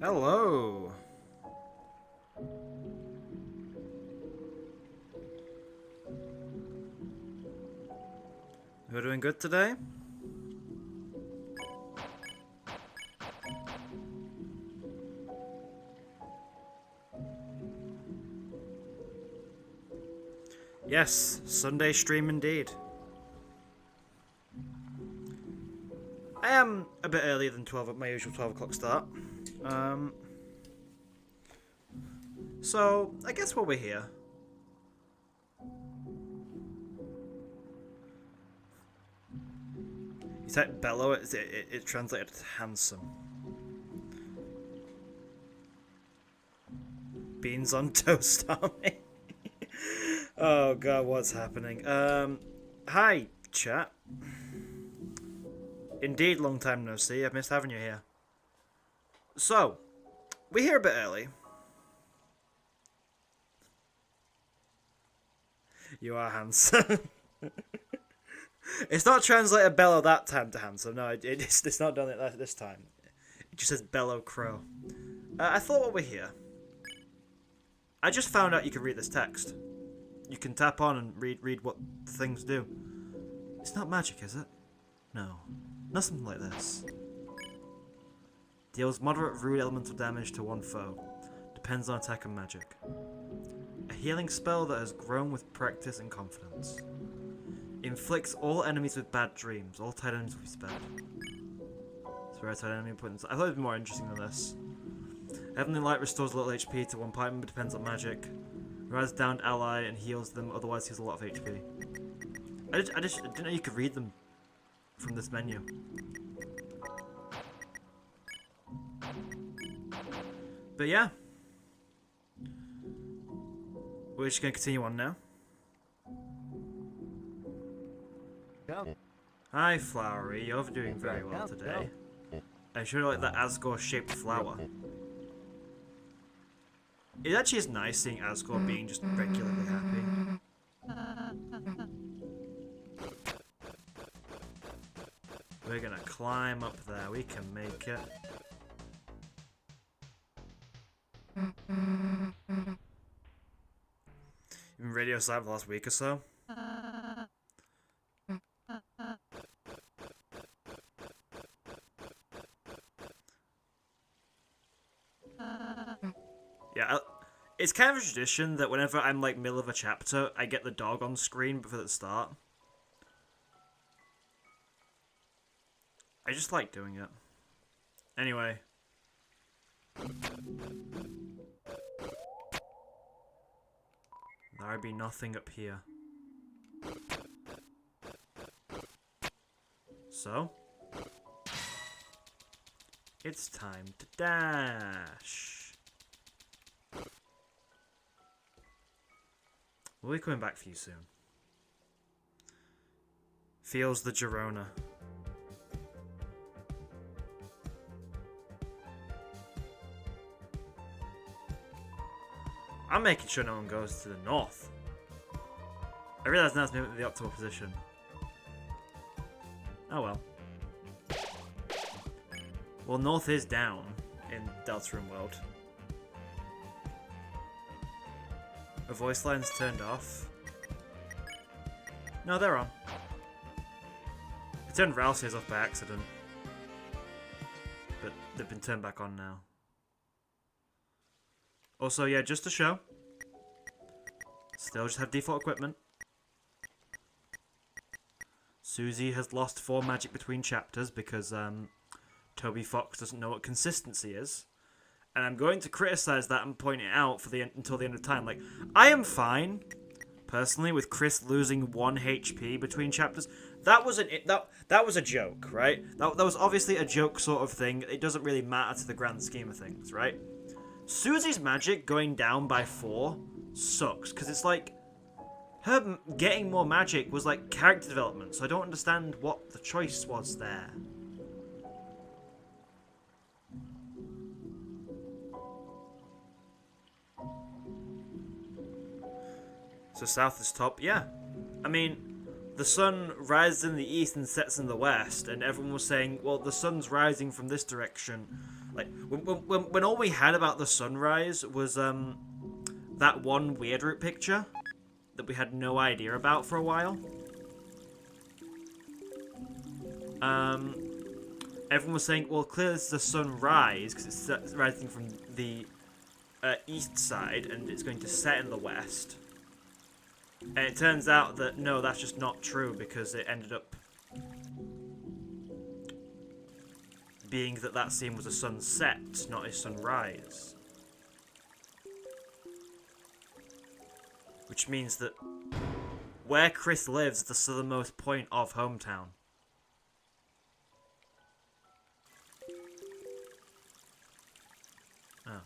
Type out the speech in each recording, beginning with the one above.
Hello. We're doing good today? Yes, Sunday stream indeed. I am a bit earlier than 12 at my usual 12 o'clock start. So, I guess while we're here. You type bellow, it translated to handsome. Beans on toast army. Oh god, what's happening? Hi, chat. Indeed, long time no see. I've missed having you here. So, we're here a bit early. You are handsome. It's not translated bellow that time to handsome. No, it's not done it this time. It just says bellow crow. I thought while we're here, I just found out you can read this text. You can tap on and read what the things do. It's not magic, is it? No. Not something like this. Deals moderate rude elemental damage to one foe. Depends on attack and magic. A healing spell that has grown with practice and confidence. Inflicts all enemies with bad dreams. All tied enemies will be spared. Spare tied enemy points. I thought it'd be more interesting than this. Heavenly Light restores a little HP to one party member, depends on magic. Rise downed ally and heals them, otherwise heals a lot of HP. I didn't know you could read them from this menu. But yeah. We're just going to continue on now. Yeah. Hi Flowery, you're doing very well today. I sure like that Asgore shaped flower. It actually is nice seeing Asgore being just regularly happy. We're gonna climb up there, we can make it. You've been radio silent for the last week or so? Yeah, it's kind of a tradition that whenever I'm like middle of a chapter, I get the dog on screen before the start. I just like doing it. Anyway. There'd be nothing up here. So. It's time to dash. We'll be coming back for you soon. Feels the Girona. I'm making sure no one goes to the north. I realise now it's maybe the optimal position. Oh well. Well, north is down in Deltarune world. The voice line's turned off. No, they're on. I turned Rousey's off by accident. But they've been turned back on now. Also, yeah, just to show. Still just have default equipment. Susie has lost 4 magic between chapters because Toby Fox doesn't know what consistency is. And I'm going to criticize that and point it out for until the end of time. Like, I am fine, personally, with Chris losing 1 HP between chapters. That was that was a joke, right? That was obviously a joke sort of thing. It doesn't really matter to the grand scheme of things, right? Susie's magic going down by 4 sucks, because it's like, her getting more magic was like character development, so I don't understand what the choice was there. So south is top, yeah. I mean, the sun rises in the east and sets in the west, and everyone was saying, well, the sun's rising from this direction, Like when all we had about the sunrise was that one weird route picture that we had no idea about for a while. Everyone was saying, well, clearly this is a sunrise because it's rising from the east side and it's going to set in the west. And it turns out that no, that's just not true because it ended up being that scene was a sunset, not a sunrise. Which means that where Chris lives is the southernmost point of hometown. Oh.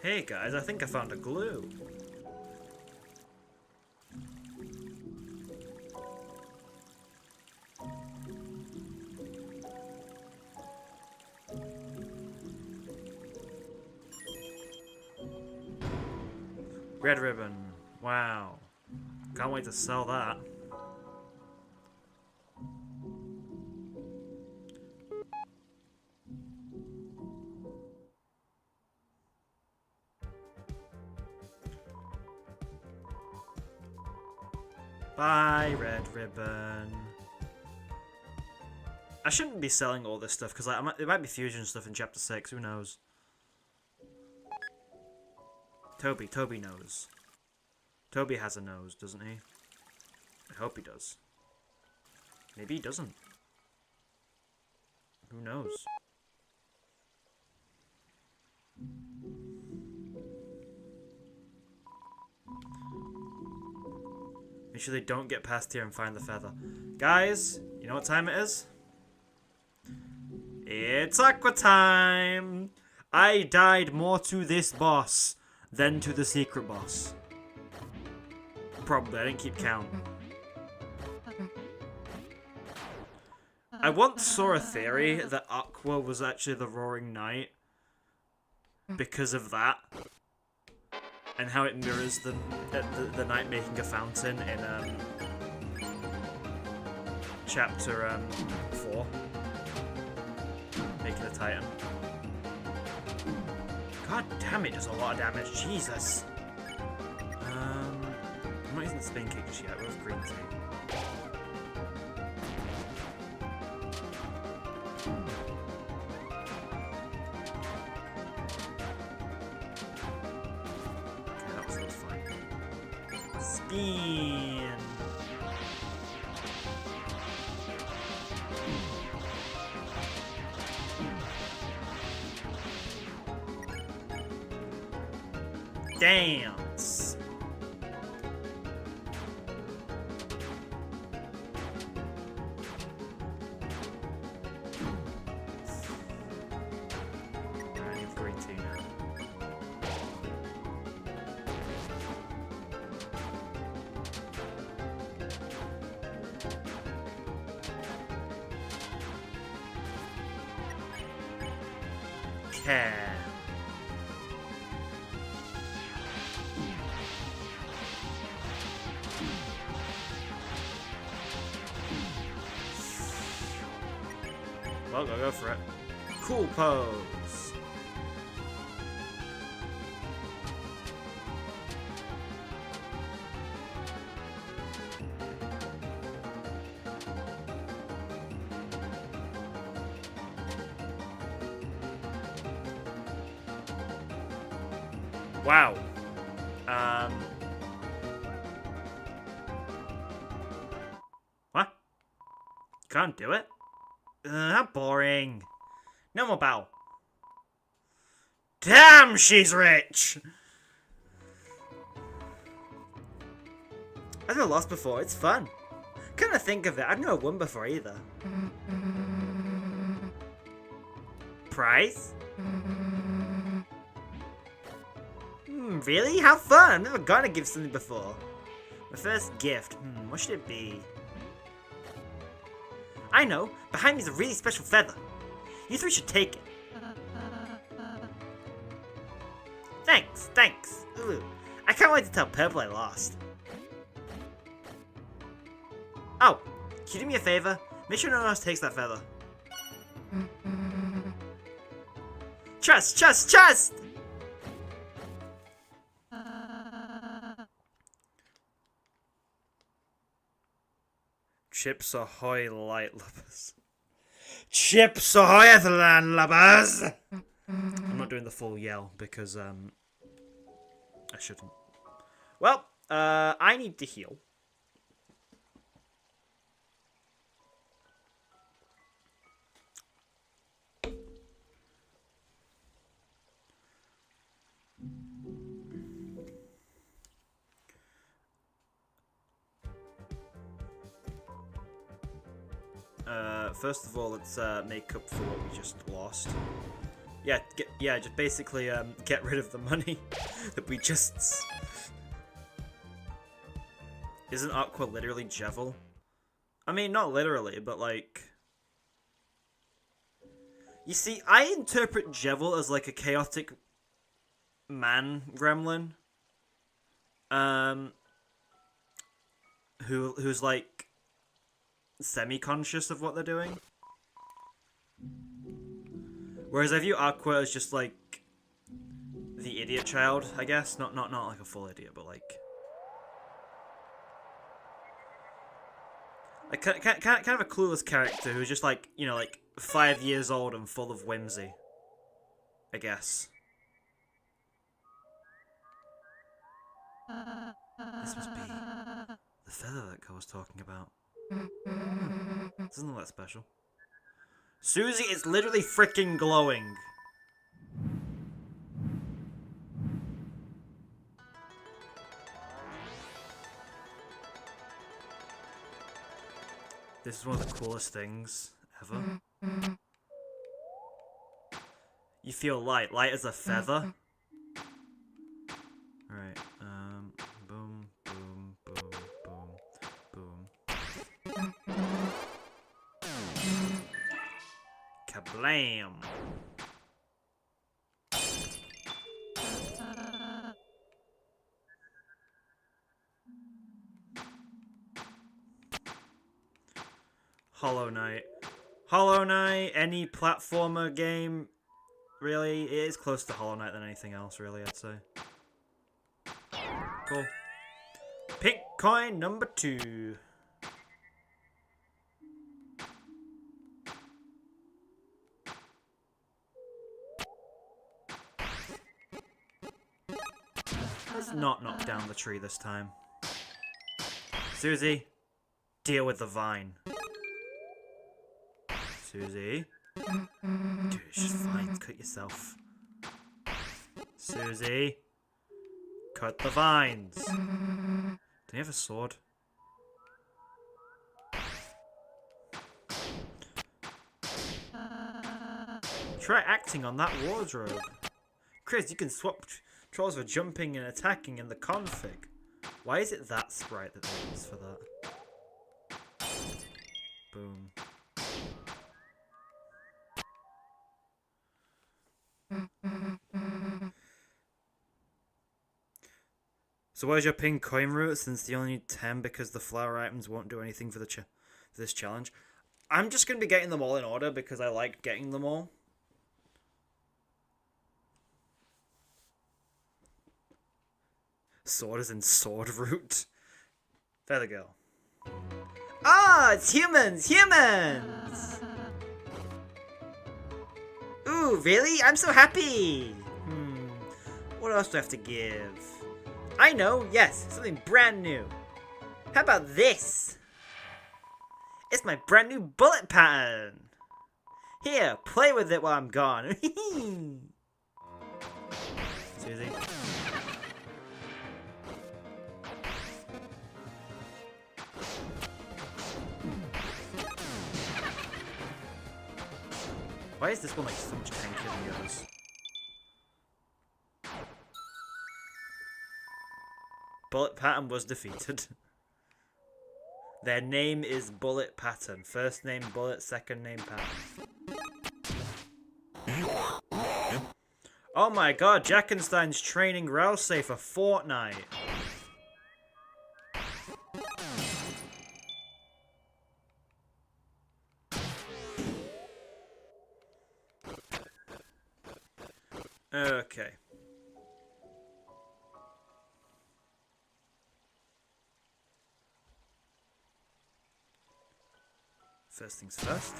Hey guys, I think I found a glue. Red ribbon. Wow. Can't wait to sell that. Bye, red ribbon. I shouldn't be selling all this stuff because like, there might be fusion stuff in chapter 6. Who knows? Toby knows. Toby has a nose, doesn't he? I hope he does. Maybe he doesn't. Who knows? Make sure they don't get past here and find the feather. Guys, you know what time it is? It's aqua time! I died more to this boss than to the secret boss. Probably, I didn't keep count. I once saw a theory that Aqua was actually the Roaring Knight because of that. And how it mirrors the knight making a fountain in chapter 4. Making a titan. God damn, it does a lot of damage. Jesus. I'm not using the spin kick just yet. Where's green tea? Spin. Dance. I need green tea now. Okay. Well, go for it. Cool pose. Wow. What? Can't do it? How boring. No more bow. Damn, she's rich! I've never lost before, it's fun. Come to think of it, I've never won before either. Prize? Really? How fun! I've never gotten a gift something before. My first gift. What should it be? I know! Behind me is a really special feather. You three should take it. Thanks, thanks. Ooh, I can't wait to tell Purple I lost. Oh, can you do me a favor? Make sure no one else takes that feather. Trust, trust, trust! Chips ahoy, light lovers. Chips ahoy, landlubbers! I'm not doing the full yell because I shouldn't. Well, I need to heal. First of all, let's make up for what we just lost. Yeah, just basically get rid of the money that we just. Isn't Aqua literally Jevil? I mean, not literally, but like. You see, I interpret Jevil as like a chaotic man gremlin. Who's like semi-conscious of what they're doing. Whereas I view Aqua as just like the idiot child, I guess. Not like a full idiot, but like kind of a clueless character who's just like, you know, like 5 years old and full of whimsy, I guess. This must be the feather that Ko was talking about. Doesn't look that special. Susie is literally freaking glowing. This is one of the coolest things ever. You feel light. Light as a feather. Alright, boom, boom, boom, boom, boom. Kablam! Hollow Knight. Hollow Knight, any platformer game, really, it is close to Hollow Knight than anything else, really, I'd say. Cool. Pink coin number 2. Let's not knock down the tree this time. Susie, deal with the vine. Susie. Dude, it's just fine. Cut yourself. Susie. Cut the vines. Do you have a sword? Try acting on that wardrobe. Chris, you can swap trolls for jumping and attacking in the config. Why is it that sprite that they use for that? Boom. So where's your pink coin route, since you only need 10 because the flower items won't do anything for this challenge? I'm just going to be getting them all in order because I like getting them all. Sword is in sword route. Feather girl. Ah, it's humans! Humans! Ooh, really? I'm so happy! What else do I have to give? I know, yes, something brand new. How about this? It's my brand new bullet pattern. Here, play with it while I'm gone. Susie. Why is this one like so much tankier than the others? Bullet pattern was defeated. Their name is Bullet Pattern. First name Bullet, second name Pattern. Oh my god, Jackenstein's training Rousey for Fortnite. Okay. First things first.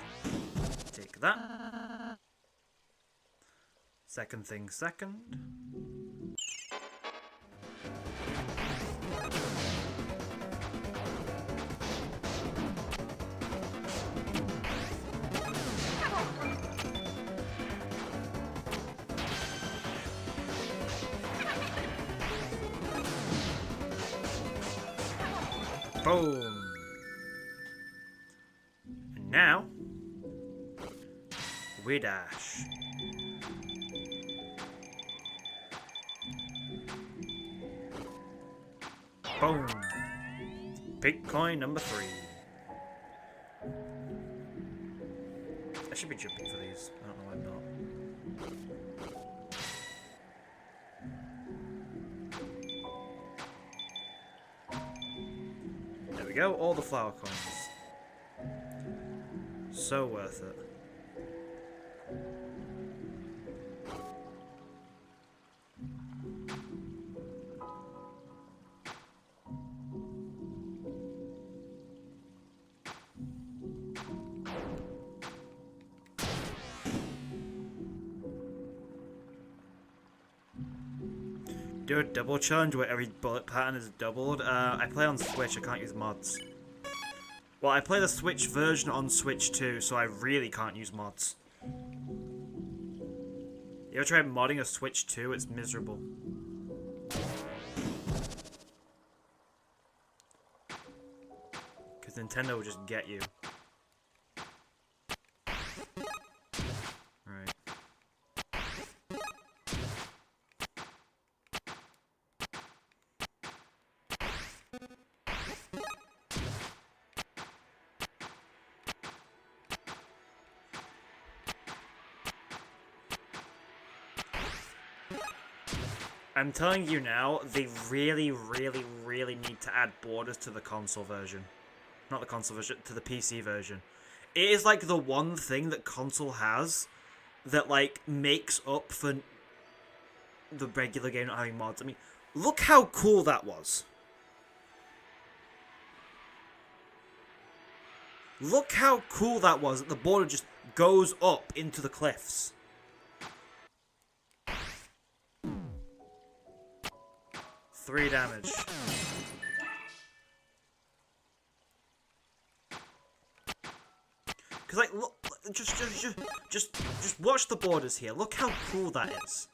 Take that. Second thing second. Boom. And now we dash. Boom. Pink coin number 3. I should be jumping for these. I don't know why I'm not. There we go, all the flower coins. So worth it. Do a double challenge where every bullet pattern is doubled. I play on Switch, I can't use mods. Well, I play the Switch version on Switch too, so I really can't use mods. You ever try modding a Switch 2? It's miserable. Because Nintendo will just get you. Right. I'm telling you now, they really, really, really need to add borders to the console version. Not the console version, to the PC version. It is like the one thing that console has that like makes up for the regular game not having mods. I mean, look how cool that was. Look how cool that was, that the border just goes up into the cliffs. Three damage. Cause like, look, just watch the borders here. Look how cool that is.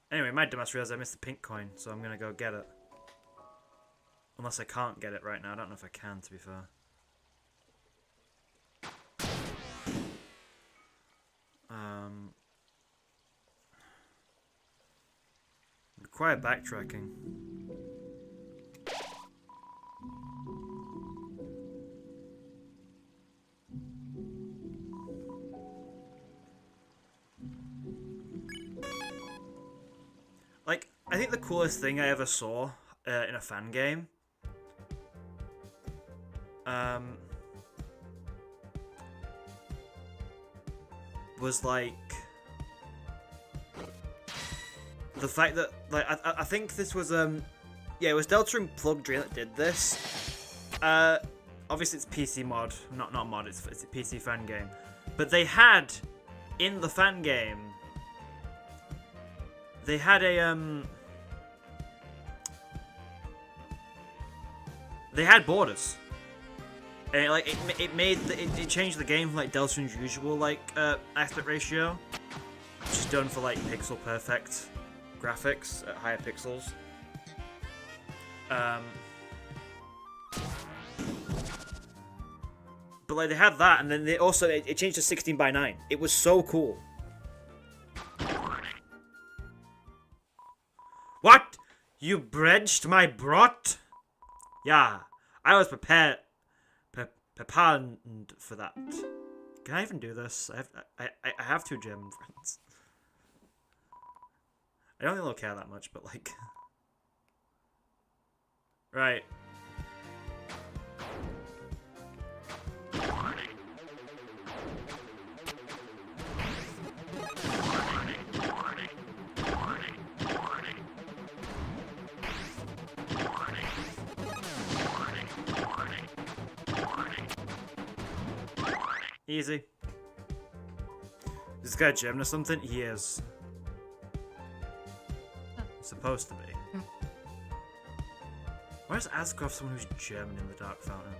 Anyway, my dumbass realized I missed the pink coin, so I'm gonna go get it. Unless I can't get it right now. I don't know if I can, to be fair. Require backtracking. Like, I think the coolest thing I ever saw in a fan game was like the fact that like I think this was yeah, it was Deltarune Plug Drain that did this. Obviously it's PC mod, not mod, it's a PC fan game. But they had in the fan game they had a they had borders. And it changed the game from like Deltarune's usual like aspect ratio, which is done for like pixel perfect graphics at higher pixels. But like they had that, and then they also it changed to 16:9. It was so cool. What? You bridged my brot? Yeah, I was prepared for that. Can I even do this? I have 2 German friends. I don't think they'll care that much, but like, right. Easy. Is this guy German or something? He is. Supposed to be. Why does Ascroft someone who's German in the Dark Fountain?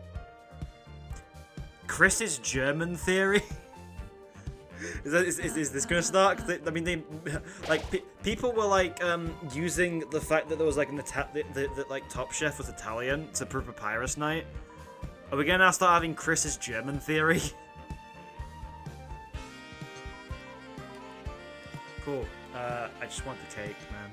Chris's German theory? Is this gonna start? I mean, they like people were like using the fact that there was like an that like Top Chef was Italian to prove Papyrus Night. Are we gonna now start having Chris's German theory? Cool. I just want the cake, man.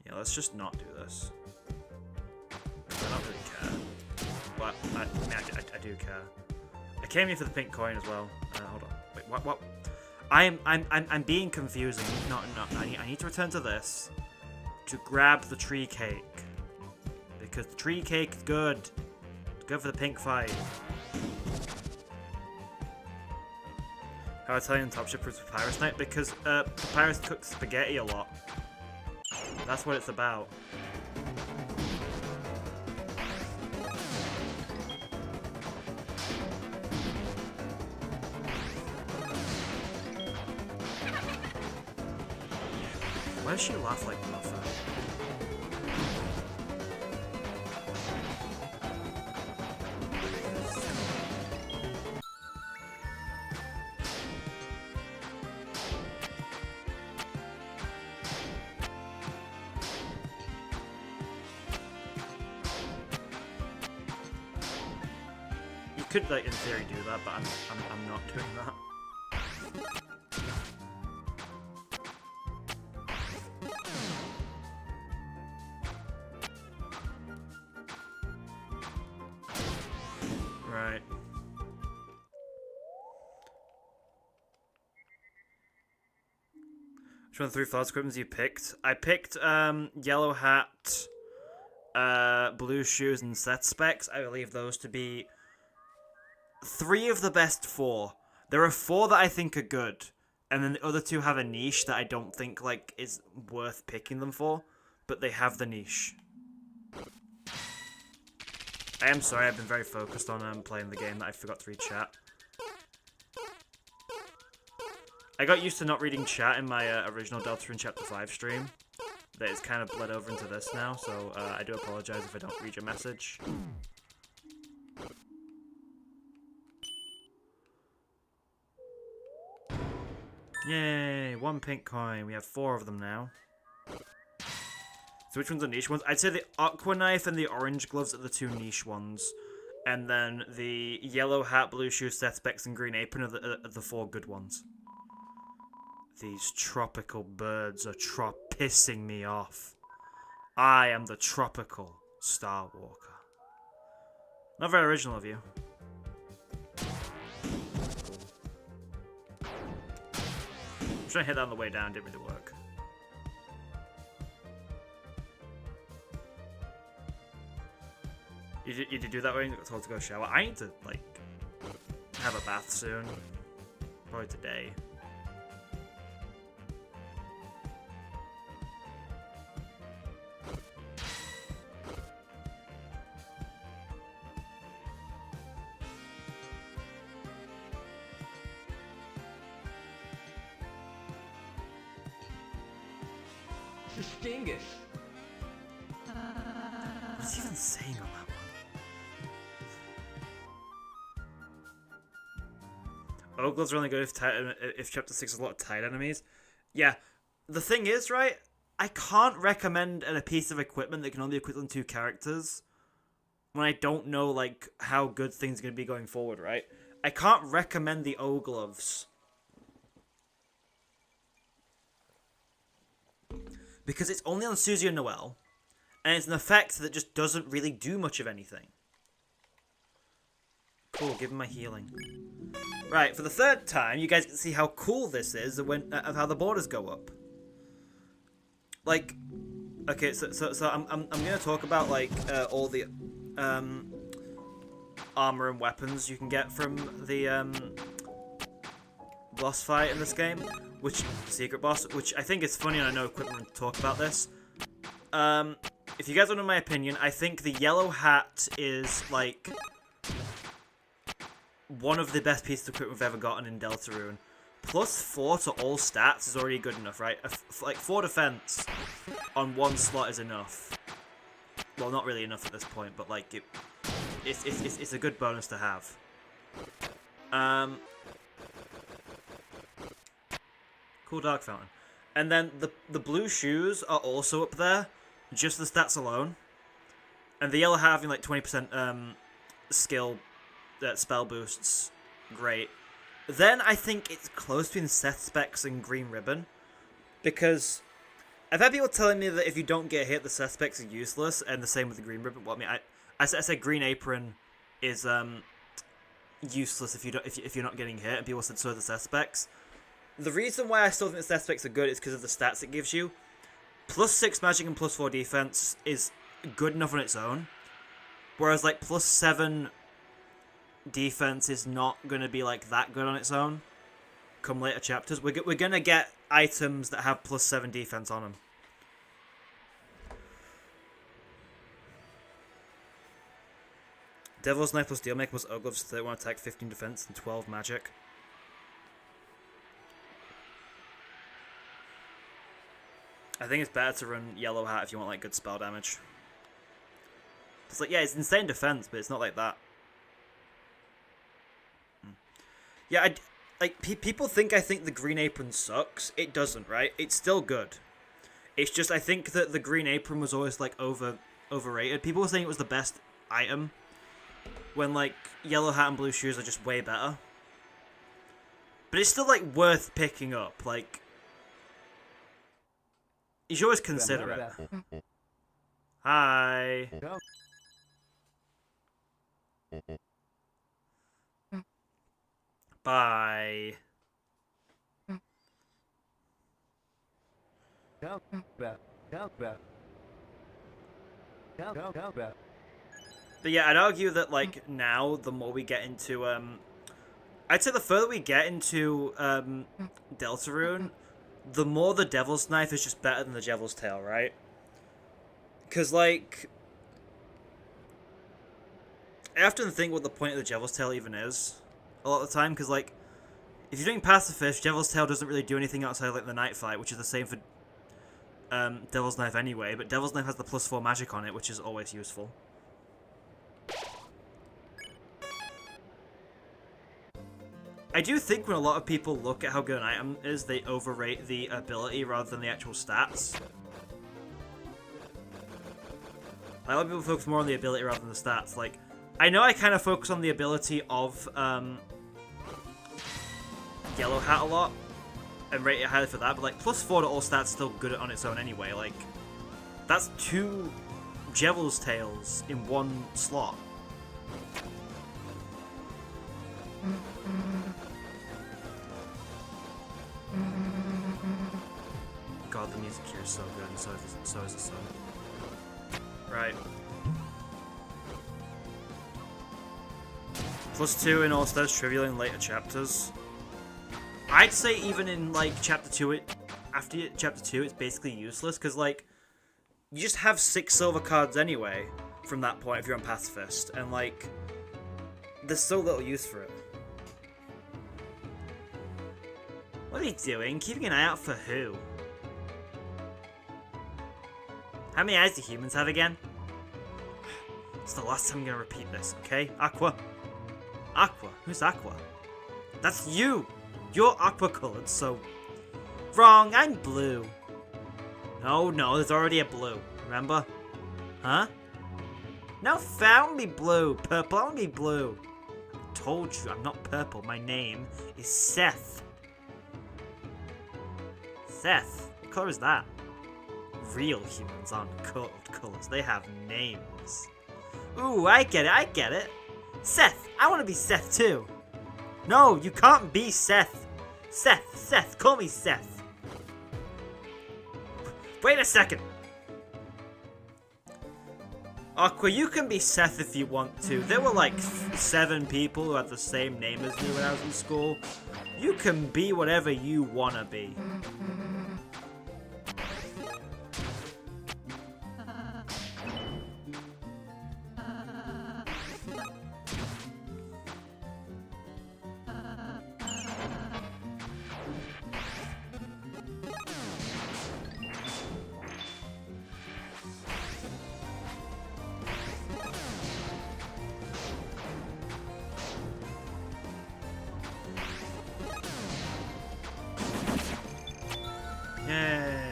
Yeah, let's just not do this. I don't really care. But I do care. I came here for the pink coin as well. Hold on. Wait, what? I'm being confusing. No. I need to return to this to grab the tree cake because the tree cake is good. It's good for the pink fight. How Italian Top Chef proves Papyrus Night? Because Papyrus cooks spaghetti a lot. That's what it's about. Why does she laugh like Muffin? You could, like, in theory do that, but I'm not doing that. Right. Which one of the 3 flawed scriptums you picked? I picked Yellow Hat, Blue Shoes, and Set Specs. I believe those to be 3 of the best 4. There are 4 that I think are good, and then the other 2 have a niche that I don't think like is worth picking them for, but they have the niche. I am sorry, I've been very focused on playing the game that I forgot to read chat. I got used to not reading chat in my original Deltarune Chapter 5 stream. That is kind of bled over into this now, so I do apologize if I don't read your message. Yay, 1 pink coin. We have 4 of them now. So which ones are niche ones? I'd say the aqua knife and the orange gloves are the 2 niche ones. And then the yellow hat, blue shoes, set specs, and green apron are the 4 good ones. These tropical birds are pissing me off. I am the tropical Star Walker. Not very original of you. I'm trying to hit that on the way down, didn't really work. You did do that when you got told to go shower? I need to, like, have a bath soon. Probably today. What's he even saying on that one? Ogles are only good if chapter 6 has a lot of tied enemies. Yeah, the thing is, right, I can't recommend a piece of equipment that can only equip on 2 characters when I don't know, like, how good things are going to be going forward, right? I can't recommend the O-Gloves. Because it's only on Susie and Noelle, and it's an effect that just doesn't really do much of anything. Cool, give him my healing. Right, for the 3rd time, you guys can see how cool this is of how the borders go up. Like, okay, so I'm gonna talk about like all the armor and weapons you can get from the boss fight in this game, which secret boss, which I think is funny, and I know equipment will talk about this. If you guys want to know my opinion, I think the yellow hat is like one of the best pieces of equipment we've ever gotten in Deltarune. +4 to all stats is already good enough, right? Like 4 defense on 1 slot is enough. Well, not really enough at this point, but like it's a good bonus to have. Cool Dark Fountain. And then the blue shoes are also up there, just the stats alone. And the yellow having like 20% skill spell boosts, great. Then I think it's close between Seth Specs and Green Ribbon, because I've had people telling me that if you don't get hit, the Seth Specs are useless, and the same with the Green Ribbon. Well, I mean, I said Green Apron is useless if you're not getting hit, and people said so are the Seth Specs. The reason why I still think the Seth Specs are good is because of the stats it gives you. +6 magic and +4 defense is good enough on its own, whereas like +7 defense is not going to be like that good on its own come later chapters. We're going to get items that have +7 defense on them. Devil's Knife plus Steelmaker plus O-Gloves 31 attack, 15 defense, and 12 magic. I think it's better to run Yellow Hat if you want like good spell damage. It's like, yeah, it's insane defense, but it's not like that. Yeah, people think I think the Green Apron sucks. It doesn't, right? It's still good. It's just I think that the Green Apron was always like overrated. People were saying it was the best item, when like Yellow Hat and Blue Shoes are just way better. But it's still like worth picking up. Like, you should always consider it. Hi. Bye. But yeah, I'd argue that like now, the more we get into I'd say the further we get into Deltarune, the more the Devil's Knife is just better than the Devil's Tail, right? Because like, I often think what the point of the Devil's Tail even is a lot of the time, because like, if you're doing Pacifist, Devil's Tail doesn't really do anything outside like the Night Fight, which is the same for Devil's Knife anyway, but Devil's Knife has the +4 magic on it, which is always useful. I do think when a lot of people look at how good an item is, they overrate the ability rather than the actual stats. A lot of people focus more on the ability rather than the stats. Like, I know I kind of focus on the ability of Yellow Hat a lot, and rate it highly for that, but like +4 to all stats is still good on its own anyway. Like, that's 2 Devil's Tails in 1 slot. God, the music here is so good, and so is the song. Right. +2 in all stats, trivial in later chapters. I'd say even in like chapter 2, after chapter 2, it's basically useless, because like, you just have 6 silver cards anyway from that point if you're on Pacifist, and like, there's so little use for it. What are you doing? Keeping an eye out for who? How many eyes do humans have again? It's the last time I'm gonna repeat this, okay? Aqua. Aqua? Who's Aqua? That's you! You're aqua colored, so... Wrong, I'm blue. No, there's already a blue. Remember? Huh? No, found me blue. Purple, I want to be blue. I told you, I'm not purple. My name is Seth. Seth? What color is that? Real humans aren't colored colors. They have names. Ooh, I get it. Seth, I want to be Seth too. No, you can't be Seth. Seth, call me Seth. Wait a second. Aqua, you can be Seth if you want to. There were like 7 people who had the same name as me when I was in school. You can be whatever you wanna be. Yay.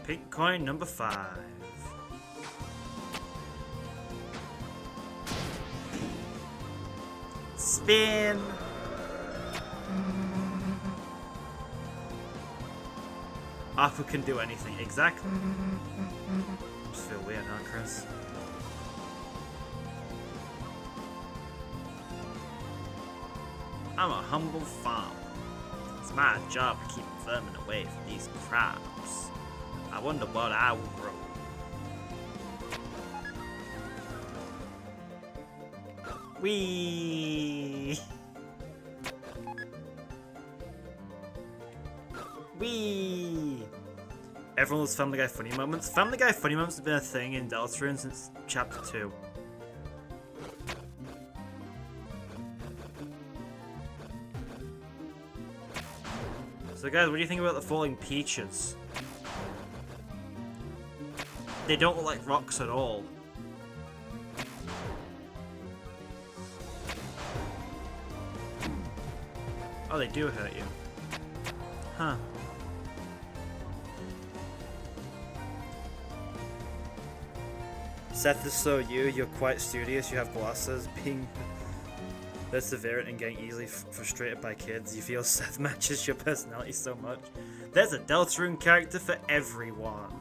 Pink coin number 5. Spin. Aqua can do anything, exactly. I just feel weird, huh, Chris? I'm a humble farmer. It's my job to keep vermin away from these crops. I wonder what I will grow. Whee! Whee! Everyone loves Family Guy funny moments. Family Guy funny moments have been a thing in Deltarune since chapter 2. So guys, what do you think about the falling peaches? They don't look like rocks at all. Oh, they do hurt you. Huh. Seth is so you're quite studious, you have glasses, being perseverant and getting easily frustrated by kids. You feel Seth matches your personality so much. There's a Deltarune character for everyone.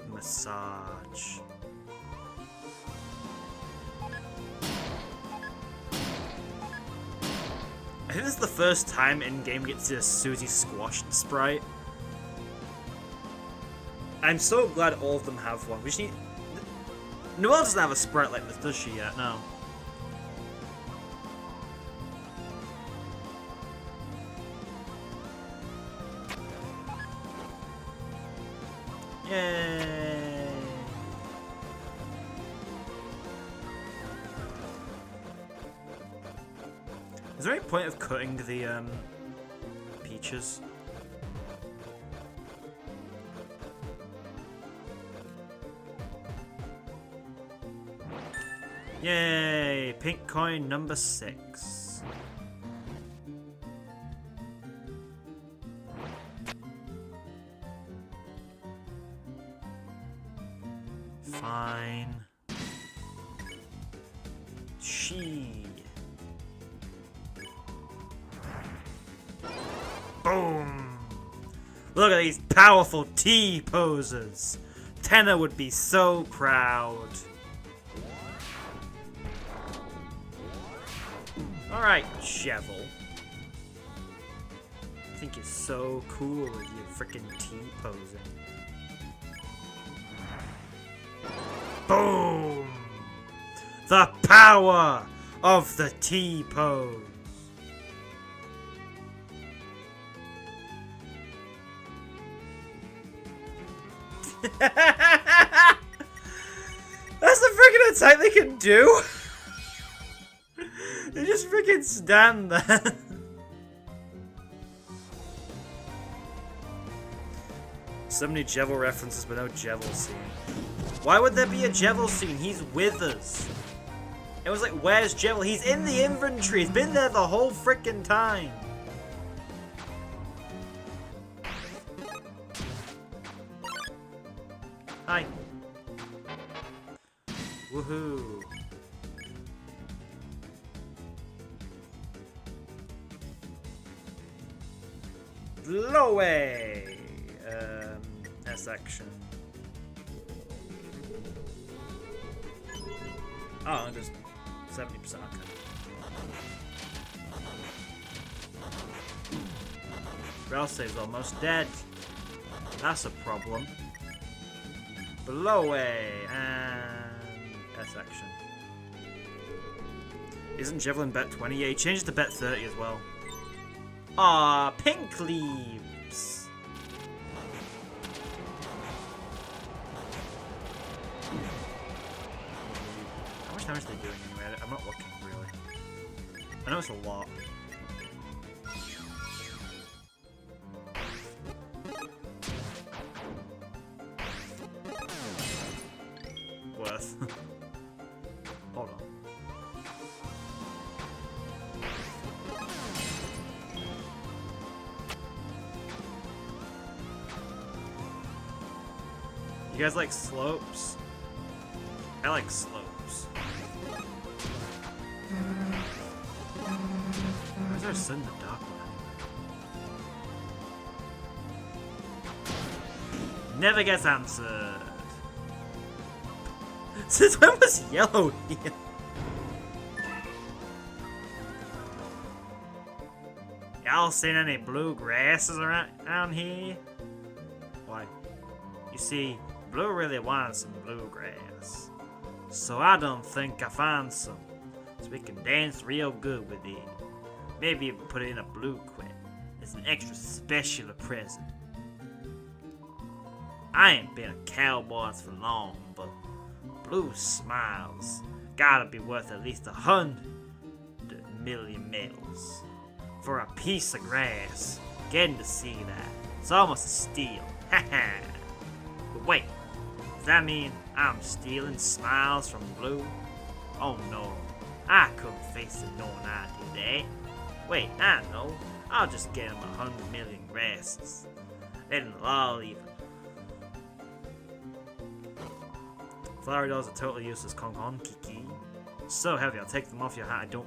Massage. I think this is the first time in-game we get to see a Susie squashed sprite. I'm so glad all of them have one. We just need... Noelle doesn't have a sprite like this, does she yet? No. Yay! Is there any point of cutting the peaches? Yay! Pink coin number 6. Fine. Boom! Look at these powerful T poses. Tenna would be so proud. Alright, Chevel. I think you're so cool with your frickin' T-posing. Boom! The power of the T-pose! That's the freaking attack they can do! They just freaking stand there. So many Jevil references, but no Jevil scene. Why would there be a Jevil scene? He's with us. It was like, where's Jevil? He's in the inventory. He's been there the whole freaking time. Hi. Woohoo. Low way. S action. Oh, just 70%. Okay. Ralsei's almost dead. That's a problem. Below way and S action. Isn't Javelin bet 20? Yeah, he changed it to bet 30 as well. Ah, pink leaves. How much damage are they doing anyway? I'm not looking really. I know it's a lot. Worth. Hold on. You guys like slopes? I like slopes. Where's our sun in the dark one anyway? Never gets answered. Since when was yellow here? Y'all seen any blue grasses around here? Why? You see, Blue really wants some bluegrass. So I don't think I found some. So we can dance real good with it. Maybe even put it in a blue quit. It's an extra special present. I ain't been a cowboy for long, but blue smiles gotta be worth at least 100 million medals. For a piece of grass, getting to see that, it's almost a steal. Haha. But wait, does that mean I'm stealing smiles from blue? Oh no, I couldn't face it knowing I did that. Wait, I know. I'll just get him 100 million grasses. Then they'll all even. Flower dolls are totally useless, Kong Kiki. So heavy, I'll take them off your hat. I don't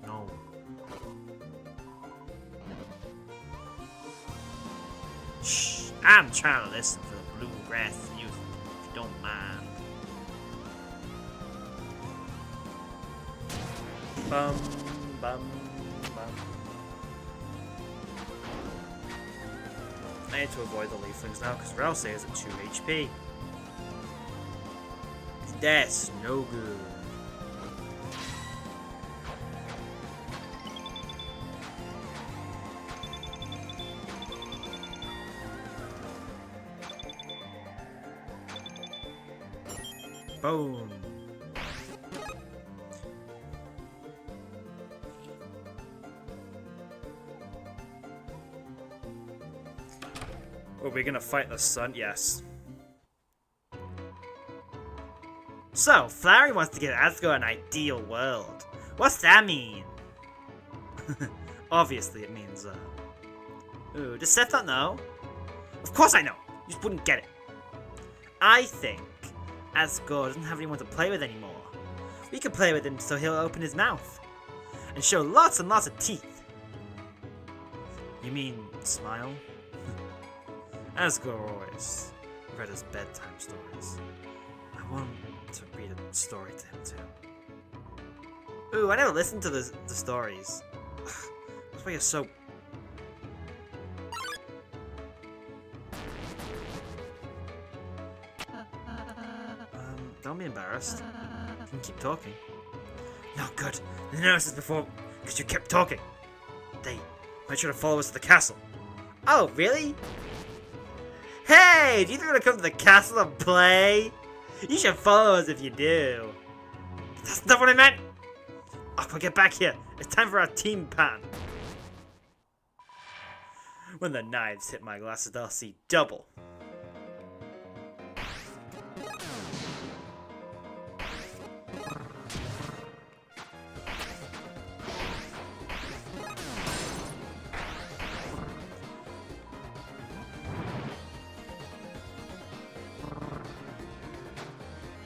know. Shh, I'm trying to listen for the bluegrass youth, if you don't mind. Bum, bum, bum. I need to avoid the leaflings now, because Rousey is at 2 HP. That's no good. Boom. Are we gonna fight the sun? Yes. So, Flowery wants to get Asgore an ideal world. What's that mean? Obviously it means, Ooh, does Seth not know? Of course I know! You just wouldn't get it. I think Asgore doesn't have anyone to play with anymore. We can play with him so he'll open his mouth. And show lots and lots of teeth. You mean, smile? Asgore always read us bedtime stories. I want to read a story to him too. Ooh, I never listened to the stories. That's why you're so... Don't be embarrassed. You can keep talking. No good. They noticed this before because you kept talking. They might try to follow us to the castle. Oh, really? Hey, do you think we're gonna come to the castle and play? You should follow us if you do. That's not what I meant! Aqua, get back here! It's time for our team pan! When the knives hit my glasses, I'll see double.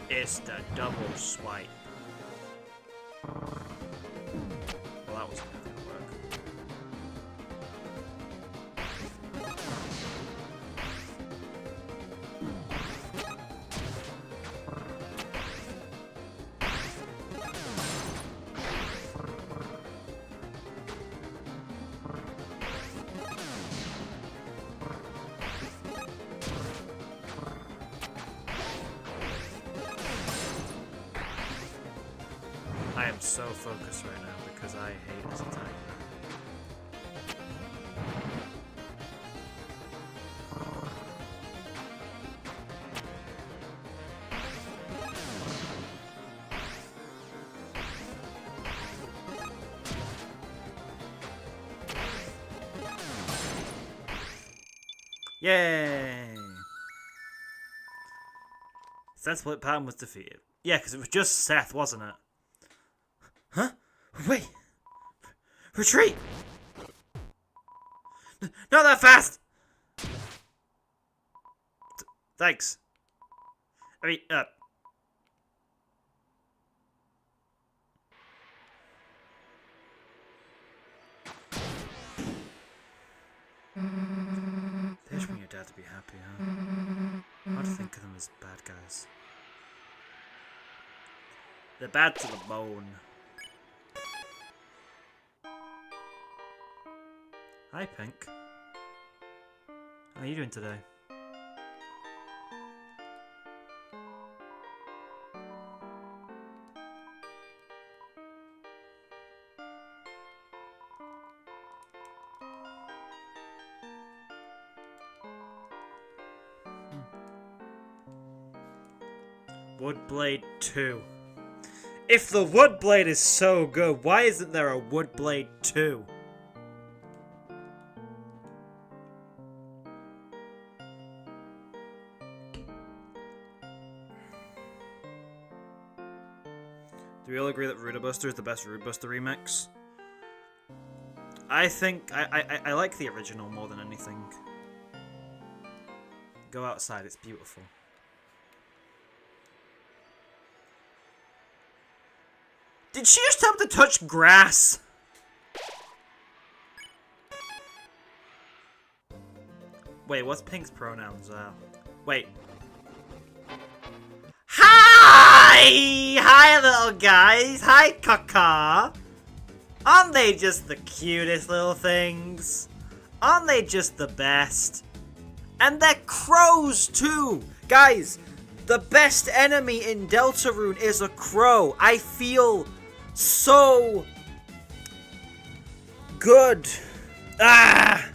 It's the double swipe. Well, that wasn't gonna work. I am so focused right now because I hate this attack. Yay! Seth's split pattern was defeated. Yeah, because it was just Seth, wasn't it? Huh? Wait! Retreat! Not that fast! Thanks. I mean, They just want your dad to be happy, huh? Hard to think of them as bad guys. They're bad to the bone. Hi, Pink. How are you doing today? Woodblade 2. If the Woodblade is so good, why isn't there a Woodblade 2? Do we all agree that Rudabuster is the best Rudabuster remix? I think I like the original more than anything. Go outside, it's beautiful. Did she just have to touch grass? Wait, what's Pink's pronouns? Wait. Hi! Hi, little guys. Hi, caca. Aren't they just the cutest little things? Aren't they just the best? And they're crows, too. Guys, the best enemy in Deltarune is a crow. I feel so good. Ah!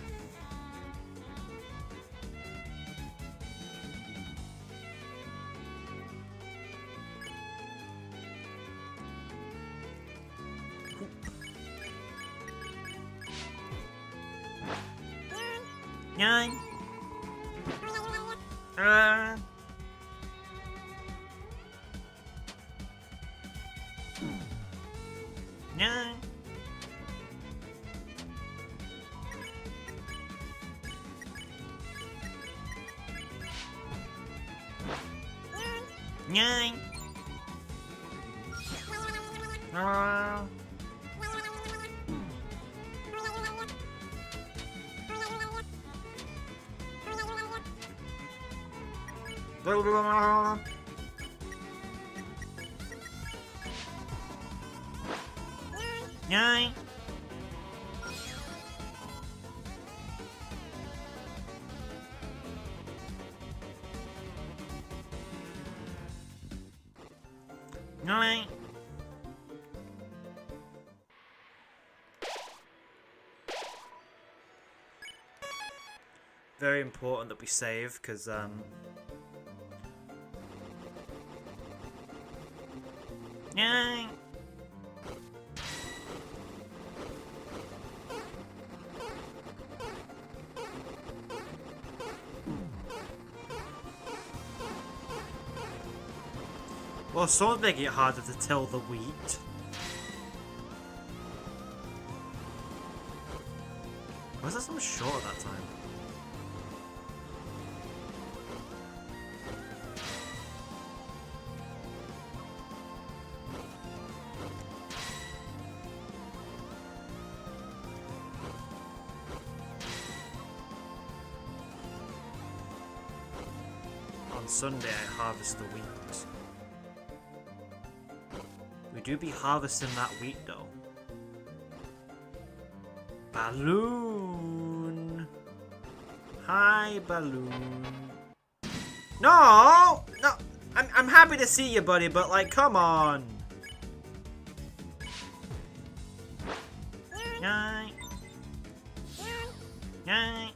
Nine. Nine. Nine. Nine. Nine. very important that we save, because, Yay! Well, someone's making it harder to tell the wheat. Was that something short at that time? On Sunday, I harvest the wheat. We do be harvesting that wheat, though. Balloon! Hi, Balloon. No! No! I'm happy to see you, buddy, but, like, come on! Yay! Yay!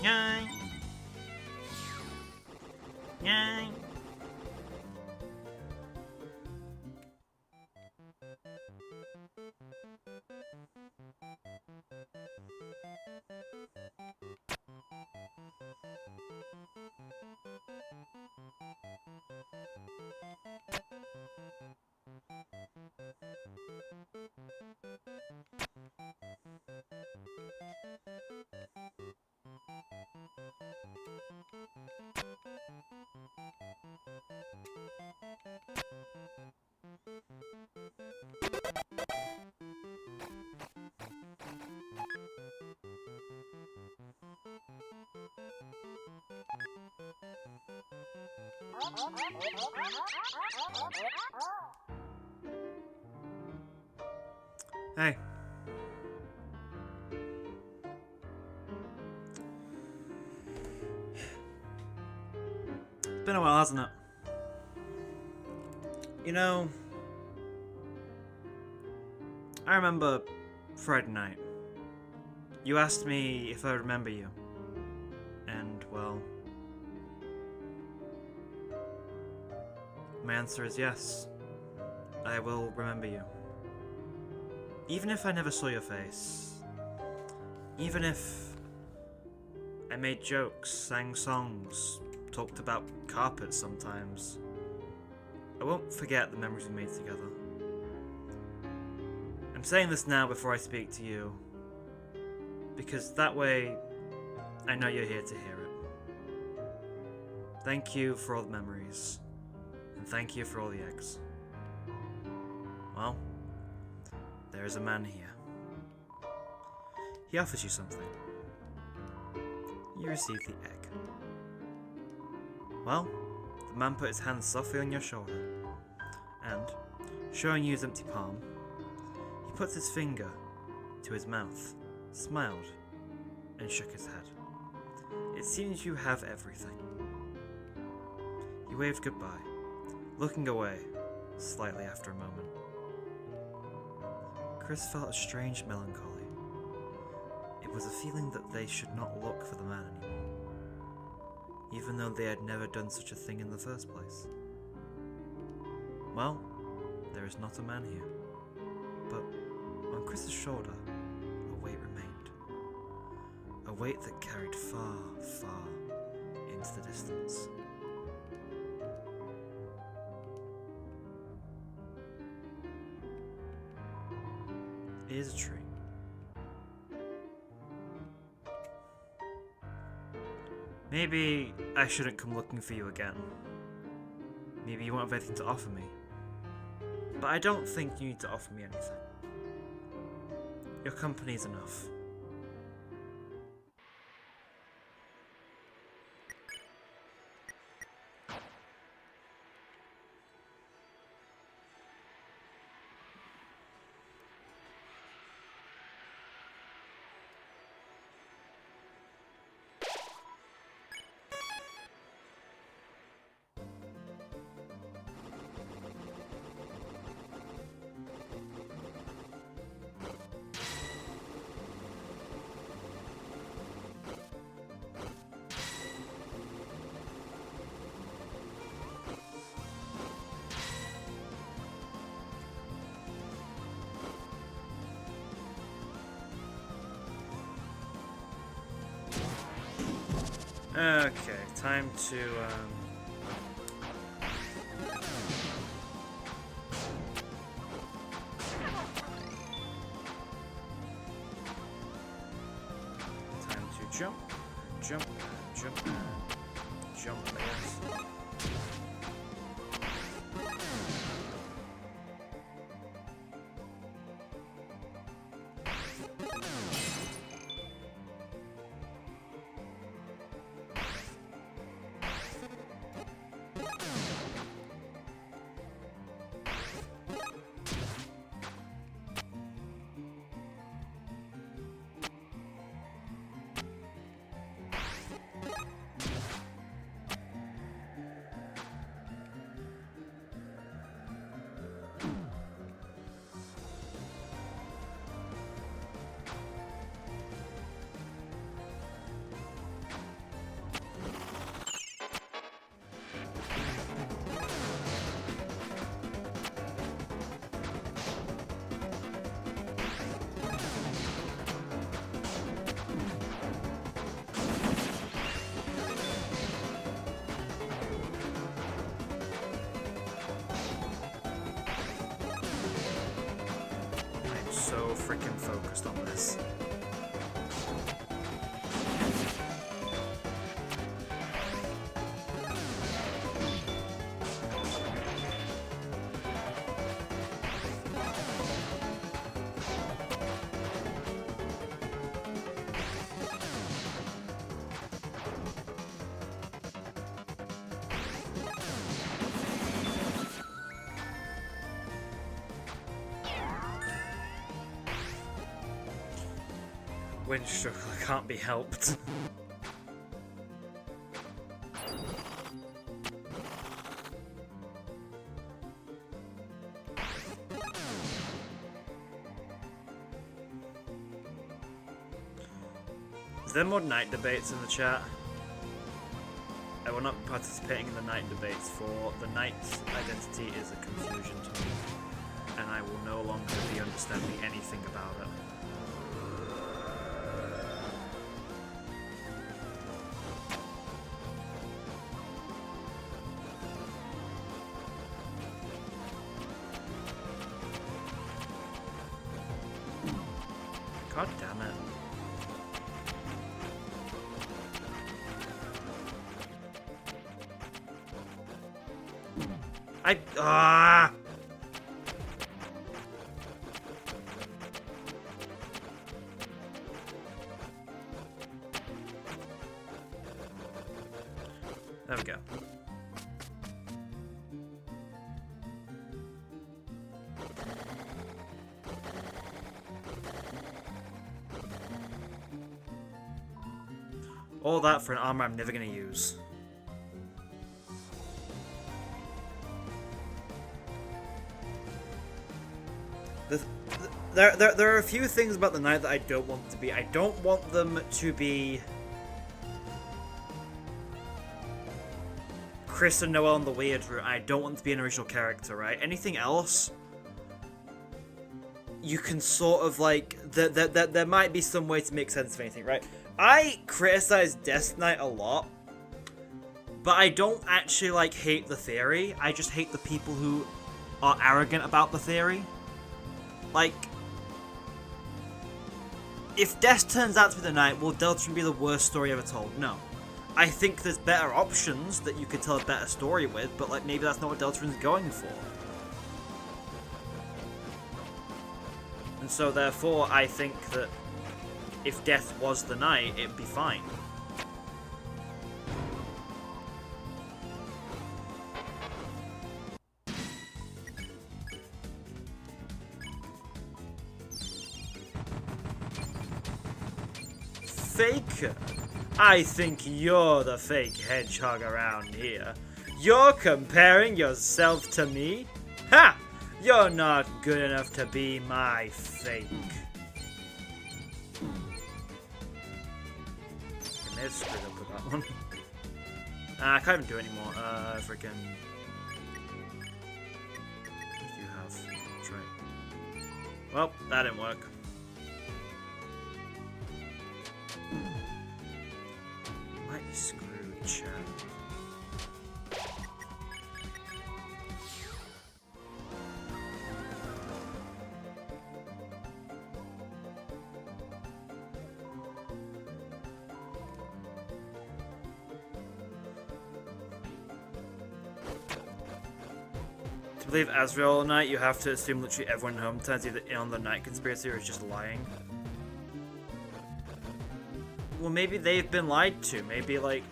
Yay! Yay! Hey. It's been a while, hasn't it? You know, I remember Friday night. You asked me if I remember you. And, well, my answer is yes. I will remember you. Even if I never saw your face. Even if I made jokes, sang songs, talked about carpets sometimes. I won't forget the memories we made together. I'm saying this now before I speak to you, because that way I know you're here to hear it. Thank you for all the memories, and thank you for all the eggs. Well, there is a man here. He offers you something. You receive the egg. Well, the man put his hand softly on your shoulder, and, showing you his empty palm, he puts his finger to his mouth, smiled, and shook his head. It seems you have everything. He waved goodbye, looking away, slightly after a moment. Chris felt a strange melancholy. It was a feeling that they should not look for the man anymore, even though they had never done such a thing in the first place. Well, there is not a man here, but on Chris's shoulder, a weight remained. A weight that carried far, far into the distance. It is a tree. Maybe I shouldn't come looking for you again. Maybe you won't have anything to offer me. But I don't think you need to offer me anything. Your company is enough. Okay, time to jump, jump, jump, jump, I guess. So freaking focused on this. Wind struggle can't be helped. Is there more night debates in the chat? I will not be participating in the night debates, for the knight's identity is a confusion to me, and I will no longer be understanding anything about it. God damn it. There we go. All that for an armor I'm never going to use. There are a few things about the knight that I don't want to be. I don't want them to be Chris and Noelle on the weird route. I don't want to be an original character, right? Anything else, you can sort of like there might be some way to make sense of anything, right? I criticize Death Knight a lot, but I don't actually like hate the theory. I just hate the people who are arrogant about the theory. Like, if Death turns out to be the Knight, will Deltarune be the worst story ever told? No. I think there's better options that you could tell a better story with, but like maybe that's not what Deltarune's going for. And so therefore, I think that if Death was the Knight, it'd be fine. Faker? I think you're the fake hedgehog around here. You're comparing yourself to me? Ha! You're not good enough to be my fake. I may have screwed up with that one. I can't even do it anymore. Freaking. You have. Try. Well, that didn't work. Might be screwed. chat. To believe Azrael Knight, you have to assume literally everyone in Hometown is either in on the Night Conspiracy or is just lying. Well, maybe they've been lied to. Maybe like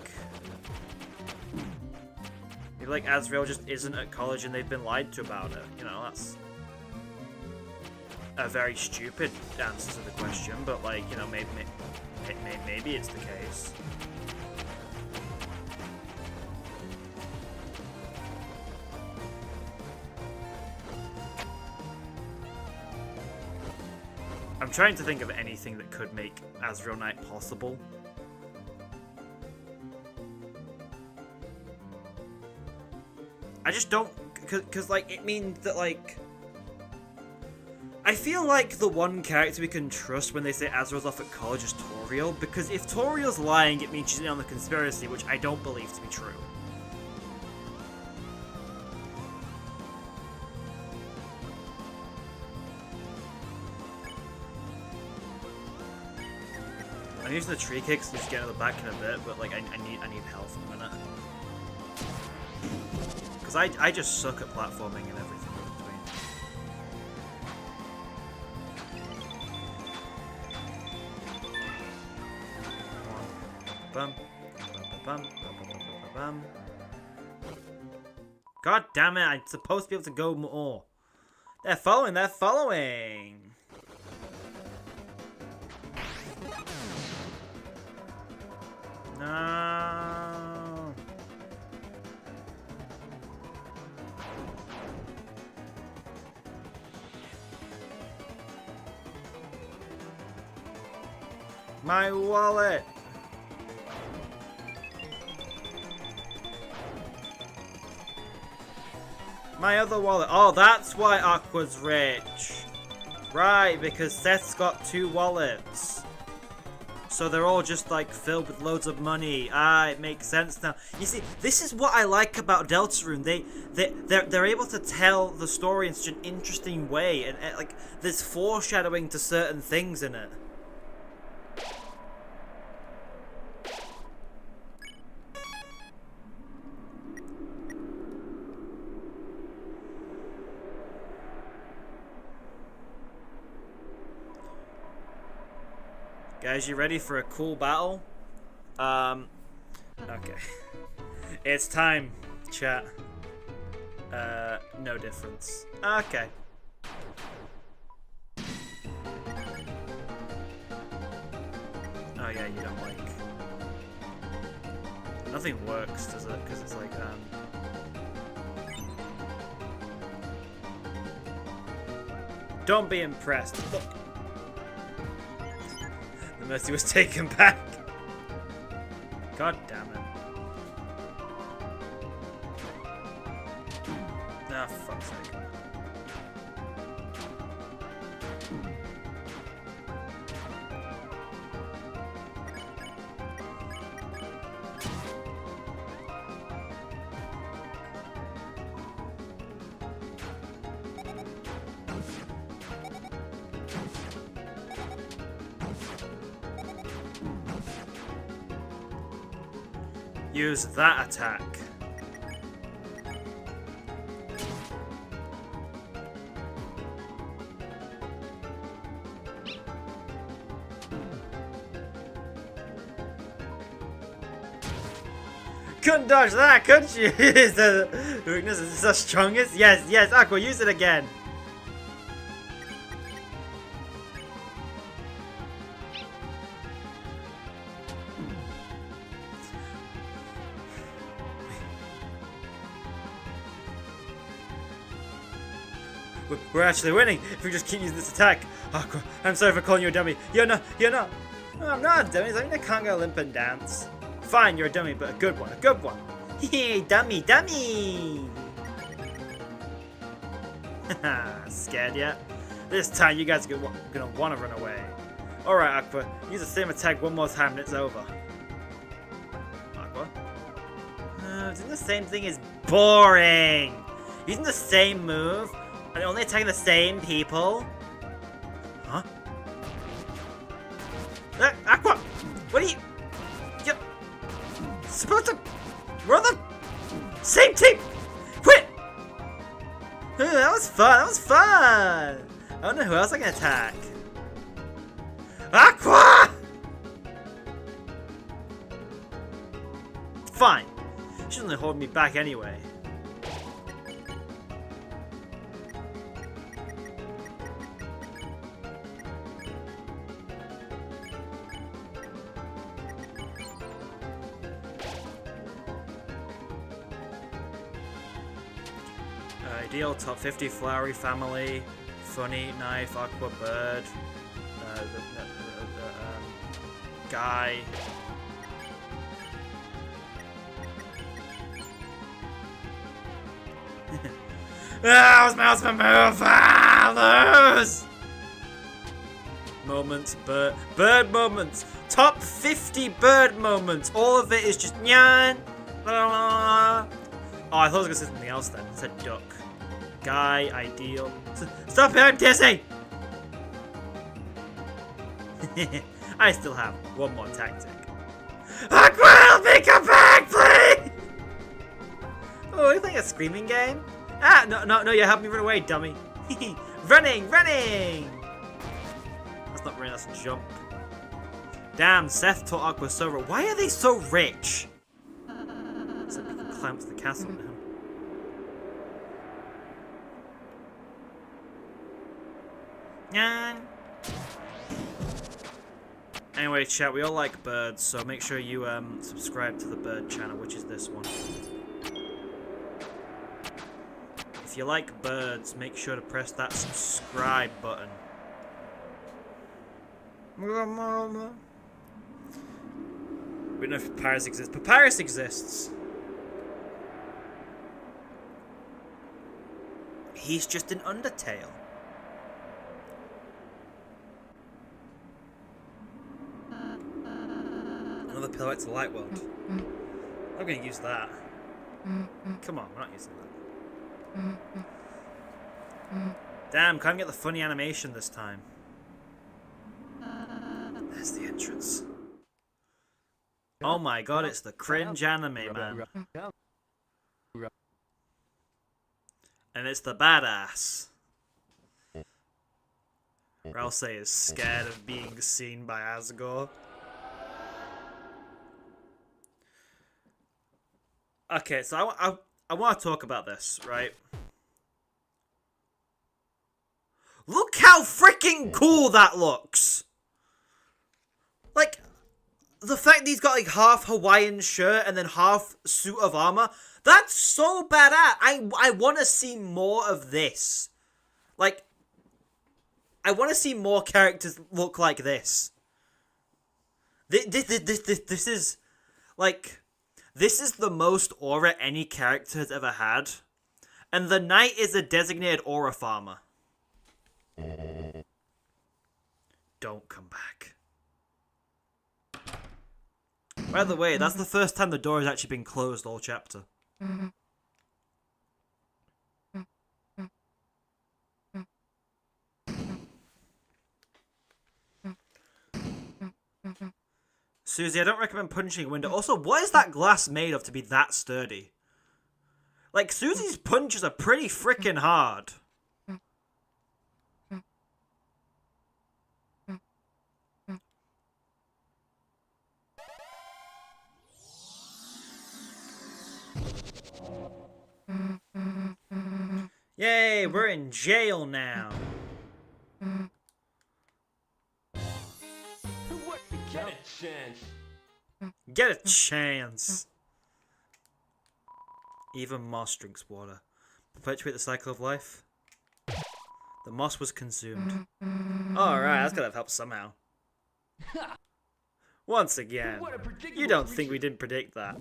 Azrael just isn't at college and they've been lied to about it. You know, that's a very stupid answer to the question, but like, you know, maybe it's the case. I'm trying to think of anything that could make Azrael Knight possible. I just don't, because like, it means that like, I feel like the one character we can trust when they say Azrael's off at college is Toriel, because if Toriel's lying, it means she's in on the conspiracy, which I don't believe to be true. I'm using the tree kicks to just get to the back in a bit, but like I need health in a minute. Because I just suck at platforming and everything in between. Bum, bum, bum, bum, bum. God damn it, I'm supposed to be able to go more. They're following! No. My wallet. My other wallet. Oh, that's why Aqua's rich. Right, because Seth's got 2 wallets. So they're all just like filled with loads of money. Ah, it makes sense now. You see, this is what I like about Deltarune. They're able to tell the story in such an interesting way, and like there's foreshadowing to certain things in it. Guys, you ready for a cool battle? Okay. It's time, chat. No difference. Okay. Oh yeah, you don't like... Nothing works, does it? Because it's like, Don't be impressed. Look. The mercy was taken back. God damn it. Ah, fuck's sake. Use that attack. Couldn't dodge that, couldn't you? Is the weakness is the strongest? Yes, yes, Aqua, use it again. We're actually winning if we just keep using this attack. Aqua, I'm sorry for calling you a dummy. You're not. No, I'm not a dummy. I mean, I can't go limp and dance. Fine, you're a dummy, but a good one. A good one. Hey, dummy. Scared yet? This time you guys are gonna want to run away. Alright, Aqua. Use the same attack one more time and it's over. Aqua? doing the same thing is boring. Using the same move and only attacking the same people. Huh? Aqua! What are you... You're supposed to... We're on the same team! Quit! That was fun, that was fun! I don't know who else I can attack. Aqua! Fine. She's only holding me back anyway. Ideal top 50 flowery family, funny knife, aqua bird, guy. That was my ultimate move! Lose! Moments, bird moments. Top 50 bird moments. All of it is just nyan. Oh, I thought I was gonna say something else then. It said duck. Guy, ideal. Stop it, I'm dizzy! I still have one more tactic. Aqua, help me come back, please! Oh, are you playing a screaming game? Ah, no, you helped me run away, dummy. Running! That's not running, that's a jump. Damn, Seth taught Aqua so rich. Why are they so rich? So we can climb to the castle now. Anyway, chat, we all like birds, so make sure you subscribe to the bird channel, which is this one. If you like birds, make sure to press that subscribe button. We don't know if Papyrus exists. Papyrus exists! He's just an Undertale. Another pillar to the light world. I'm gonna use that. Come on, we're not using that. Damn, can't get the funny animation this time. There's the entrance. Oh my god, it's the cringe anime, man. And it's the badass. Or I'll say is scared of being seen by Asgore. Okay, so I want to talk about this, right? Look how freaking cool that looks! Like, the fact that he's got like half Hawaiian shirt and then half suit of armor, that's so badass. I want to see more of this. Like, I want to see more characters look like this. This is, like, this is the most aura any character has ever had. And the knight is a designated aura farmer. Don't come back. By the way, that's the first time the door has actually been closed all chapter. Susie, I don't recommend punching a window. Also, what is that glass made of to be that sturdy? Like, Susie's punches are pretty freaking hard. Yay, we're in jail now. Get a chance. Get a chance. Even moss drinks water. Perpetuate the cycle of life. The moss was consumed. Alright, that's gotta help somehow. Once again, you don't think we didn't predict that.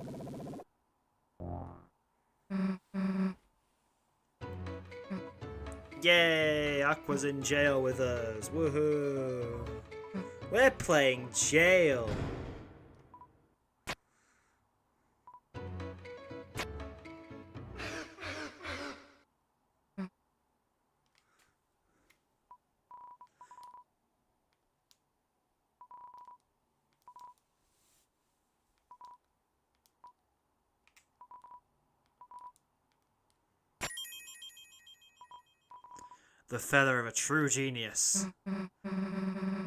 Yay! Aqua's in jail with us. Woohoo! We're playing jail. The feather of a true genius. Where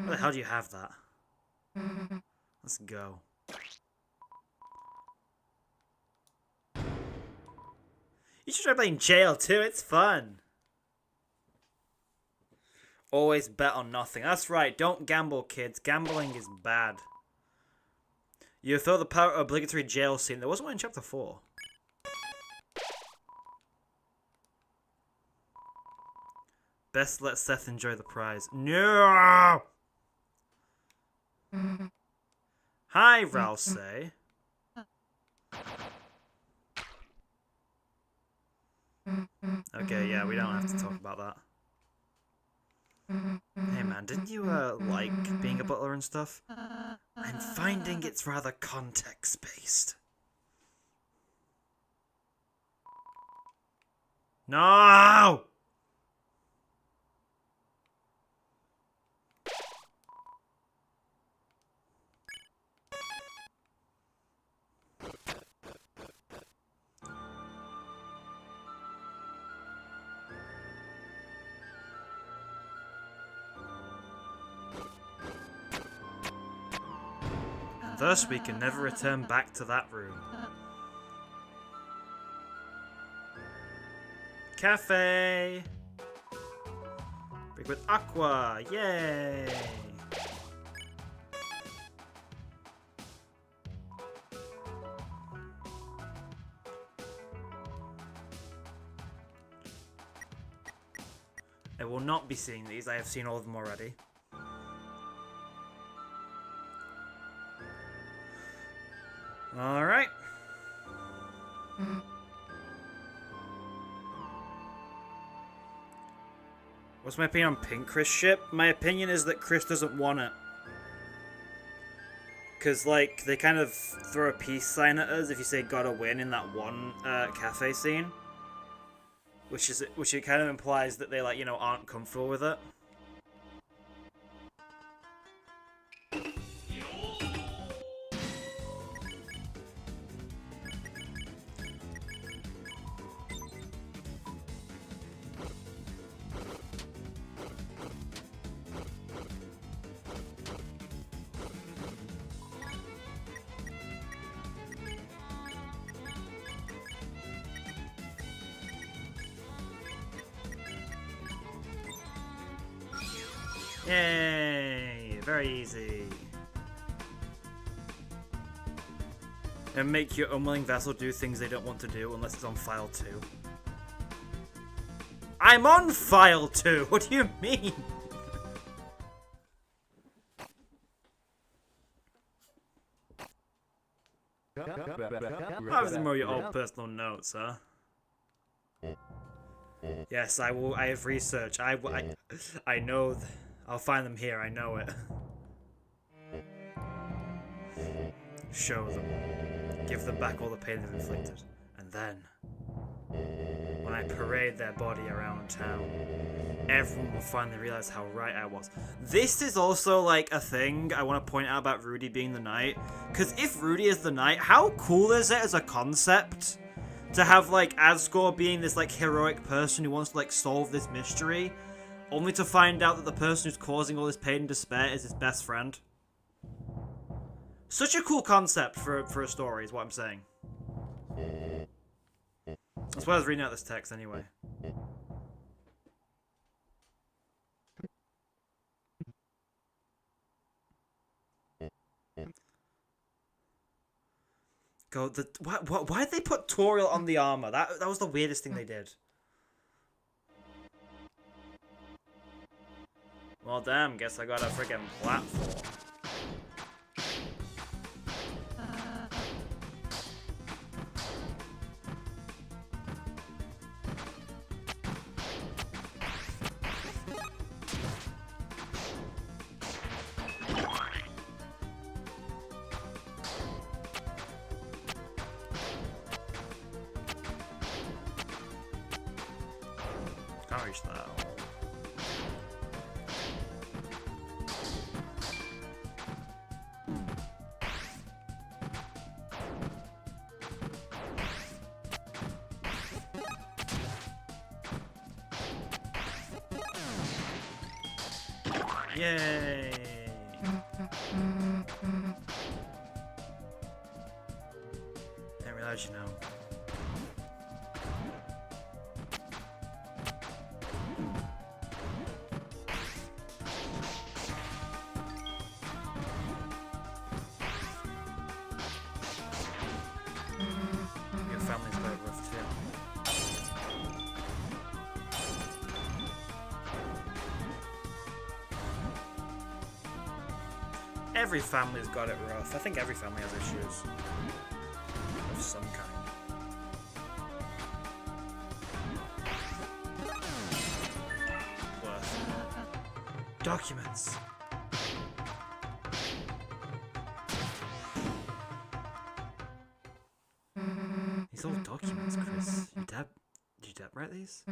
the hell do you have that? Let's go. You should try playing jail too, it's fun. Always bet on nothing. That's right, don't gamble, kids. Gambling is bad. You throw the power obligatory jail scene. There wasn't one in chapter 4. Best let Seth enjoy the prize. No! Hi, Rouse. Okay, yeah, we don't have to talk about that. Hey man, didn't you, like being a butler and stuff? I'm finding it's rather context-based. No! Thus, we can never return back to that room. Cafe! Big with Aqua! Yay! I will not be seeing these, I have seen all of them already. Alright. What's my opinion on Pink Chris ship? My opinion is that Chris doesn't want it. Because, like, they kind of throw a peace sign at us if you say gotta win in that one cafe scene. Which it kind of implies that they, like, you know, aren't comfortable with it. Yay! Very easy. And make your unwilling vassal do things they don't want to do unless it's on file 2. I'm on file 2! What do you mean? Obviously more your old personal notes, huh? Yes, I will. I have research. I know. I'll find them here. I know it. Show them. Give them back all the pain they've inflicted. And then, when I parade their body around town, everyone will finally realize how right I was. This is also, like, a thing I want to point out about Rudy being the knight. Because if Rudy is the knight, how cool is it as a concept to have, like, Asgore being this, like, heroic person who wants to, like, solve this mystery, only to find out that the person who's causing all this pain and despair is his best friend? Such a cool concept for a story, is what I'm saying. That's why I was reading out this text, anyway. Go, why did they put Toriel on the armor? That was the weirdest thing they did. Well, damn, guess I got a friggin' platform. Can't reach that. Yay! Didn't realize, you know. Your family's got it rough too. Every family's got it rough. I think every family has issues of some kind. Worth. Documents. These old documents, Chris. Did your dad write these?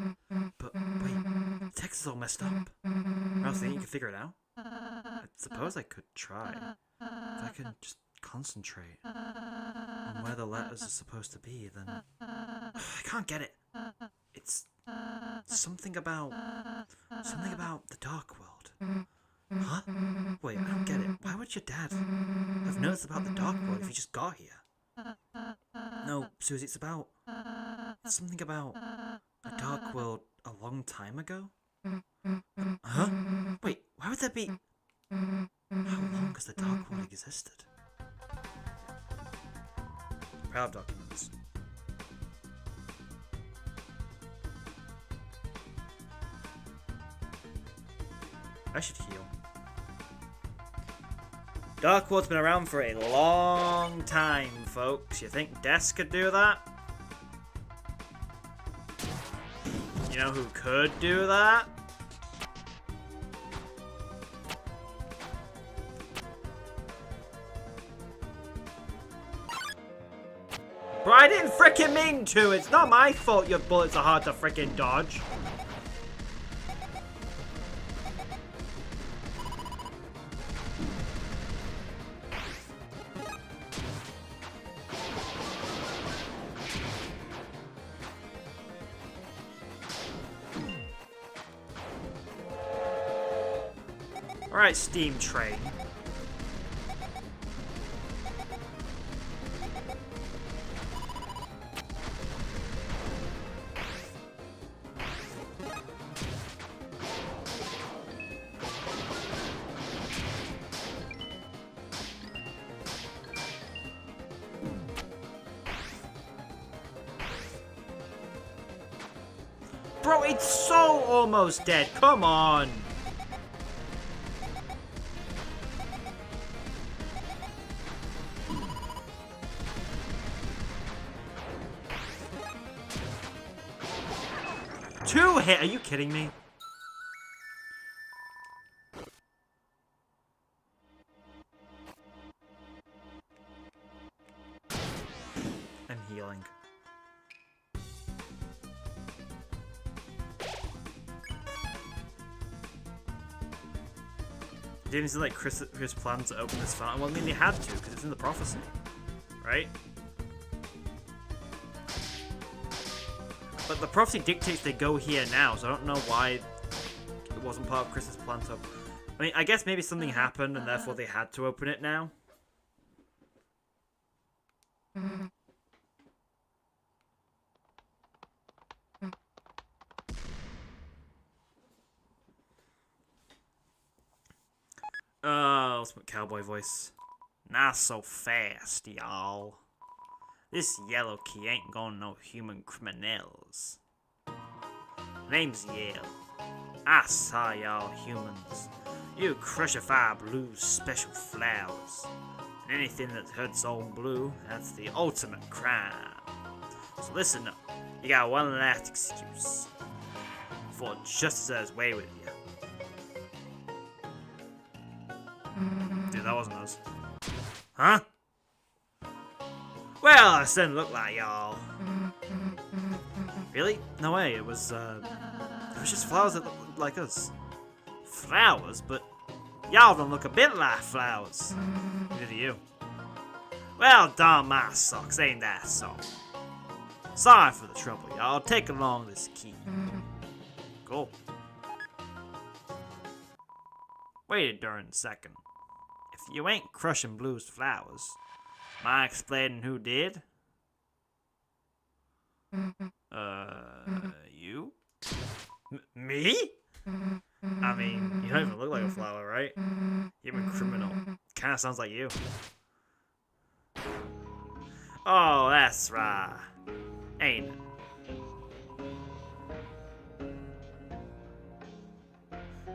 But wait, the text is all messed up. Or else you can figure it out? I suppose I could try. If I could just concentrate on where the letters are supposed to be, then I can't get it. It's something about the dark world. Huh? Wait, I don't get it. Why would your dad have noticed about the dark world if he just got here? No, Susie, it's something about a dark world a long time ago? Huh? Wait, why would that be? How long has the dark world existed? Proud documents. I should heal. Dark world's been around for a long time, folks. You think Des could do that? You know who could do that? Bro, I didn't frickin' mean to. It's not my fault your bullets are hard to frickin' dodge. Alright, Steam Train. Bro, it's so almost dead. Come on. Two hit? Are you kidding me? I'm healing. Didn't seem like Chris plans to open this fountain. Well, I mean, they had to, because it's in the prophecy. Right? But the prophecy dictates they go here now, so I don't know why it wasn't part of Chris's plan to... I mean, I guess maybe something happened, and therefore they had to open it now. Oh, let's put cowboy voice. Not so fast, y'all. This yellow key ain't got no human criminals. Name's Yale. I saw y'all humans. You crucify blue's special flowers. And anything that hurts old blue, that's the ultimate crime. So listen up. You got one last excuse. For justice has way with you. Dude, that wasn't us. Huh? Well, it didn't look like y'all. Really? No way. It was just flowers that look like us. Flowers? But y'all don't look a bit like flowers. Neither do you. Well, darn my socks, ain't that so? Sorry for the trouble, y'all. Take along this key. Cool. Wait a darn second. If you ain't crushing Blue's flowers, am I explaining who did? You? Me? I mean, you don't even look like a flower, right? You're a criminal. Kinda sounds like you. Oh, that's right. Ain't it?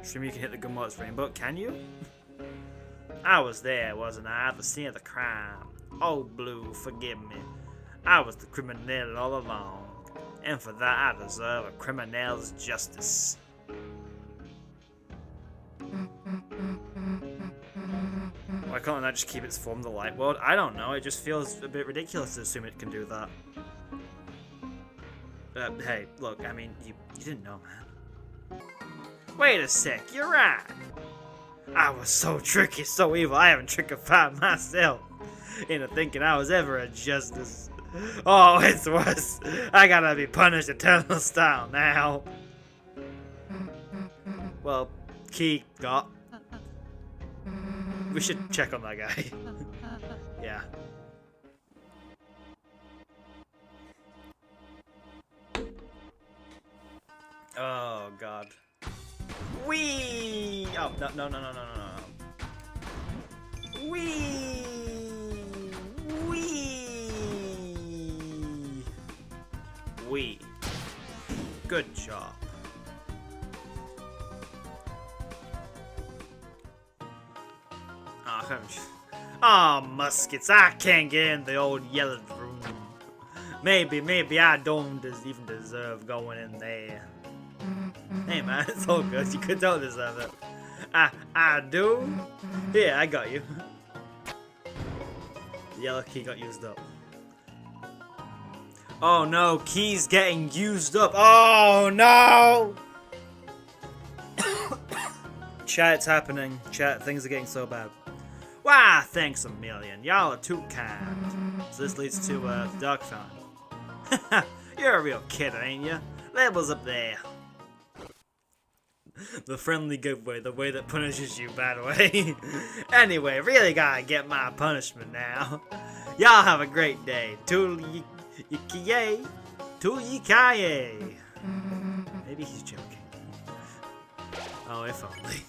Assume you can hit the Gumwat's rainbow, can you? I was there, wasn't I? At the scene of the crime. Oh, Blue, forgive me. I was the criminal all along. And for that, I deserve a criminal's justice. Why can't that just keep its form, the light world? I don't know, it just feels a bit ridiculous to assume it can do that. Hey, look, I mean, you didn't know, man. Wait a sec, you're right. I was so tricky, so evil, I haven't trickified myself into thinking I was ever a justice. Oh, it's worse. I gotta be punished eternal style now. Well, Key got. We should check on that guy. Yeah. Oh God. Wee! Oh no. Wee! Wee! Good job. Oh, muskets, I can't get in the old yellow room. Maybe I don't even deserve going in there. Hey man, it's all good. You could totally deserve it. I do? Yeah, I got you. The yellow key got used up. Oh no, key's getting used up. Oh no! Chat, it's happening. Chat, things are getting so bad. Why, thanks a million. Y'all are too kind. So this leads to the Dark Fountain. You're a real kid, ain't you? Label's up there. The friendly good way, the way that punishes you bad way. Anyway, really gotta get my punishment now. Y'all have a great day. Tool-yi-ki-yay. Tool-yi-ki-yay. Maybe he's joking. Oh, if only.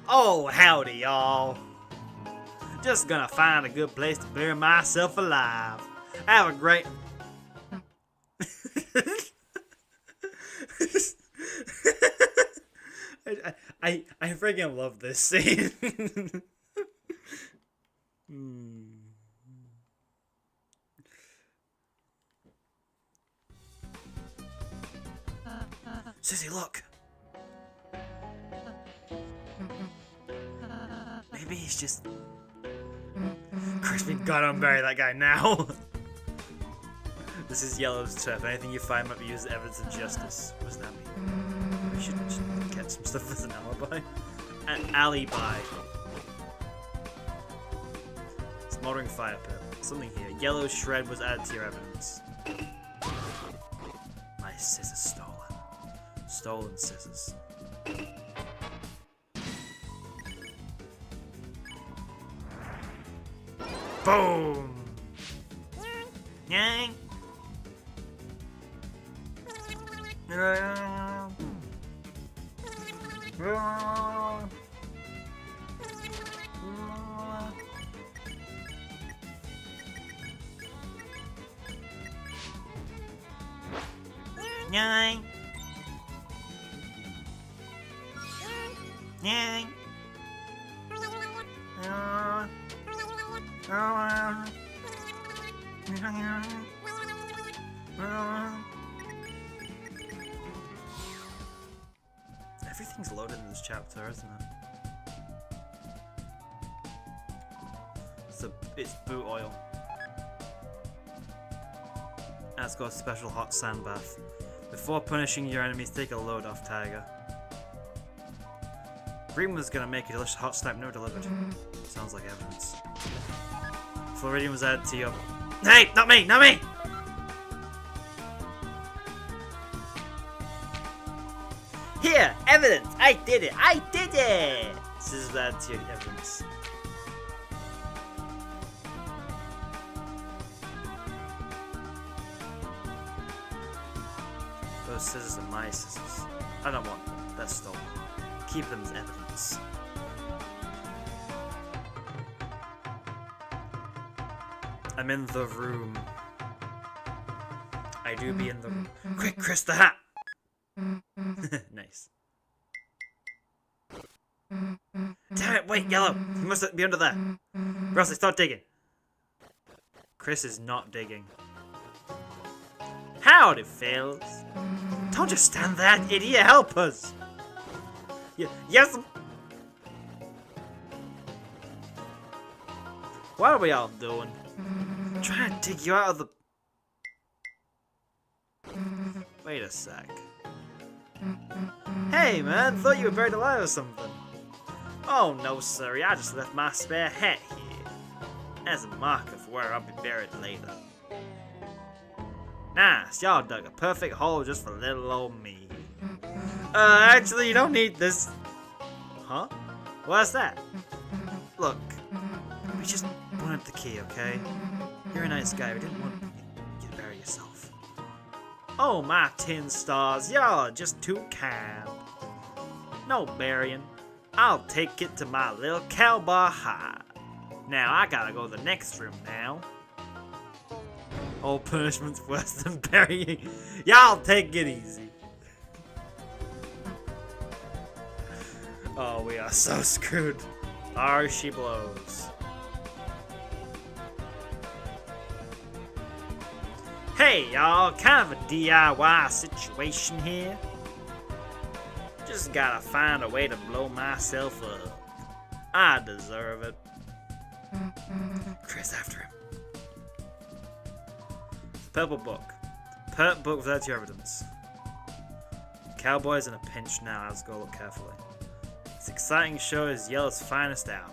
Oh, howdy, y'all. Just gonna find a good place to bury myself alive. Have a great... I freaking love this scene. Sissy, look. Maybe he's just... Christ, we gotta unbury that guy now. This is Yellow's turf. Anything you find might be used as evidence of justice. What does that mean? We should just get some stuff as an alibi. An alibi. Smoldering fire pit. Something here. Yellow's shred was added to your evidence. My scissors stolen. Stolen scissors. Boom! Yang! Yang! Yang! Everything's loaded in this chapter, isn't it? It's boot oil. That's got a special hot sand bath. Before punishing your enemies, take a load off Tiger. Green was gonna make a delicious hot snack never delivered. Sounds like evidence. Floridian was added to your... Hey! Not me! Not me! Here, evidence! I did it! I did it! Scissors add to your evidence. Those scissors are my scissors. I don't want them. They're stolen. Keep them as evidence. I'm in the room. I do be in the room. Quick, Chris, the hat! Nice. Damn it, wait, Yellow! You must be under there. Or else I start digging. Chris is not digging. Howdy, fellas. Don't just stand there, idiot, help us! Yes! What are we all doing? I'm trying to dig you out of the... Wait a sec. Hey man, thought you were buried alive or something. Oh no, sorry, I just left my spare hat here. As a marker for where I'll be buried later. Nice, y'all dug a perfect hole just for little old me. Actually, you don't need this. Huh? What's that? Look, we just wanted the key, okay? You're a nice guy, we didn't want you to bury yourself. Oh, my tin stars, y'all are just too kind. No burying. I'll take it to my little cowboy hide. Now, I gotta go to the next room now. All punishment's worse than burying. Y'all take it easy. Oh, we are so screwed. There she blows. Hey, y'all, kind of a DIY situation here. Just gotta find a way to blow myself up. I deserve it. Chris, after him. Purple book. Purple book without your evidence. Cowboy's in a pinch now. Let's go look carefully. This exciting show is Yellow's finest hour.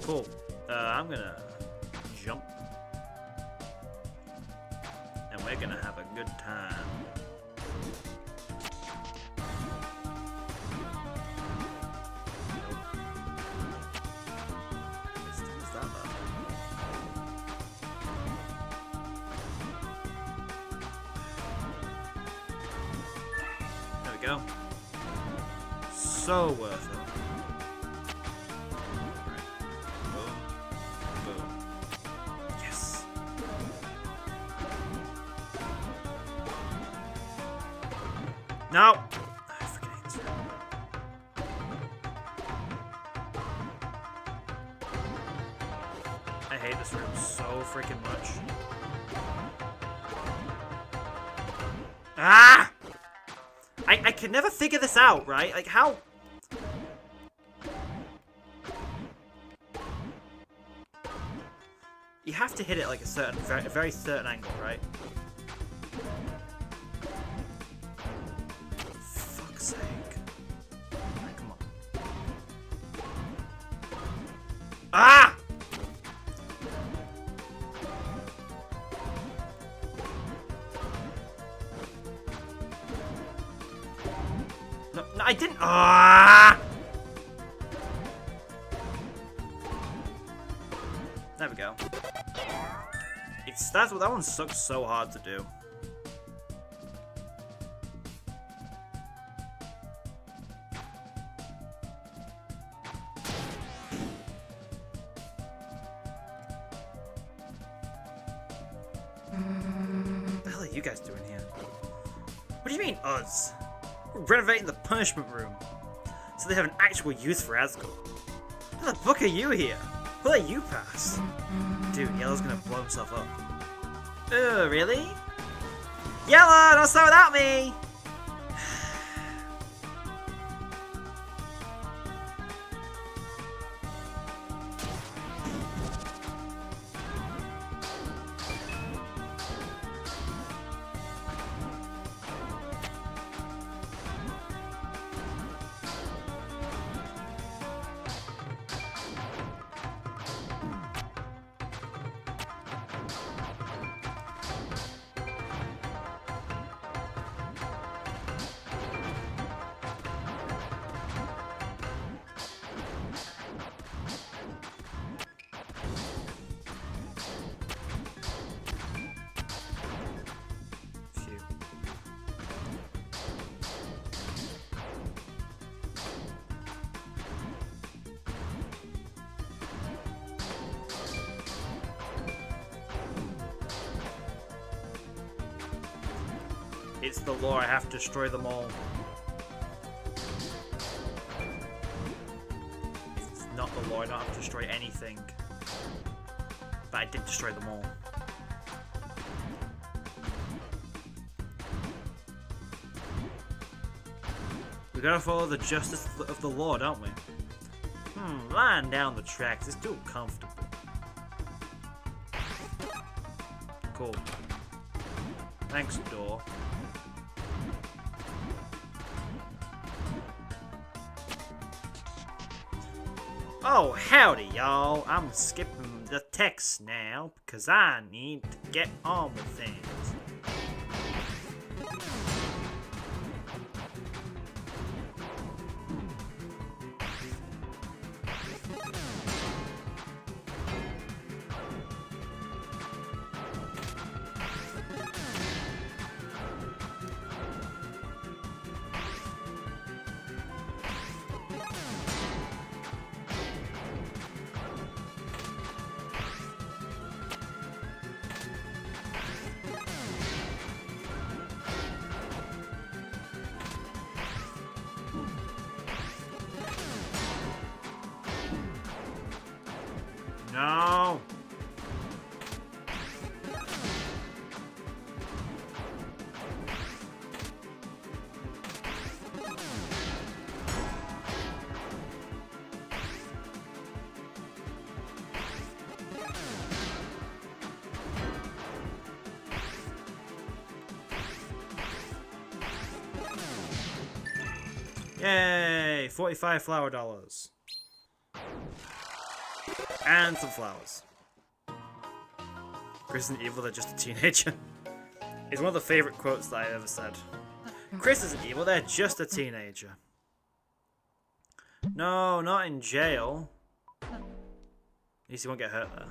Cool. I'm gonna jump. And we're gonna have a good time. Go. So worth it. Right. Boom. Boom. Yes. No! I freaking hate this room. I hate this room so freaking much. Ah! I could never figure this out, right? Like, how... You have to hit it like a very certain angle, right? Fuck's sake. Right, come on. Ah! No, I didn't. Ah! There we go. That one sucks so hard to do. What the hell are you guys doing here? What do you mean, us? We're renovating the punishment room, so they have an actual use for Asgard. How the fuck are you here? Who let you pass? Dude, Yellow's gonna blow himself up. Really? Yellow, don't start without me! It's the law, I have to destroy them all. It's not the law, I don't have to destroy anything. But I did destroy them all. We gotta follow the justice of the law, don't we? Lying down the tracks is too comfortable. Cool. Thanks, door. Oh, howdy, y'all. I'm skipping the text now because I need to get on with things. No! Yay! 45 flower dollars. And some flowers. Chris isn't evil, they're just a teenager. It's one of the favorite quotes that I ever said. Chris isn't evil, they're just a teenager. No, not in jail. At least he won't get hurt there.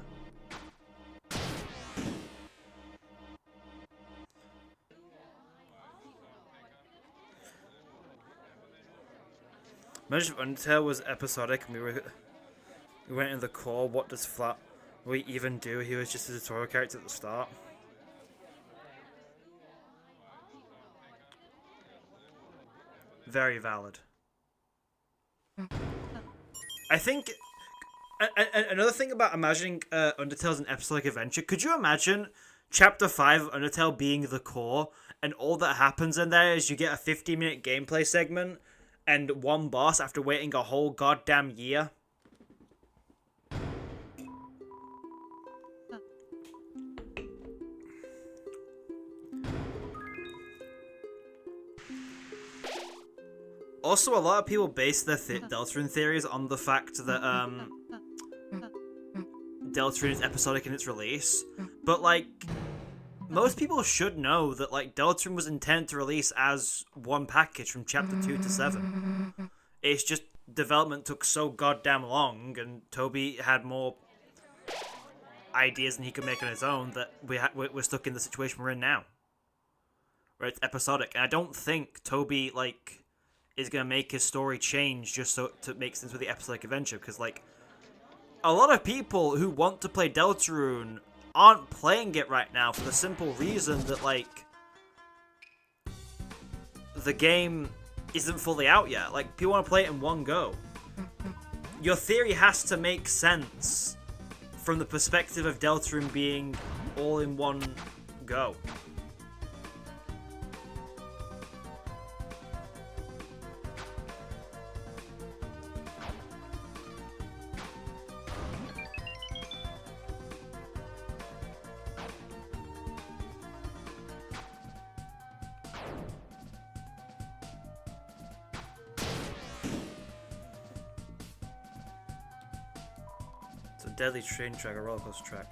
Imagine if Undertale was episodic and we went in the core, what does we even do? He was just a tutorial character at the start. Very valid. I think another thing about imagining Undertale as an episodic adventure, could you imagine Chapter 5 of Undertale being the core, and all that happens in there is you get a 50-minute gameplay segment and one boss after waiting a whole goddamn year? Also, a lot of people base their Deltarune theories on the fact that Deltarune is episodic in its release, but like, most people should know that like Deltarune was intended to release as one package from chapter 2 to 7. It's just development took so goddamn long, and Toby had more ideas than he could make on his own that we're stuck in the situation we're in now, where it's episodic. And I don't think Toby like is gonna make his story change just so to make sense with the episodic adventure, because like a lot of people who want to play Deltarune aren't playing it right now for the simple reason that like the game isn't fully out yet. Like, people want to play it in one go. Your theory has to make sense from the perspective of Deltarune being all in one go. Deadly train track, a roller coaster track.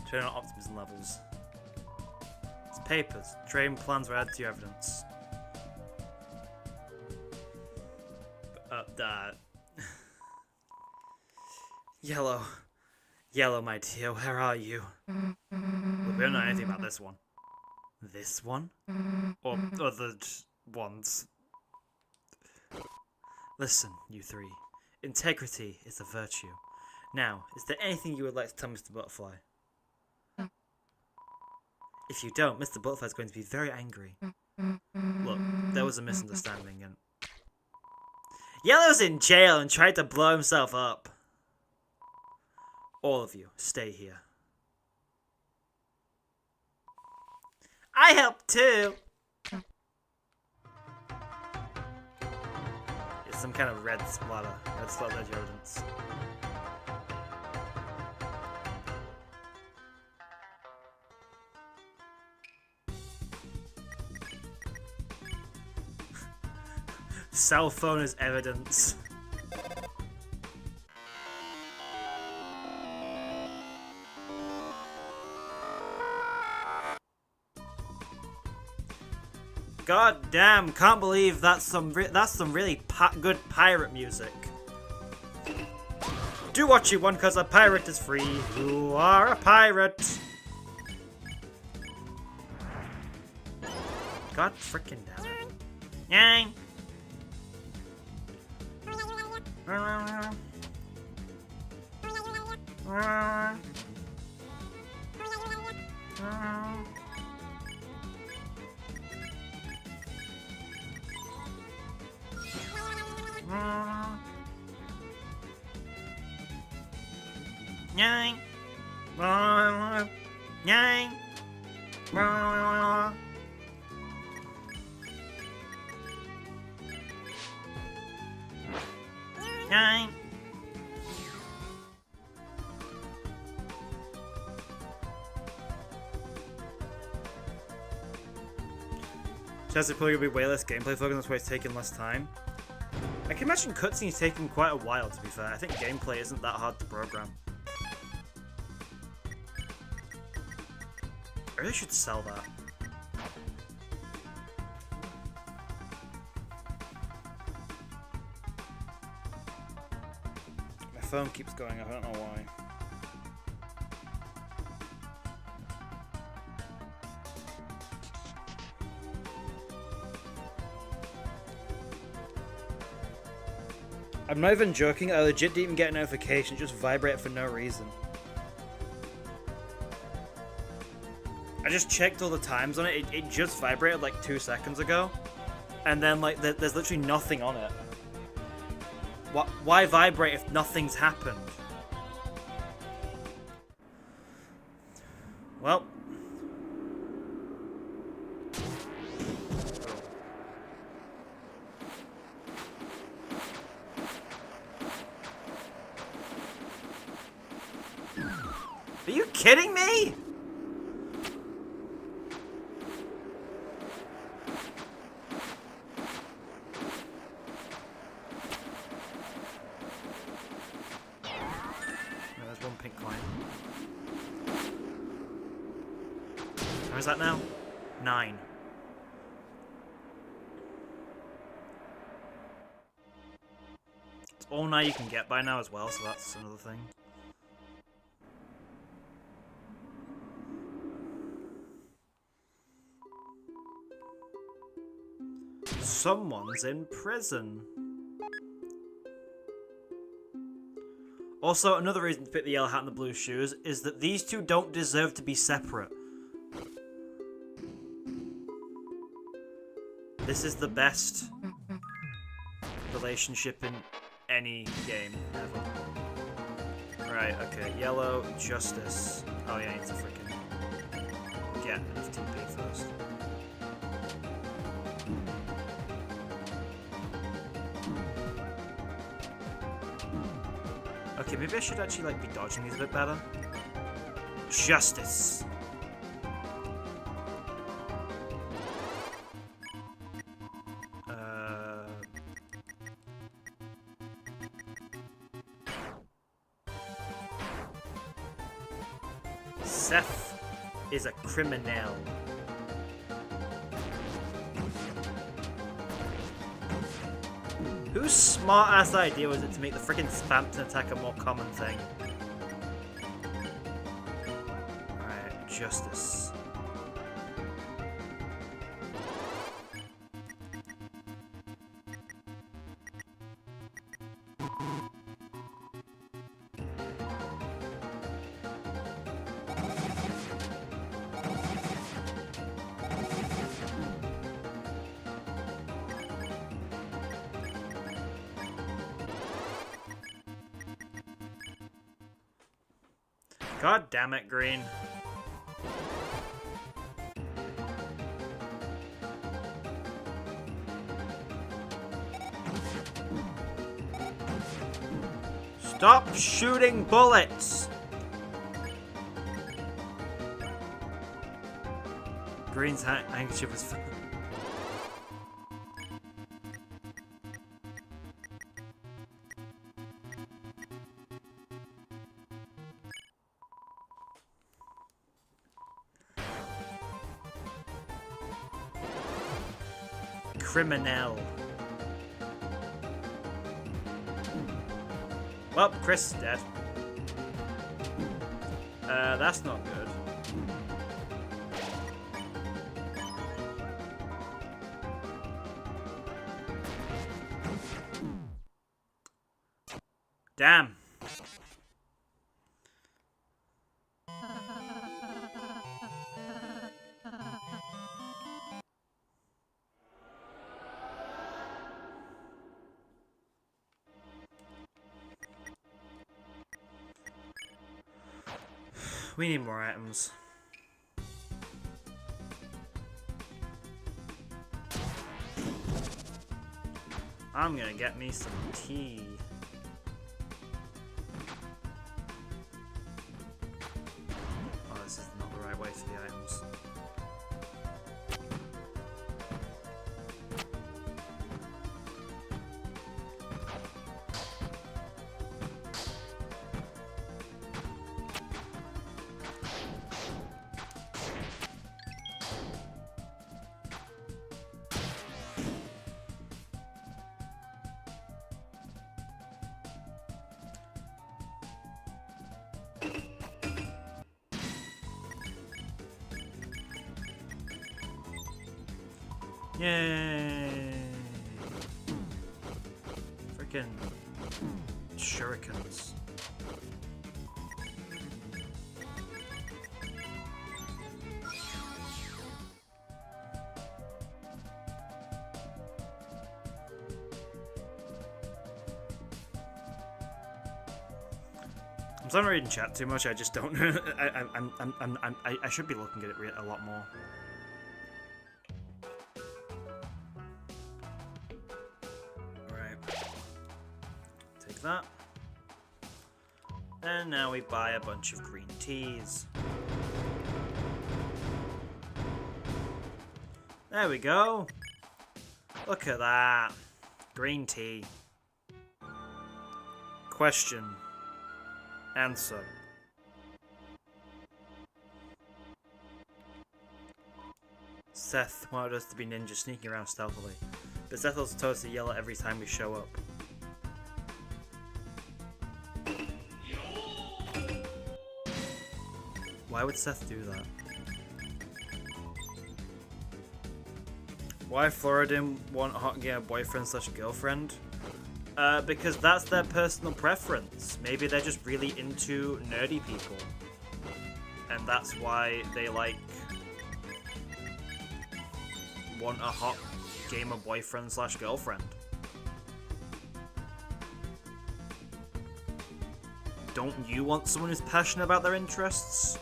Turn on optimism levels. It's papers. Train plans were added to your evidence. Yellow. Yellow, my dear, where are you? Look, we don't know anything about this one. This one? Or other ones? Listen, you three. Integrity is a virtue. Now, is there anything you would like to tell Mr. Butterfly? If you don't, Mr. Butterfly is going to be very angry. Look, there was a misunderstanding and... Yellow's in jail and tried to blow himself up. All of you, stay here. I helped too! It's some kind of red splatter evidence. Cell phone as evidence. God damn! Can't believe that's some really good pirate music. Do what you want, 'cause a pirate is free. You are a pirate. God freaking damn it! Yang. Yang. Yang. Yang. Chance it's probably gonna be way less gameplay focused, that's why it's taking less time. I can imagine cutscenes taking quite a while, to be fair. I think gameplay isn't that hard to program. I really should sell that. My phone keeps going up, I don't know why. I'm not even joking, I legit didn't even get a notification, it just vibrated for no reason. I just checked all the times on it, it just vibrated like 2 seconds ago. And then like, there's literally nothing on it. Why vibrate if nothing's happened? Well. Are you kidding me? There's one pink coin. How is that now? 9. It's all 9 you can get by now as well, so that's another thing. Someone's in prison. Also, another reason to pick the yellow hat and the blue shoes is that these two don't deserve to be separate. This is the best relationship in any game ever. Right, okay, yellow, justice. Oh yeah, I need to freaking get enough TP first. Okay, maybe I should actually like be dodging these a bit better. Justice. Seth is a criminal. Whose smart-ass idea was it to make the freaking Spampton attack a more common thing? Alright, justice. God damn it, green. Stop shooting bullets! Green's handkerchief was... Criminal. Well, Chris is dead. That's not good. Damn. We need more items. I'm gonna get me some tea. Oh, this is not the right way for the items. Yay! Freaking shurikens. I'm sorry I'm reading chat too much. I just don't know. I should be looking at it a lot more. That. And now we buy a bunch of green teas. There we go. Look at that. Green tea. Question. Answer. Seth wanted us to be ninjas sneaking around stealthily, but Seth also told us to yell every time we show up. Why would Seth do that? Why Flora didn't want a hot gay boyfriend slash girlfriend? Because that's their personal preference. Maybe they're just really into nerdy people. And that's why they like want a hot gamer boyfriend slash girlfriend. Don't you want someone who's passionate about their interests?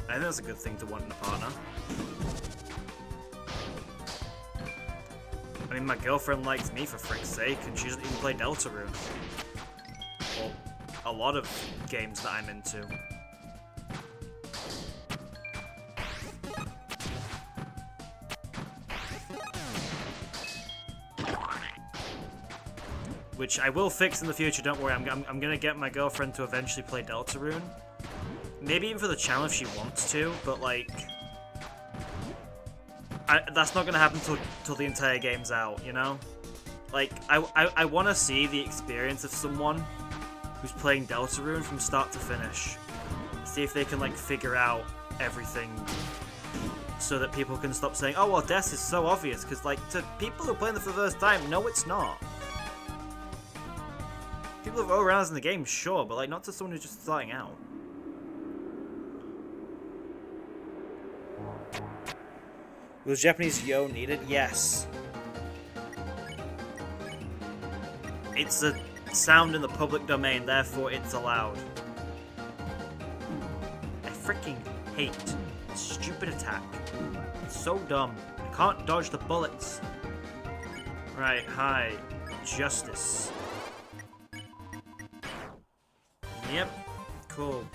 I think that's a good thing to want in a partner. I mean, my girlfriend likes me for frick's sake, and she doesn't even play Deltarune. Or a lot of games that I'm into. Which I will fix in the future, don't worry. I'm gonna get my girlfriend to eventually play Deltarune. Maybe even for the channel if she wants to, but like... that's not gonna happen till the entire game's out, you know? Like, I want to see the experience of someone who's playing Deltarune from start to finish. See if they can, like, figure out everything so that people can stop saying, oh, well, death is so obvious, because, like, to people who are playing it for the first time, no, it's not. People have all-rounders in the game, sure, but, like, not to someone who's just starting out. Was Japanese yo needed? Yes. It's a sound in the public domain, therefore it's allowed. freaking hate this stupid attack. It's so dumb. I can't dodge the bullets. Right, hi. Justice. Yep. Cool.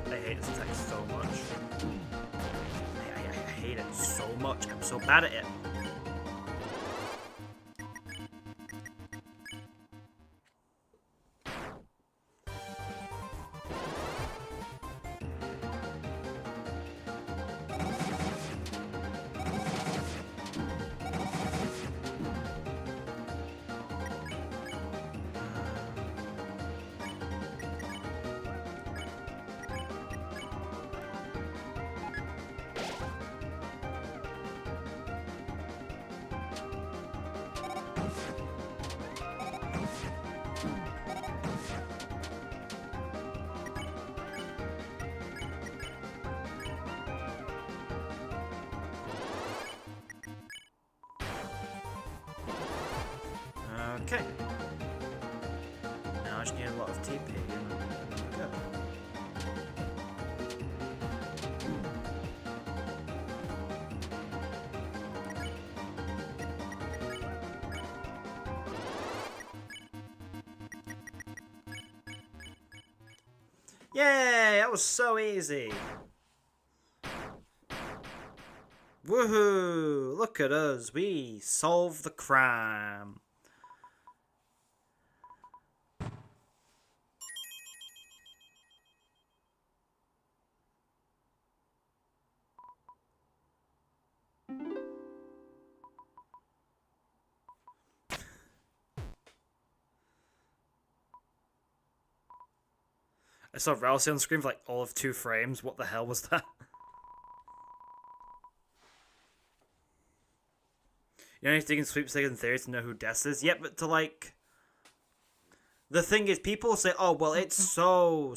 I hate this attack so much. I hate it so much. I'm so bad at it. Okay. Now I just need a lot of TP and I'm good. Yay! That was so easy. Woohoo! Look at us. We solved the crime. I saw Rousey on screen for like all of 2 frames. What the hell was that? You know, you can sweepstake in theory to know who Des is. Yep, but to like... The thing is, people say, oh, well, it's so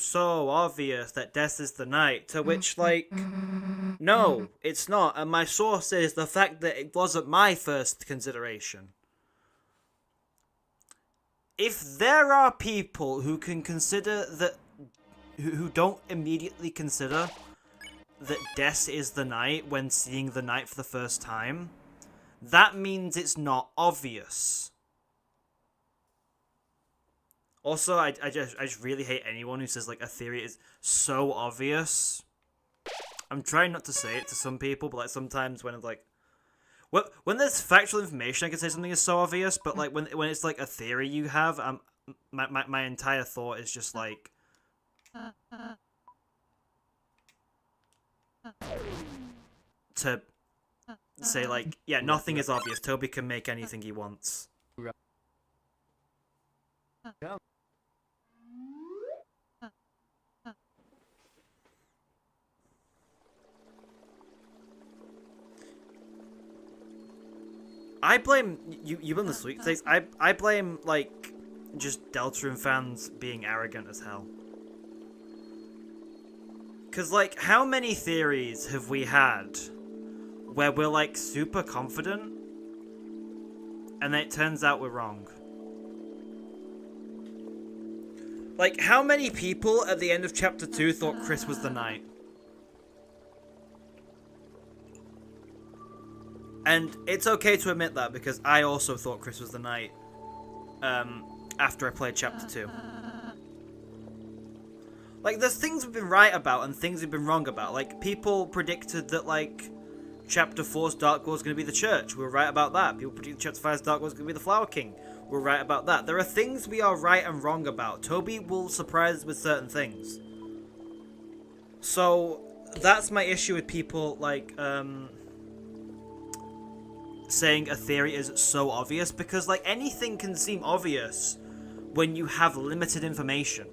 obvious that Des is the knight. To which, like, no, it's not. And my source is the fact that it wasn't my first consideration. If there are people who can consider that... Who don't immediately consider that Des is the knight when seeing the knight for the first time, that means it's not obvious. Also, I just really hate anyone who says, like, a theory is so obvious. I'm trying not to say it to some people, but, like, sometimes when it's, like... When there's factual information, I can say something is so obvious, but, like, when it's, like, a theory you have, my entire thought is just, like... To say, like, yeah, nothing is obvious. Toby can make anything he wants. Yeah. I blame you on the sweepstakes. I blame, like, just Deltarune fans being arrogant as hell. Cause, like, how many theories have we had where we're, like, super confident and then it turns out we're wrong? Like, how many people at the end of chapter 2 thought Chris was the knight? And it's okay to admit that, because I also thought Chris was the knight after I played chapter 2. Like, there's things we've been right about and things we've been wrong about. Like, people predicted that, like, chapter 4's Dark Lord's going to be the church. We were right about that. People predicted chapter 5's Dark Lord's going to be the Flower King. We're right about that. There are things we are right and wrong about. Toby will surprise us with certain things. So, that's my issue with people, like, saying a theory is so obvious, because, like, anything can seem obvious when you have limited information.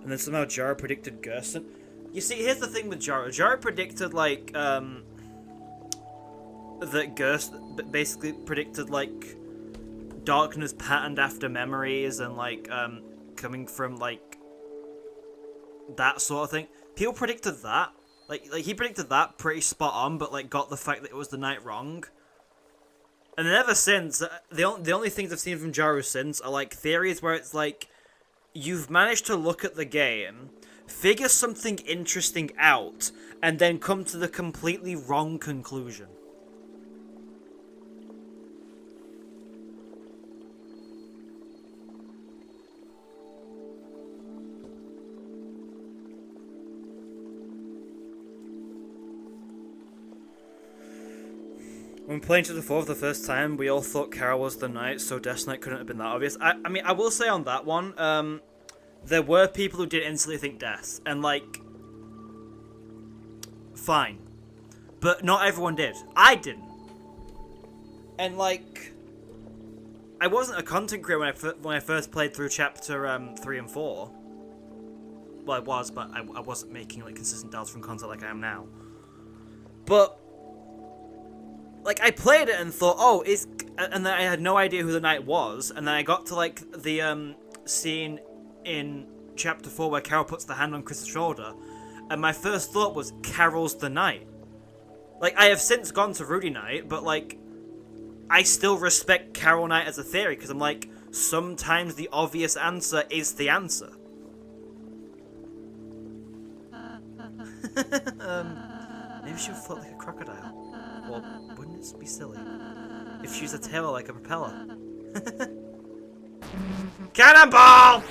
And then somehow Jara predicted Gerson. You see, here's the thing with Jara. Jara predicted, like, that Gerson basically predicted, like, darkness patterned after memories and, like, coming from, like, that sort of thing. People predicted that. Like he predicted that pretty spot on, but like got the fact that it was the knight wrong. And then ever since, the only things I've seen from Jaru since are like theories where it's like, you've managed to look at the game, figure something interesting out, and then come to the completely wrong conclusion. When playing Chapter 4 for the first time, we all thought Carol was the knight, so Death Knight couldn't have been that obvious. I mean, I will say on that one, there were people who did instantly think Death, and like, fine. But not everyone did. I didn't. And like, I wasn't a content creator when I first played through Chapter 3 and 4. Well, I was, but I wasn't making like consistent Deltarune content like I am now. But like, I played it and thought, oh, and then I had no idea who the knight was, and then I got to, like, the, scene in Chapter 4 where Carol puts the hand on Chris's shoulder, and my first thought was, Carol's the knight. Like, I have since gone to Rudy Knight, but, like, I still respect Carol Knight as a theory, because I'm like, sometimes the obvious answer is the answer. Maybe she would float like a crocodile. Or wouldn't it be silly if she used a tail like a propeller? Cannonball!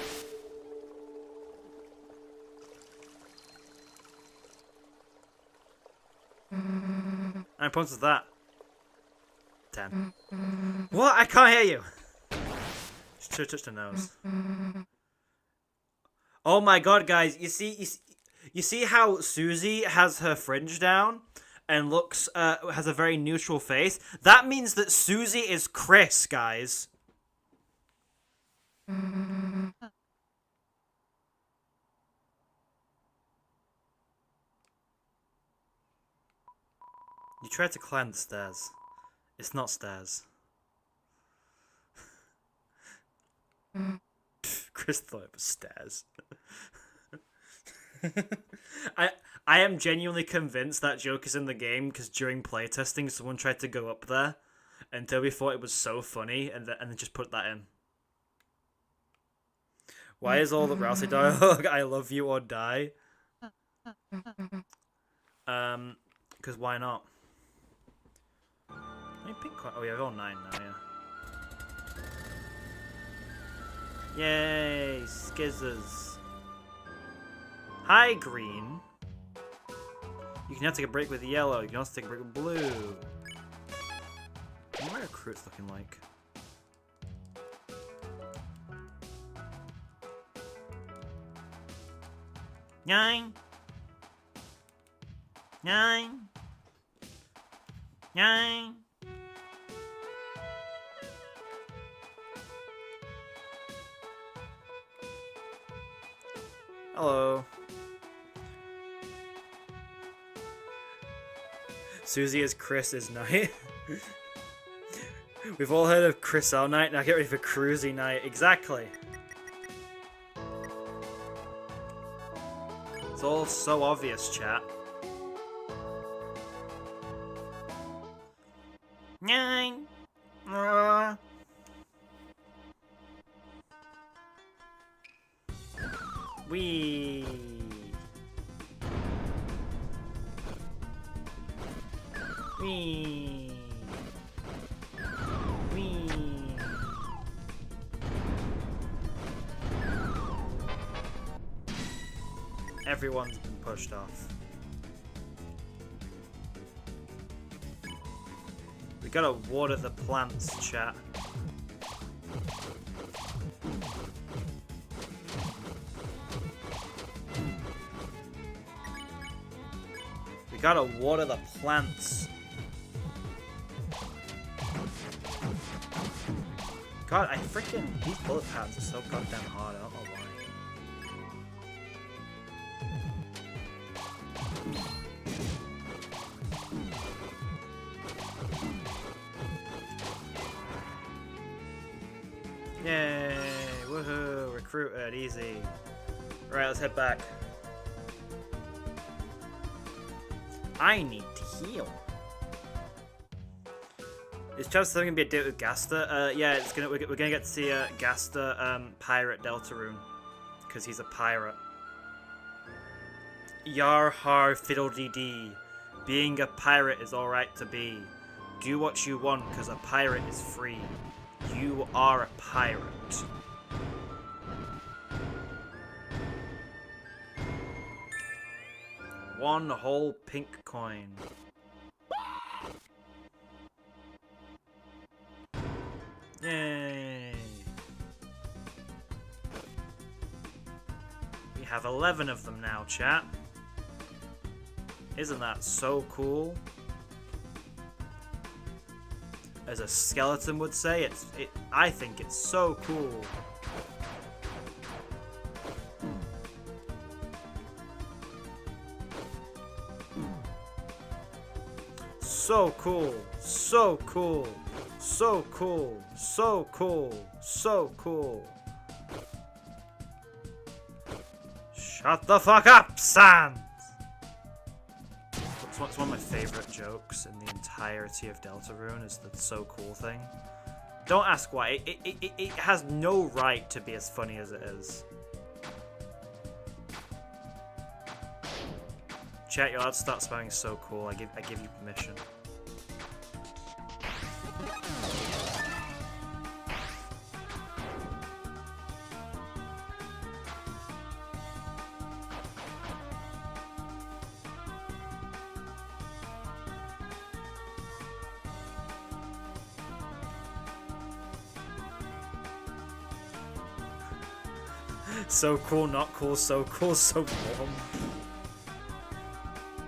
How many points is that? 10. What? I can't hear you. Just touched her nose. Oh my god, guys! You see how Susie has her fringe down? And looks, has a very neutral face. That means that Susie is Chris, guys. You tried to climb the stairs. It's not stairs. Chris thought it was stairs. I am genuinely convinced that joke is in the game because during playtesting someone tried to go up there and Toby thought it was so funny and then just put that in. Why is all the Rousey dialogue I love you or die? Because why not? How many pink coins? Oh yeah, we're all 9 now, yeah. Yay, skizzers. Hi, green. You can now take a break with yellow. You can also take a break with blue. What are my recruits looking like? Nine. Hello. Susie is Chris is Knight. We've all heard of Chris L Knight, now get ready for Cruisy Knight. Exactly. It's all so obvious, chat. 9. Wee. Wee. Wee. Everyone's been pushed off. We gotta water the plants, chat. We gotta water the plants. God, I freaking... These bullet pads are so goddamn hard, I don't know why. Yay! Woohoo! Recruited, easy. Alright, let's head back. I need to heal. Is Chelsea gonna be a date with Gaster? Yeah, it's gonna. We're gonna get to see Gaster, pirate Deltarune, because he's a pirate. Yar har fiddle-dee-dee. Being a pirate is alright to be. Do what you want, because a pirate is free. You are a pirate. One whole pink coin. Yay! We have 11 of them now, chat. Isn't that so cool? As a skeleton would say, I think it's so cool. So cool, so cool, so cool, so cool, so cool. Shut the fuck up, Sans! It's one of my favorite jokes in the entirety of Deltarune is the so cool thing. Don't ask why. It has no right to be as funny as it is. Chat, you're allowed to start spelling so cool. I give you permission. So cool, not cool, so cool, so warm.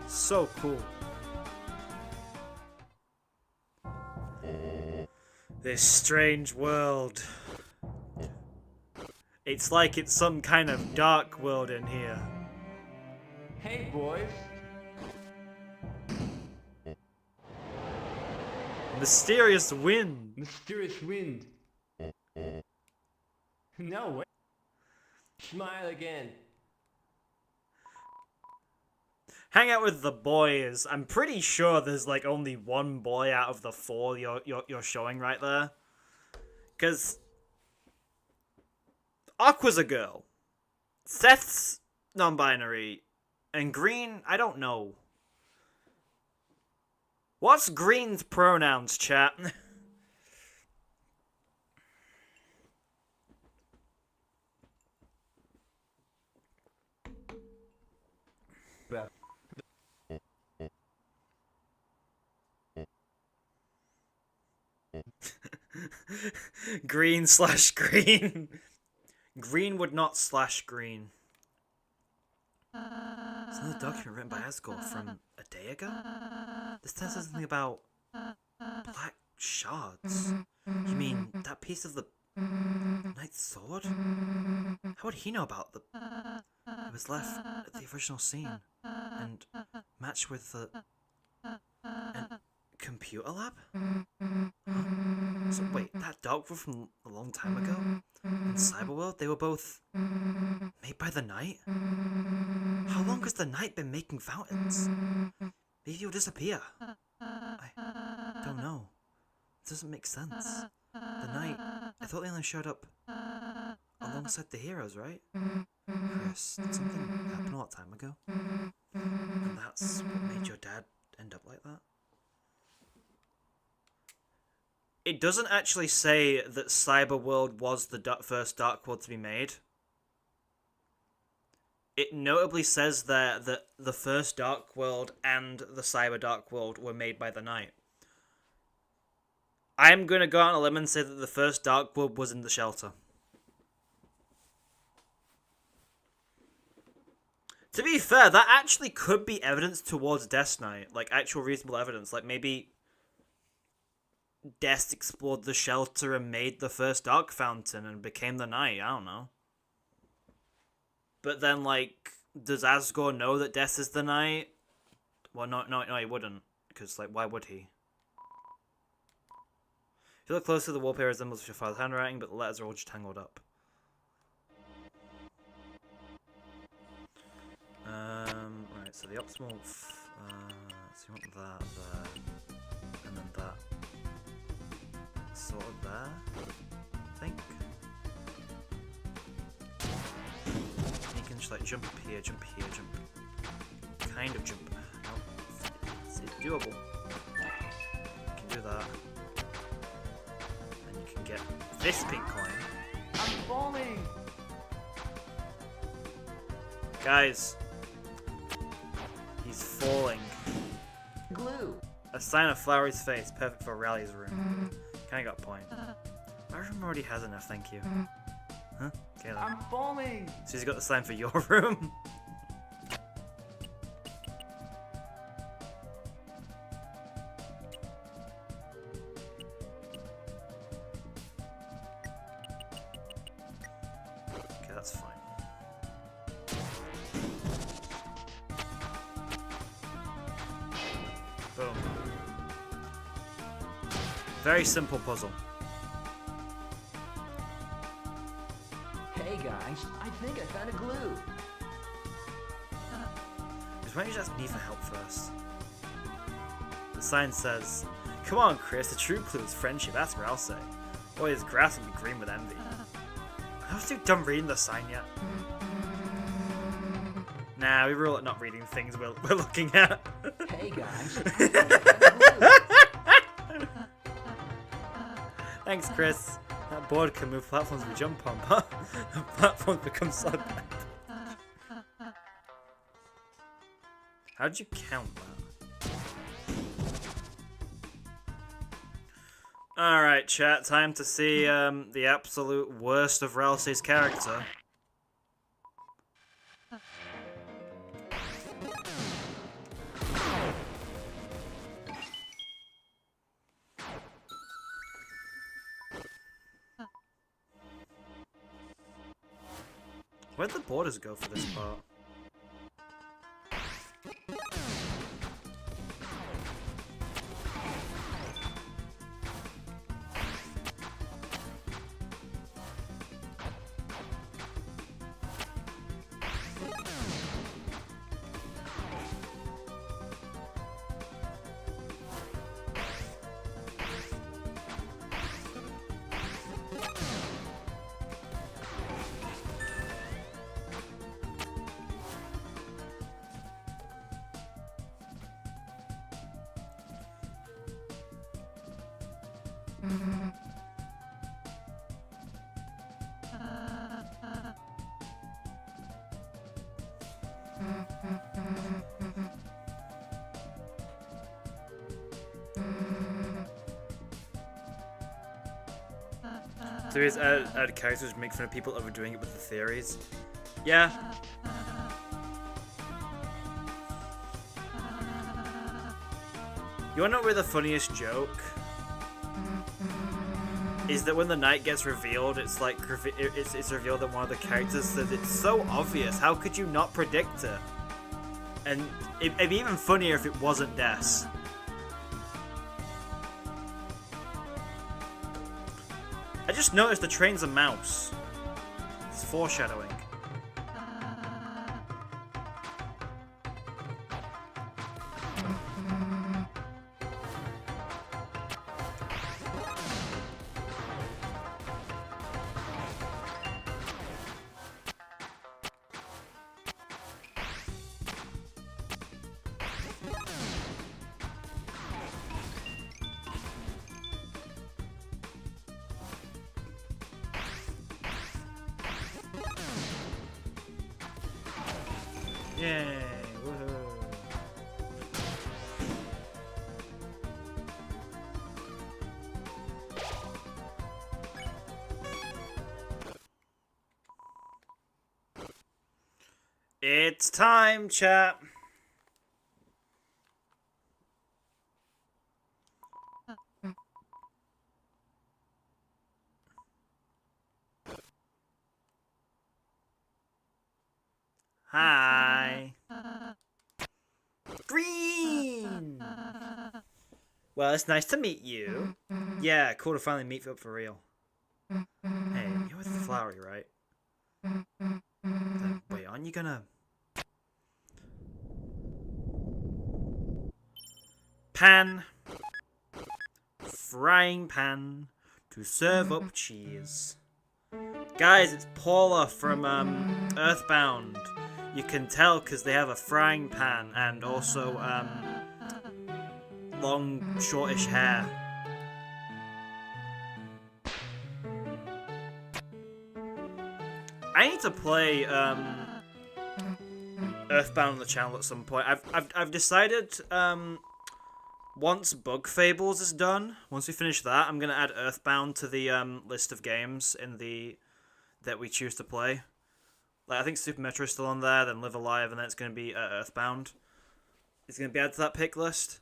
So cool. This strange world. It's like it's some kind of dark world in here. Hey, boys. Mysterious wind. Mysterious wind. No way. Smile again. Hang out with the boys. I'm pretty sure there's like only one boy out of the 4 you're showing right there. Cause Aqua's a girl. Seth's non-binary. And Green, I don't know. What's Green's pronouns, chat? Green/green. Green would not /green. It's another document written by Asgore from a day ago? This tells us something about black shards. You mean that piece of the knight's sword? How would he know about the... It was left at the original scene and matched with the... computer lab? Huh? So wait, that dog was from a long time ago? In Cyberworld, they were both made by the Knight? How long has the Knight been making fountains? Maybe he'll disappear. I don't know. It doesn't make sense. The Knight, I thought they only showed up alongside the heroes, right? Chris, did something happen a long time ago? And that's what made your dad end up like that? It doesn't actually say that Cyberworld was the first Dark World to be made. It notably says there that the first Dark World and the Cyber Dark World were made by the Knight. I'm going to go out on a limb and say that the first Dark World was in the shelter. To be fair, that actually could be evidence towards Death Knight. Like, actual reasonable evidence. Like, maybe Death explored the shelter and made the first Dark Fountain and became the Knight. I don't know. But then, like, does Asgore know that Death is the Knight? Well, no, he wouldn't. Because, like, why would he? If you look closely, the wallpaper resembles your father's handwriting, but the letters are all just tangled up. Right, so the optimal... So you want that there, and then that sort of there, I think. And you can just like jump here, jump here, jump. Kind of jump. Nope. It's doable. You can do that. And you can get this pink coin. I'm falling! Guys, he's falling. Glue! A sign of Flowery's face, perfect for Rally's room. Kinda got a point. My room already has enough, thank you. Huh? Okay then. I'm falling! So he's got the sign for your room. Okay, that's fine. Boom. Very simple puzzle. Hey guys, I think I found a glue. Why don't you just ask me for help first? The sign says, "Come on, Chris, the true clue is friendship, that's what I'll say. Boy, his grass will be green with envy." I was too dumb reading the sign yet. Nah, we rule at not reading things we're looking at. Hey guys, I think I found a glue. Thanks, Chris. That board can move platforms we jump on, but the platforms become solid. How'd you count that? Alright, chat, time to see the absolute worst of Ralsei's character. Where'd the borders go for this part? Theories add characters which make fun of people overdoing it with the theories. Yeah. You wanna know where the funniest joke is? That when the night gets revealed, it's like it's revealed that one of the characters says it's so obvious. How could you not predict it? And it'd be even funnier if it wasn't Des. I just noticed the train's a mouse. It's foreshadowing. Yay! Woohoo! It's time, chat. Hi. Green! Well, it's nice to meet you. Yeah, cool to finally meet you up for real. Hey, you're with Flowery, right? Wait, aren't you gonna... Pan. Frying pan to serve up cheese. Guys, it's Paula from Earthbound. You can tell because they have a frying pan and also long, shortish hair. I need to play Earthbound on the channel at some point. I've decided once Bug Fables is done, once we finish that, I'm gonna add Earthbound to the list of games that we choose to play. Like, I think Super Metro is still on there, then Live Alive, and then it's gonna be Earthbound. It's gonna be added to that pick list.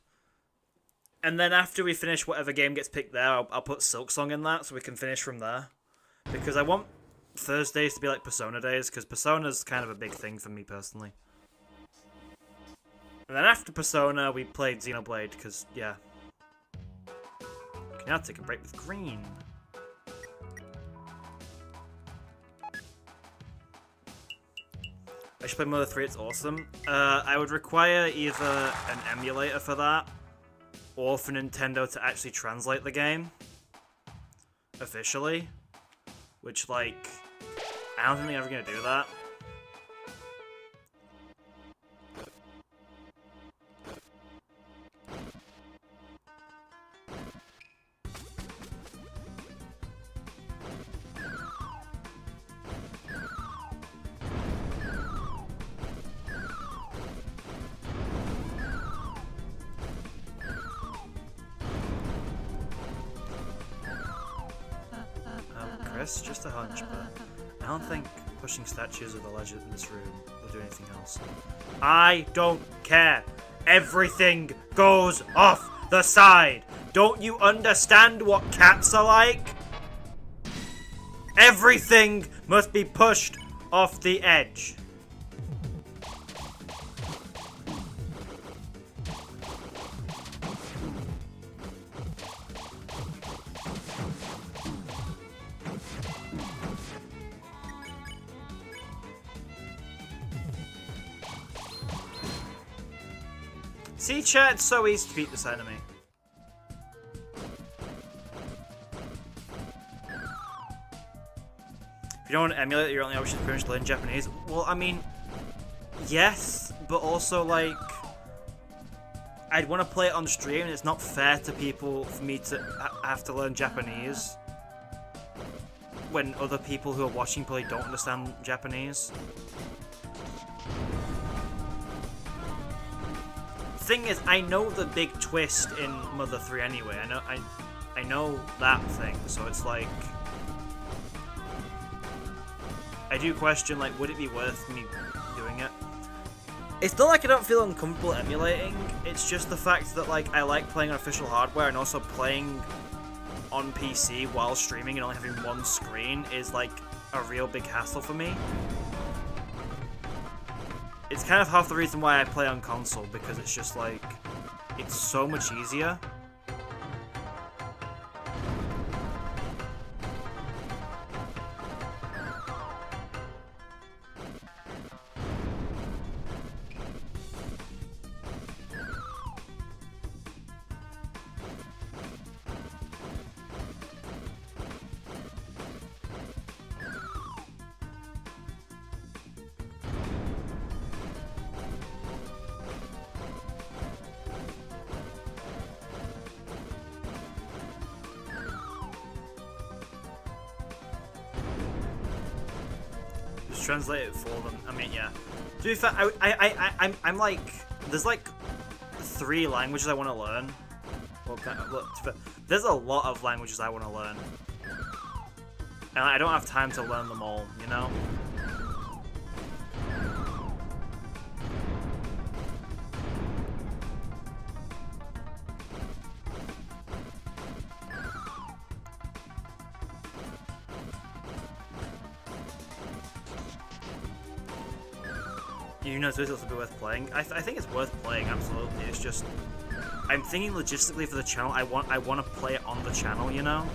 And then after we finish whatever game gets picked there, I'll put Silksong in that so we can finish from there. Because I want Thursdays to be like Persona days, because Persona's kind of a big thing for me personally. And then after Persona, we played Xenoblade, because, yeah. We can now take a break with green. I should play Mother 3, it's awesome. I would require either an emulator for that, or for Nintendo to actually translate the game. Officially. Which, like, I don't think they're ever gonna do that. Just a hunch, but I don't think pushing statues of the legend in this room will do anything else. I don't care. Everything goes off the side. Don't you understand what cats are like? Everything must be pushed off the edge. See, chat, it's so easy to beat this enemy. If you don't want to emulate, your only option is pretty much learn Japanese. Well, I mean, yes, but also, like, I'd want to play it on stream, and it's not fair to people for me to have to learn Japanese when other people who are watching probably don't understand Japanese. Thing is, I know the big twist in Mother 3 anyway. I know that thing, so it's like, I do question, like, would it be worth me doing it? It's not like I don't feel uncomfortable emulating, it's just the fact that, like, I like playing on official hardware and also playing on PC while streaming and only having one screen is, like, a real big hassle for me. It's kind of half the reason why I play on console, because it's just like, it's so much easier. Translate it for them. I mean, yeah. To be fair, I'm like, there's like 3 languages I want to learn. Well, look, there's a lot of languages I want to learn, and I don't have time to learn them all, you know? You know, so it's also be worth playing. I think it's worth playing, absolutely. It's just, I'm thinking logistically for the channel. I want to play it on the channel, you know,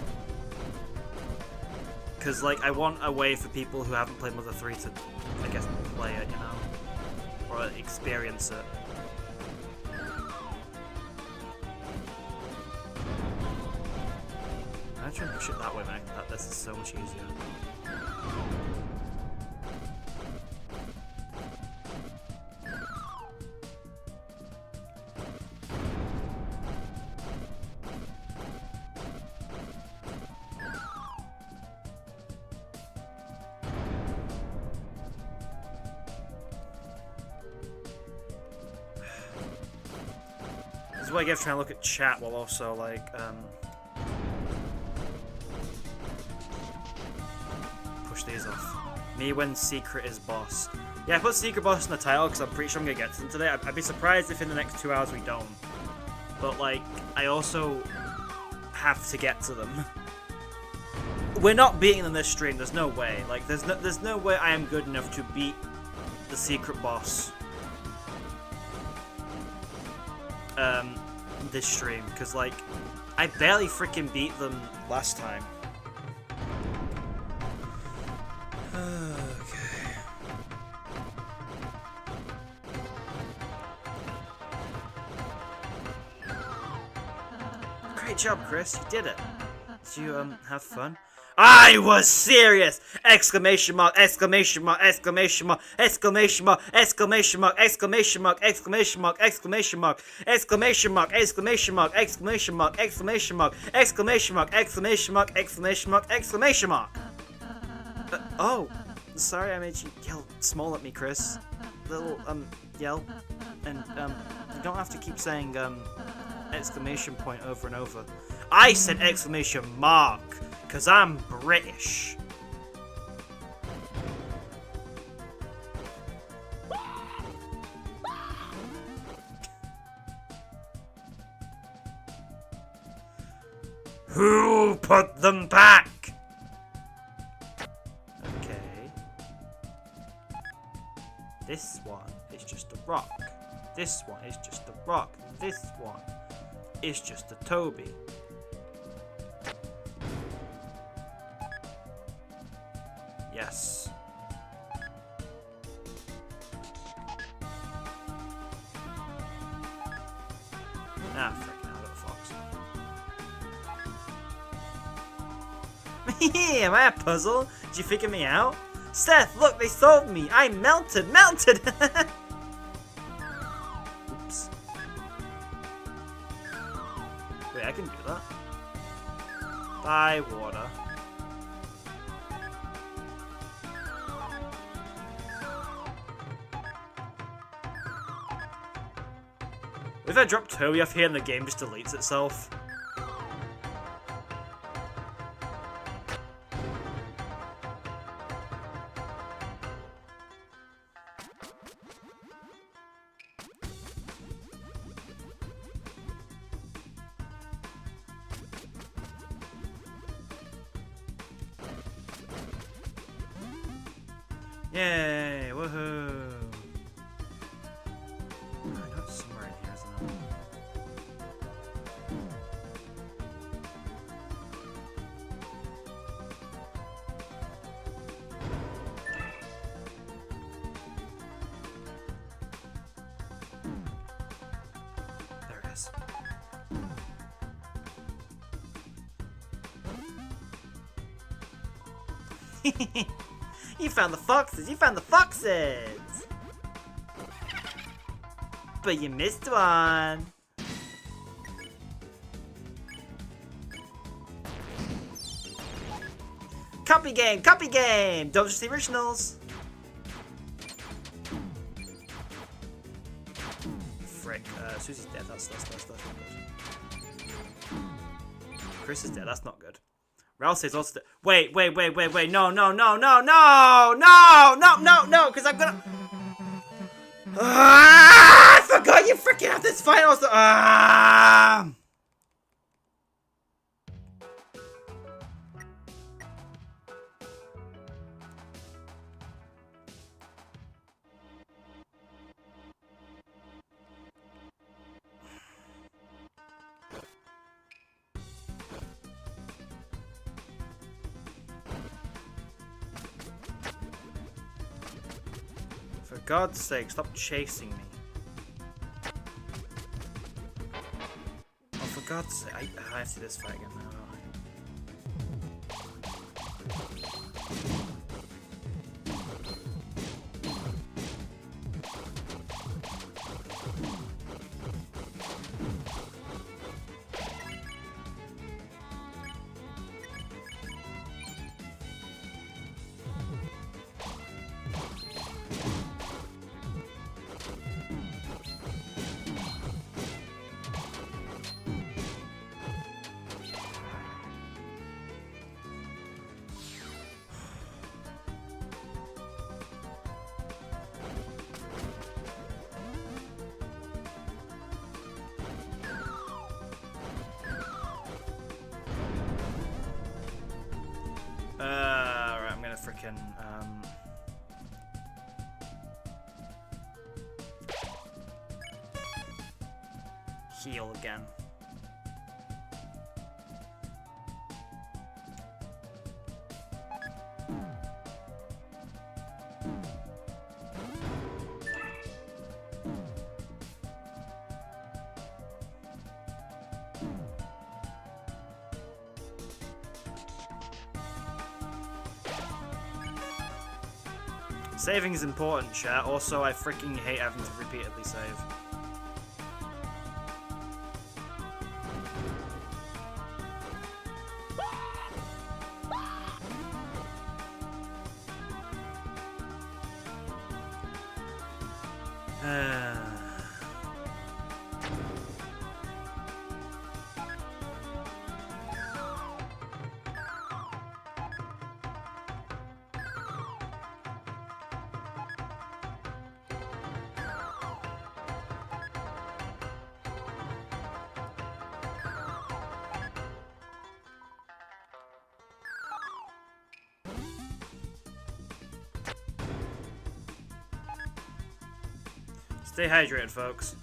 because like I want a way for people who haven't played Mother 3 to, I guess, play it, you know, or experience it. I'm trying to push it that way, man. This is so much easier. This is what I get for trying to look at chat while also, like, push these off. Me when secret is boss. Yeah, I put secret boss in the title because I'm pretty sure I'm going to get to them today. I'd be surprised if in the next 2 hours we don't. But, like, I also have to get to them. We're not beating them this stream, there's no way. Like, there's no way I am good enough to beat the secret boss. This stream, because, like, I barely freaking beat them last time. Okay. Great job, Chris. You did it. Did you, have fun? I was serious! Exclamation mark, exclamation mark, exclamation mark, exclamation mark, exclamation mark, exclamation mark, exclamation mark, exclamation mark, exclamation mark, exclamation mark, exclamation mark, exclamation mark, exclamation mark, exclamation mark, exclamation mark, exclamation mark. Oh, sorry I made you yell small at me, Chris. Little, yell. And, you don't have to keep saying, exclamation point over and over. I said exclamation mark! Because I'm British. Who put them back? Okay. This one is just a rock. This one is just a rock. This one is just a Toby. Yes. Ah, freaking hell, little fox. Am I a puzzle? Did you figure me out? Seth, look, they solved me! I melted! Oops. Wait, I can do that. Buy water. If I drop Toby off here and the game just deletes itself. Yay, woohoo! I know it's somewhere in here, isn't it? There it is. You found the foxes! You found the foxes! But you missed one! Copy game! Copy game! Don't just the originals! Frick, Susie's dead. That's not good. Chris is dead. That's not good. Ralph says also. Wait. No, because I'm gonna. I forgot you freaking have this fight also. For God's sake, stop chasing me. Oh, for God's sake, I have to do this fight again now, don't freaking heal again. Saving is important, chat. Also, I freaking hate having to repeatedly save. Stay hydrated, folks.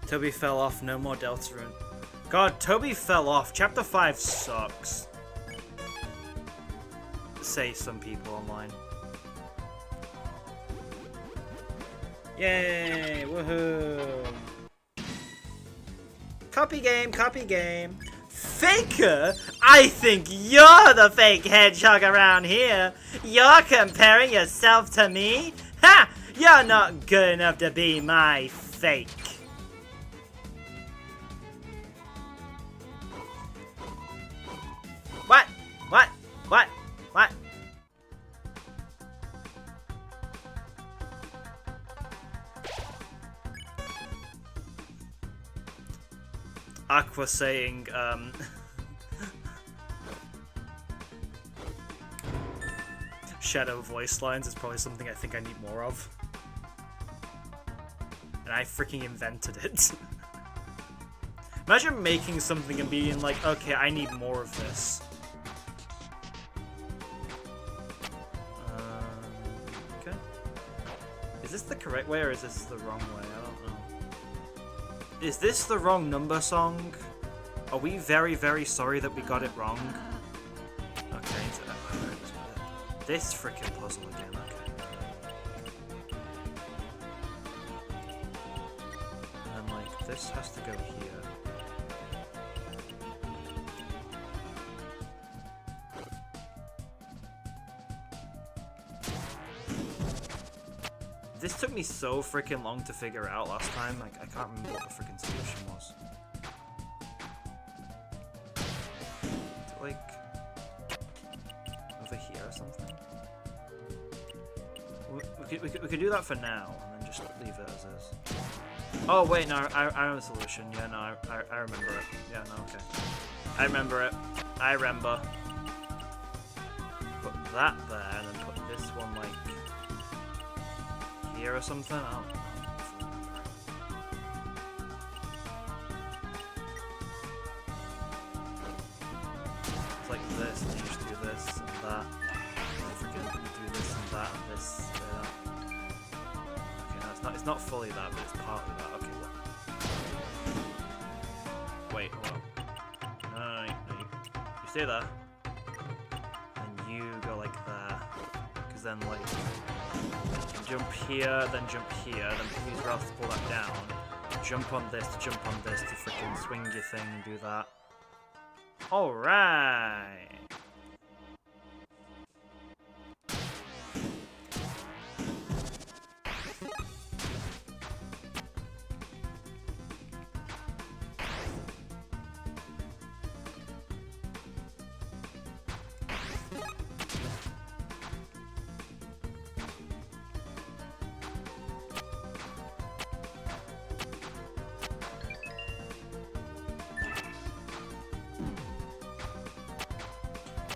Toby fell off, no more Deltarune. God, Toby fell off. Chapter 5 sucks. Say some people online. Yay! Woohoo! Copy game, copy game. Faker? I think you're the fake hedgehog around here. You're comparing yourself to me? Ha! You're not good enough to be my fake. What? What? What? What? Aqua saying, shadow voice lines is probably something I think I need more of. And I freaking invented it. Imagine making something and being like, okay, I need more of this. Okay. Is this the correct way or is this the wrong way? I don't know. Is this the wrong number song? Are we very, very sorry that we got it wrong? Okay, this freaking puzzle again, okay. And then, like, this has to go here. This took me so freaking long to figure out last time, like, I can't remember what the freaking solution was. Is it, like, over here or something? We could do that for now, and then just leave it as is. Oh, wait, no, I know the solution. Yeah, no, I remember it. Yeah, no, okay. I remember it. I remember. Put that there, and then put this one, like, here or something? I don't know. It's like this, and you just do this and that. And freaking do this and that and this. Okay, no, it's not fully that, but it's partly that. Okay, what? Wait, hold on. No, you stay there. And you go like there. Because then, like, jump here, then use Ralph to pull that down. Jump on this to jump on this to freaking swing your thing and do that. Alright!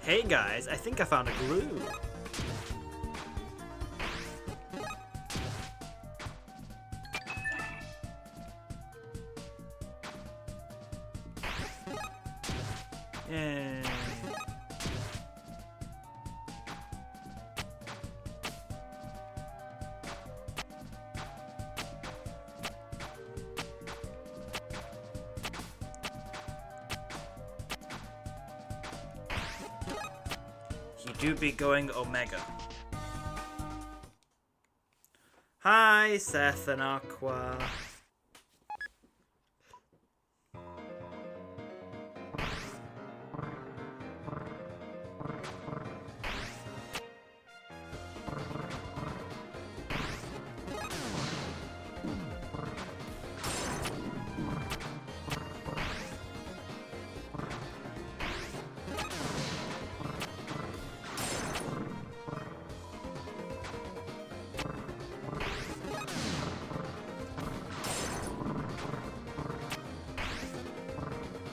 Hey guys, I think I found a glue. Yay. He do be going Omega. Hi, Seth and Aqua.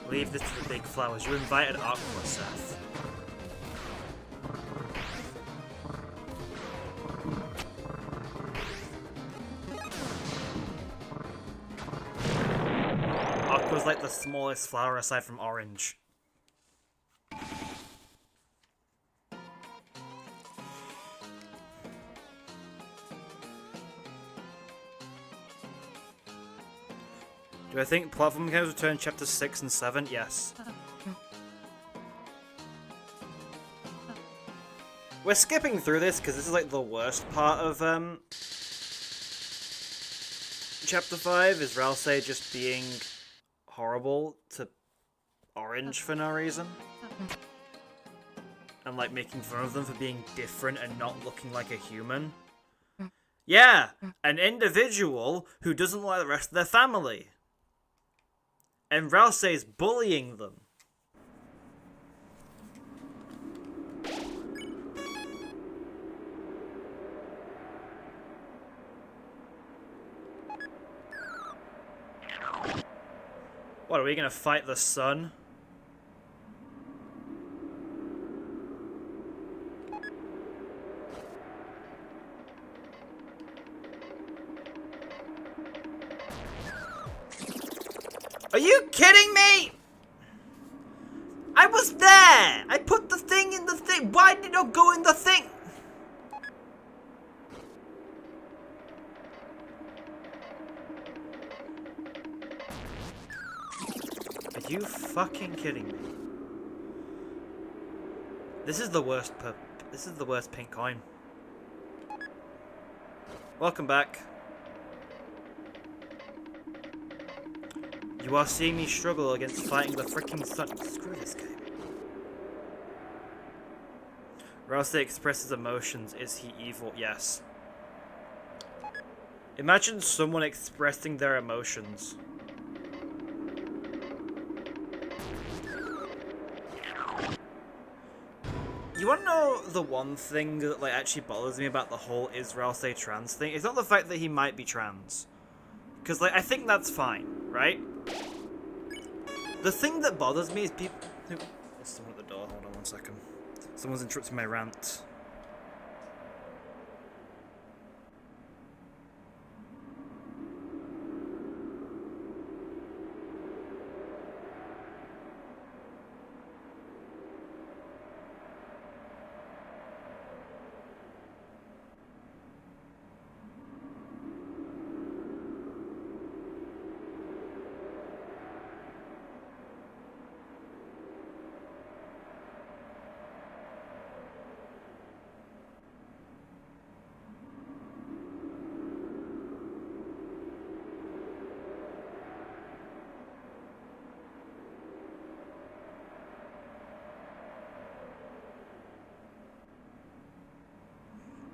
Leave this to the big flowers. You invited Aqua, Seth. Aqua's like the smallest flower aside from orange. Do I think platform games return chapter 6 and 7? Yes. We're skipping through this because this is like the worst part of chapter 5 is Ralsei just being horrible to Orange for no reason. And like making fun of them for being different and not looking like a human. Yeah, an individual who doesn't like the rest of their family. And Ralsei's bullying them. What, are we gonna fight the sun? Are you kidding me? I was there! I put the thing in the thing. Why did it not go in the thing? Are you fucking kidding me? This is the worst this is the worst pink coin. Welcome back. You are seeing me struggle against fighting the freaking sun. Screw this game. Ralsei expresses emotions. Is he evil? Yes. Imagine someone expressing their emotions. You wanna know the one thing that like actually bothers me about the whole is Ralsei trans thing? It's not the fact that he might be trans. Because like I think that's fine, right? The thing that bothers me is people... There's someone at the door, hold on 1 second. Someone's interrupting my rant.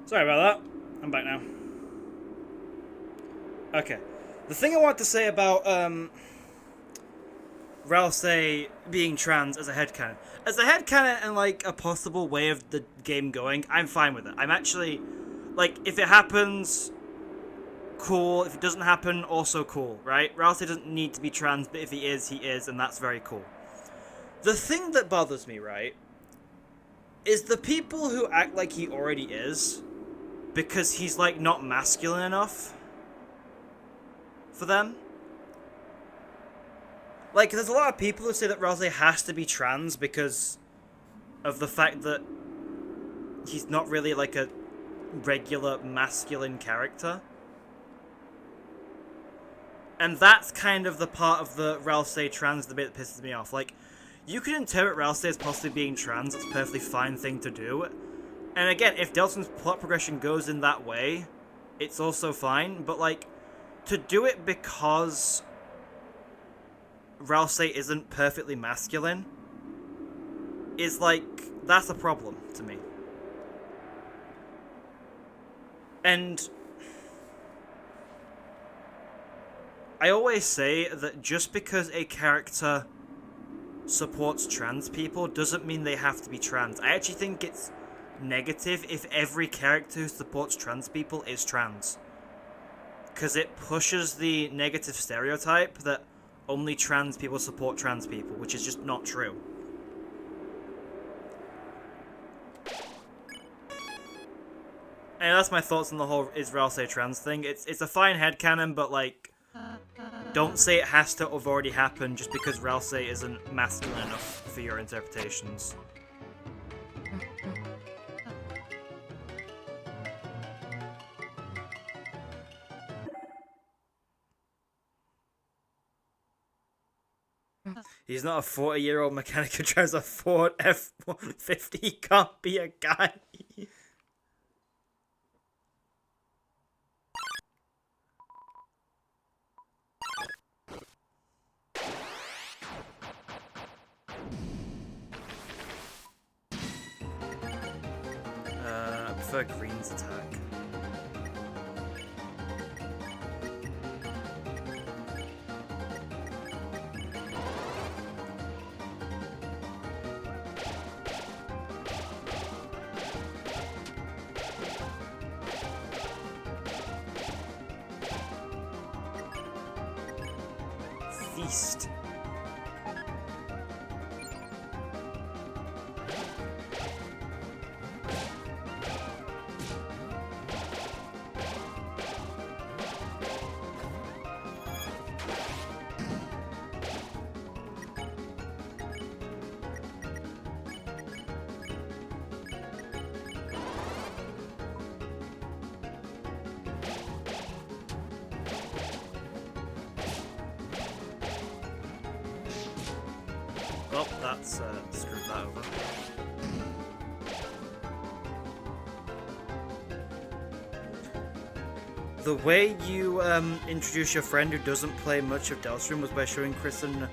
Sorry about that. I'm back now. Okay. The thing I want to say about Ralsei being trans as a headcanon. As a headcanon and like a possible way of the game going, I'm fine with it. I'm actually like if it happens, cool. If it doesn't happen, also cool, right? Ralsei doesn't need to be trans, but if he is, and that's very cool. The thing that bothers me, right, is the people who act like he already is, because he's, like, not masculine enough for them. Like, there's a lot of people who say that Ralsei has to be trans because of the fact that he's not really, like, a regular masculine character. And that's kind of the part of the Ralsei trans debate that pisses me off. Like, you can interpret Ralsei as possibly being trans, it's a perfectly fine thing to do. And again, if Deltarune's plot progression goes in that way, it's also fine, but, like, to do it because Ralsei isn't perfectly masculine is, like, that's a problem to me. And I always say that just because a character supports trans people doesn't mean they have to be trans. I actually think it's negative if every character who supports trans people is trans. Because it pushes the negative stereotype that only trans people support trans people, which is just not true. And that's my thoughts on the whole is Ralsei trans thing. It's a fine headcanon, but, like, don't say it has to have already happened just because Ralsei isn't masculine enough for your interpretations. He's not a 40-year-old mechanic who drives a Ford F-150. He can't be a guy. I prefer Green's attack. Feast. Well, that's screwed that over. The way you introduce your friend who doesn't play much of Deltarune was by showing Chris and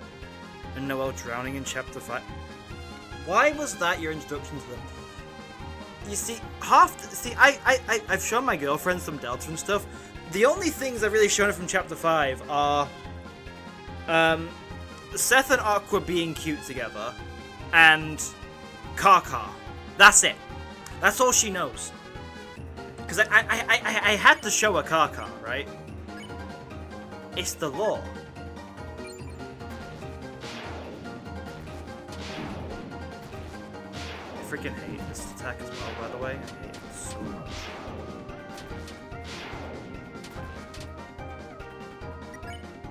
Noelle drowning in Chapter 5. Why was that your introduction to them? You see, I've shown my girlfriend some Deltarune stuff. The only things I've really shown her from Chapter 5 are Seth and Aqua being cute together, and Kaka. That's it. That's all she knows. Because I had to show her Kaka, right? It's the law. I freaking hate this attack as well, by the way. I hate it so much.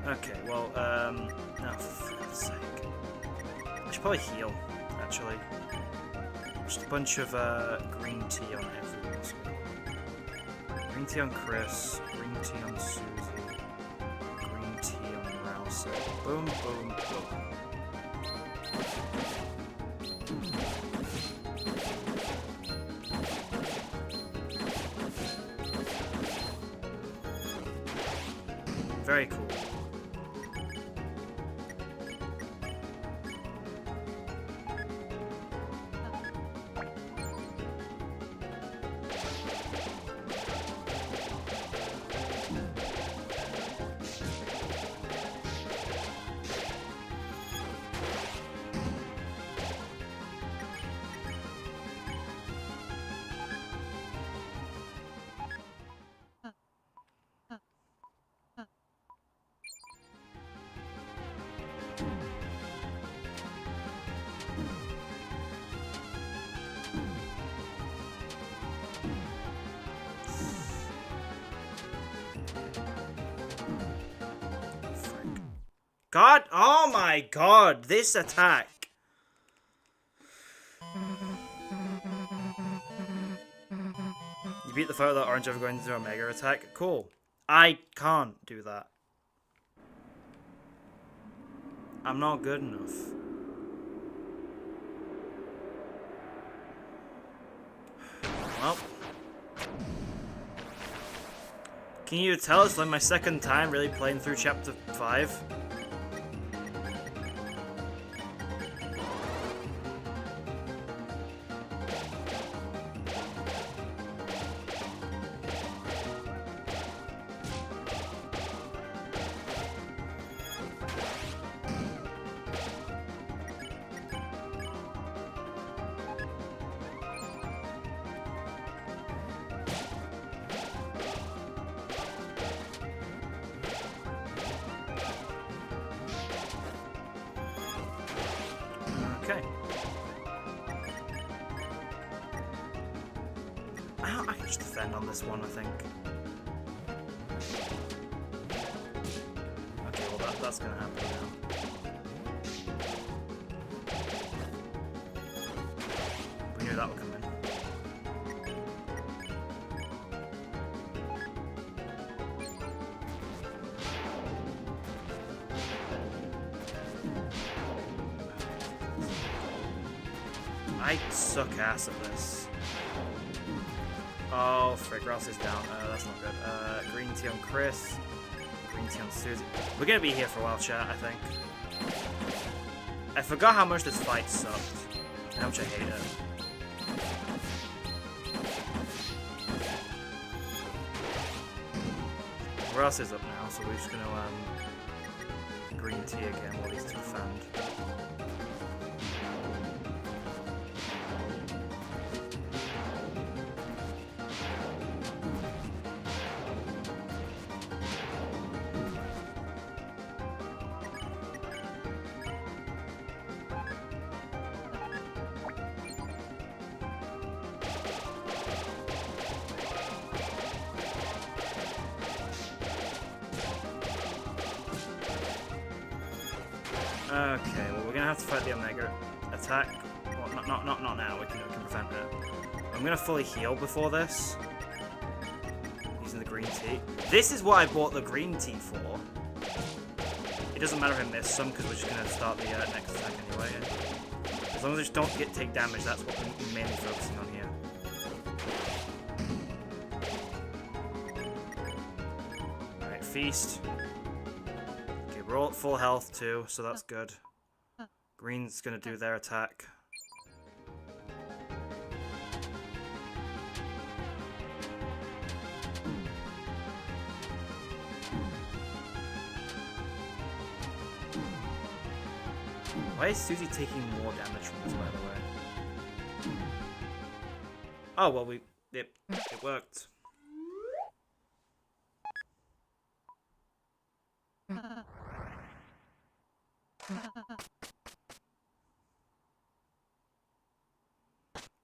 Okay, well, no, for God's sake. I should probably heal, actually. Just a bunch of green tea on everyone. So. Green tea on Chris, green tea on Susie, green tea on Ralsei. Boom, boom, boom. Very cool. God, oh my god, this attack. You beat the fight without orange ever going into a mega attack? Cool. I can't do that. I'm not good enough. Well. Can you tell it's like my second time really playing through chapter 5? Okay. I can just defend on this one, I think. Okay, well that's gonna happen now. We knew that would come in. I suck ass at this. Oh, frick, Ross is down. That's not good. Green tea on Chris. Green tea on Susie. We're gonna be here for a while, chat, I think. I forgot how much this fight sucked. How much I hate it. Ross is up now, so we're just gonna, green tea again while these two defend. Okay, well we're gonna have to fight the Omega attack. Well, not now. We can prevent it. I'm gonna fully heal before this, using the green tea. This is what I bought the green tea for. It doesn't matter if I miss some because we're just gonna start the next attack anyway. As long as I just don't take damage, that's what we're mainly focusing on here. All right, feast. We're all at full health too, so that's good. Green's gonna do their attack. Why is Susie taking more damage from this, by the way? Oh, well, it worked.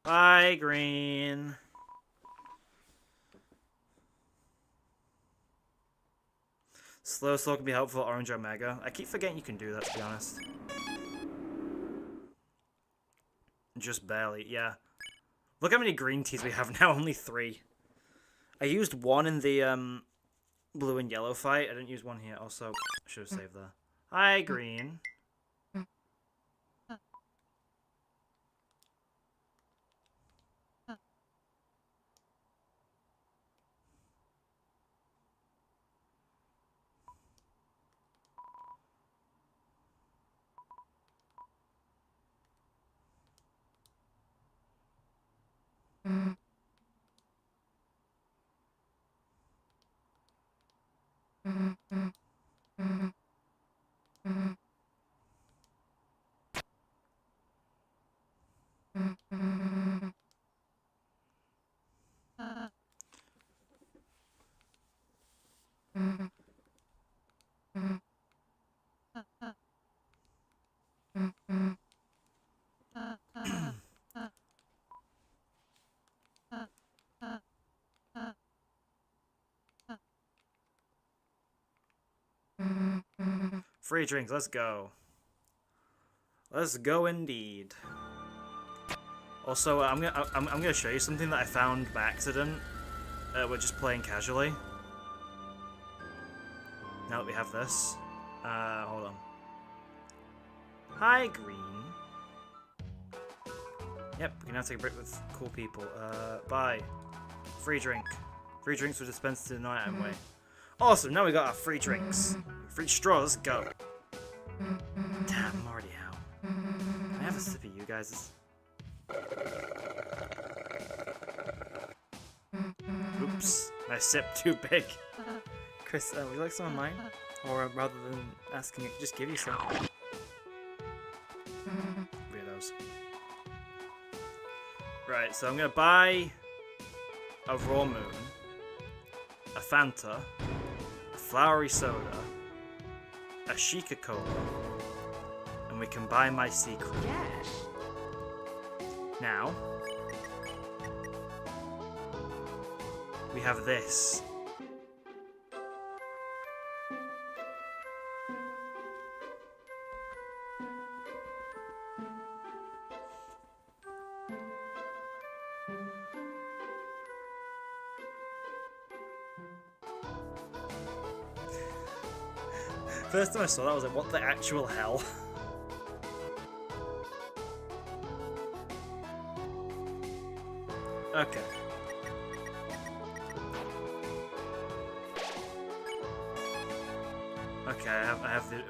Bye, Green. Slow can be helpful, Orange Omega. I keep forgetting you can do that, to be honest. Just barely, yeah. Look how many green teas we have now, only 3. I used 1 in the blue and yellow fight. I didn't use 1 here, also. I should have saved that. Hi, Green. Free drinks, let's go. Let's go indeed. Also, I'm gonna show you something that I found by accident. We're just playing casually. Now that we have this. Hold on. Hi, Green. Yep, we can now take a break with cool people. Bye. Free drink. Free drinks were dispensed in the night way. Awesome, now we got our free drinks. Free straws, go. Damn, I'm already out. Can I have a sip of you guys? Oops, my sip too big. Chris, would you like some of mine? Or rather than asking, I could just give you some. Weirdos. Right, so I'm gonna buy a raw moon, a Fanta, a flowery soda, a Chica Cola, and we can buy my secret. Yes. Now, we have this. First time I saw that, I was like, what the actual hell? Okay. Okay, I have the...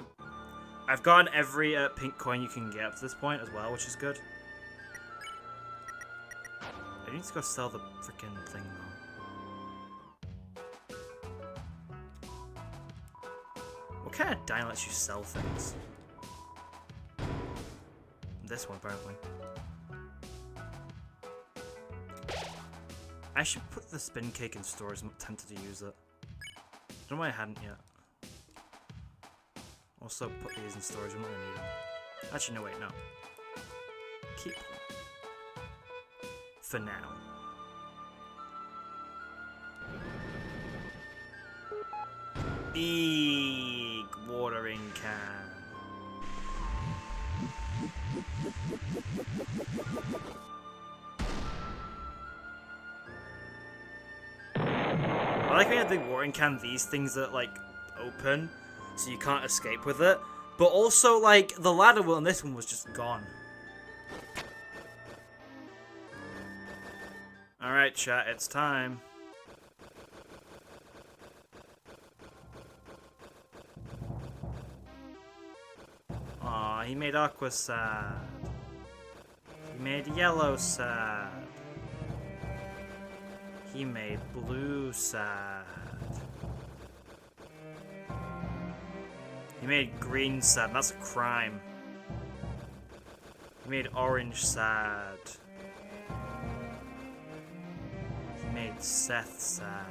I've gotten every pink coin you can get up to this point as well, which is good. I need to go sell the freaking thing though. What kind of dino lets you sell things? This one, apparently. I should put the spin cake in storage. I'm tempted to use it. I don't know why I hadn't yet. Also, put these in storage. I'm not gonna need them. Actually, no, wait, no. Keep them. For now. Big watering can. I like when you have the big watering can, these things that like open, so you can't escape with it. But also, like, the ladder wheel on this one was just gone. Alright, chat, it's time. Aw, he made Aqua sad. He made Yellow sad. He made Blue sad. He made Green sad. That's a crime. He made Orange sad. He made Seth sad.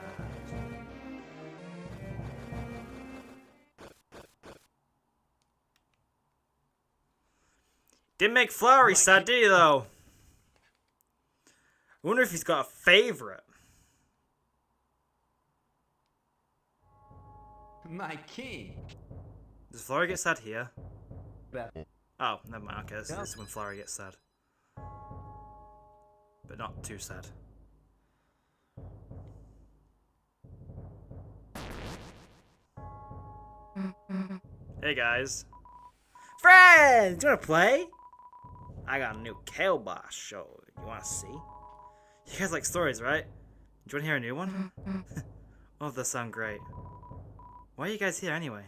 Didn't make Flowery sad, did he, though? I wonder if he's got a favorite. My king. Does Flowery get sad here? Yeah. Oh, never mind. Okay, this is when Flowery gets sad. But not too sad. Hey guys. Friends! You wanna play? I got a new Kale Boss show. You wanna see? You guys like stories, right? Do you wanna hear a new one? Oh, those sound great. Why are you guys here anyway?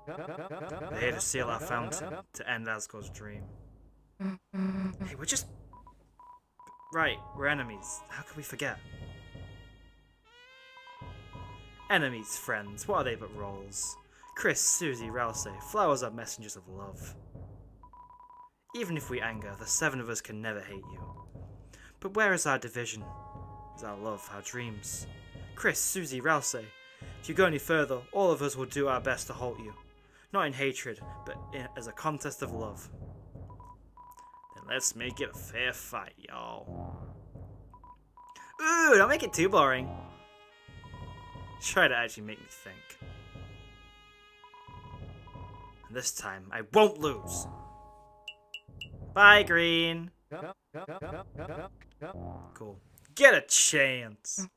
They're here to seal our fountain to end Asgore's dream. Hey, we're just... Right, we're enemies. How could we forget? Enemies, friends, what are they but roles? Chris, Susie, Rousey, flowers are messengers of love. Even if we anger, the seven of us can never hate you. But where is our division? Is our love, our dreams? Chris, Susie, Rousey, if you go any further, all of us will do our best to halt you. Not in hatred, but as a contest of love. Then let's make it a fair fight, y'all. Ooh, don't make it too boring. Try to actually make me think. This time, I won't lose. Bye, Green. Cool. Get a chance.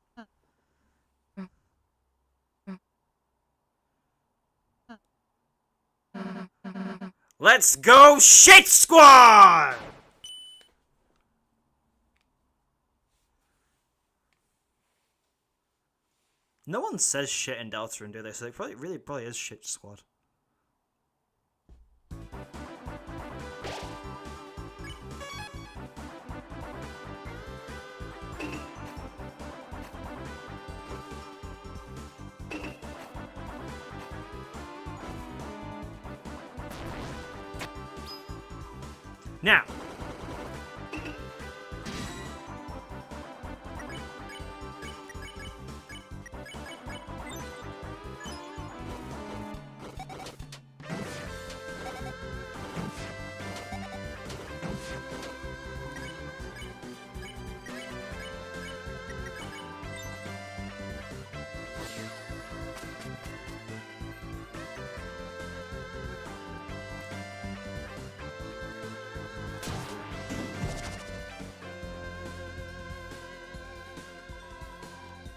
Let's go, Shit Squad! No one says shit in Deltarune, do they? So it probably is Shit Squad. Now,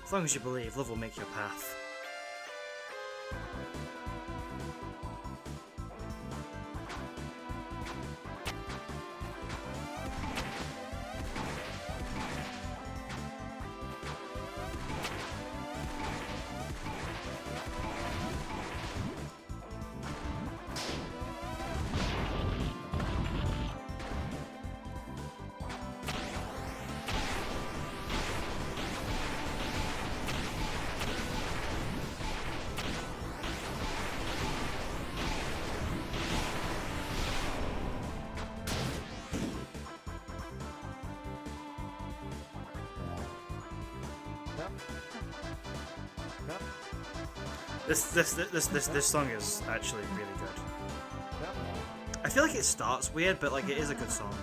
as long as you believe, love will make your path. This song is actually really good. I feel like it starts weird, but like it is a good song.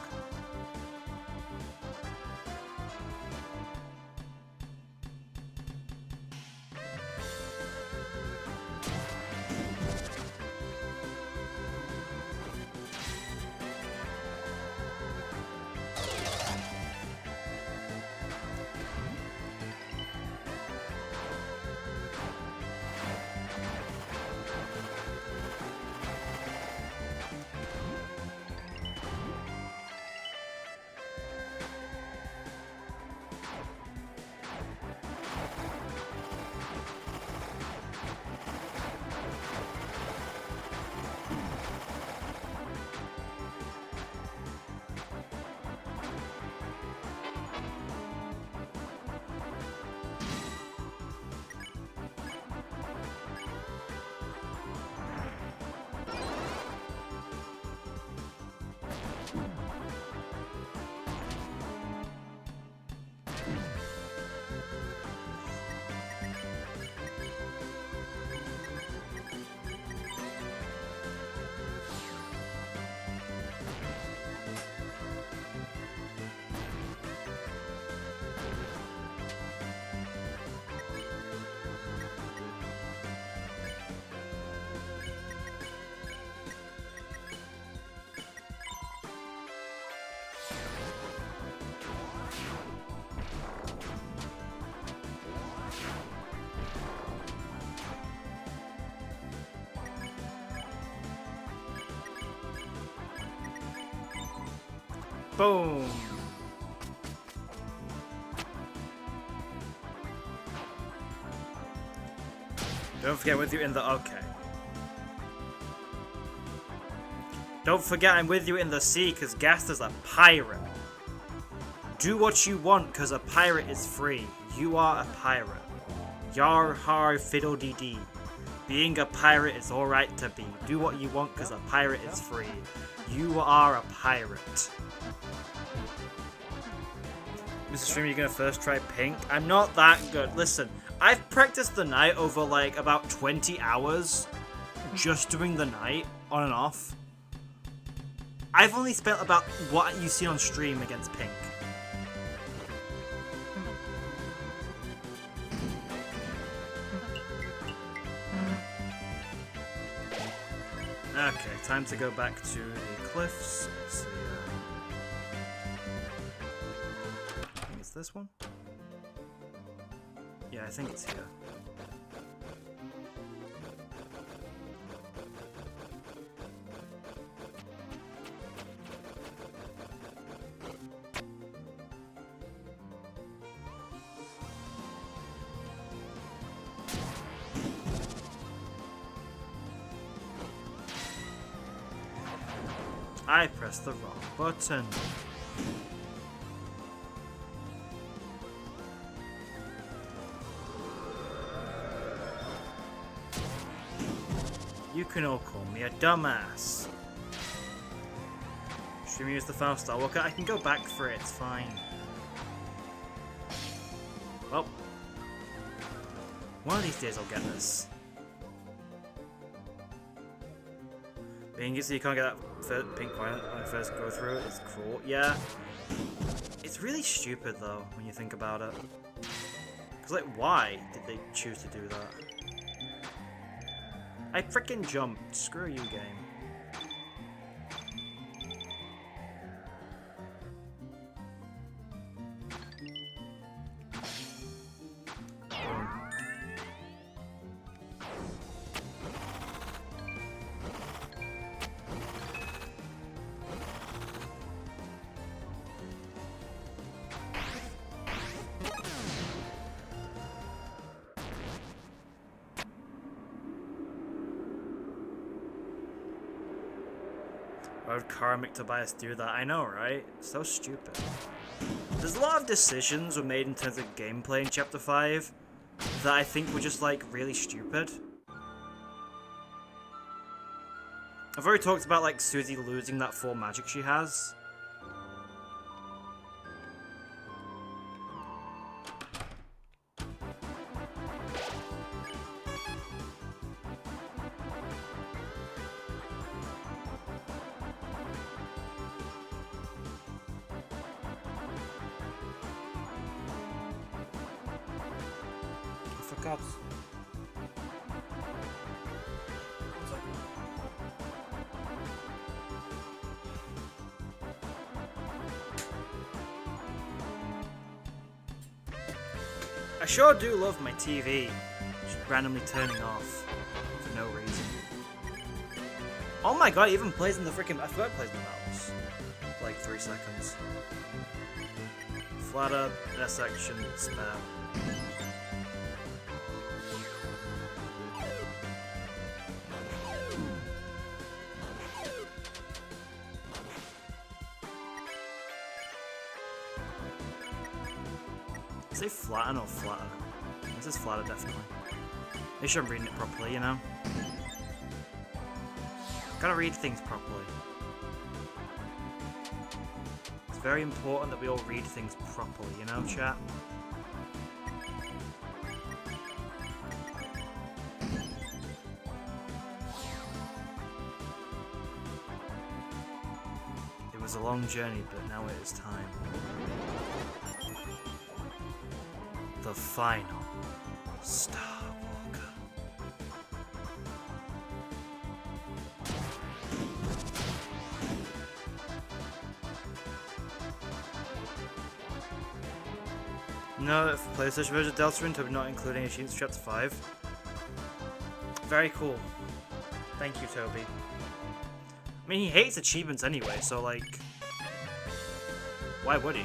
Boom! Don't forget with you in the... Okay. Don't forget I'm with you in the sea, cause Gaster's a pirate. Do what you want, cause a pirate is free. You are a pirate. Yar har fiddle dee dee. Being a pirate is alright to be. Do what you want, cause a pirate is free. You are a pirate. Mr. Stream, you're gonna first try pink? I'm not that good. Listen, I've practiced the knight over like about 20 hours just doing the knight on and off. I've only spent about what you see on stream against pink. Okay, time to go back to the cliffs. Let's see. I think it's this one? Yeah, I think it's here. I pressed the wrong button. You can all call me a dumbass. Should we use the fast star walker? I can go back for it, it's fine. Well, one of these days I'll get this. Being easy, you can't get that pink point when I first go through it. It's cruel. Yeah. It's really stupid though, when you think about it. Because, like, why did they choose to do that? I frickin' jumped. Screw you, game. Why would Karmic Tobias do that? I know, right? So stupid. There's a lot of decisions were made in terms of gameplay in Chapter 5 that I think were just, like, really stupid. I've already talked about, like, Susie losing that 4 magic she has. God's. I sure do love my TV just randomly turning off for no reason. Oh my god, it even plays in the freaking. I forgot it plays in the mouse. For like 3 seconds. Flatter, S section, spam. Is it flatten or flatter? This is flatter, definitely. Make sure I'm reading it properly, you know? Gotta read things properly. It's very important that we all read things properly, you know, chat? It was a long journey, but now it is time. The final Star Walker. No, for PlayStation version of Deltarune, Toby not including achievements Chapter 5. Very cool. Thank you, Toby. I mean, he hates achievements anyway, so like, why would he?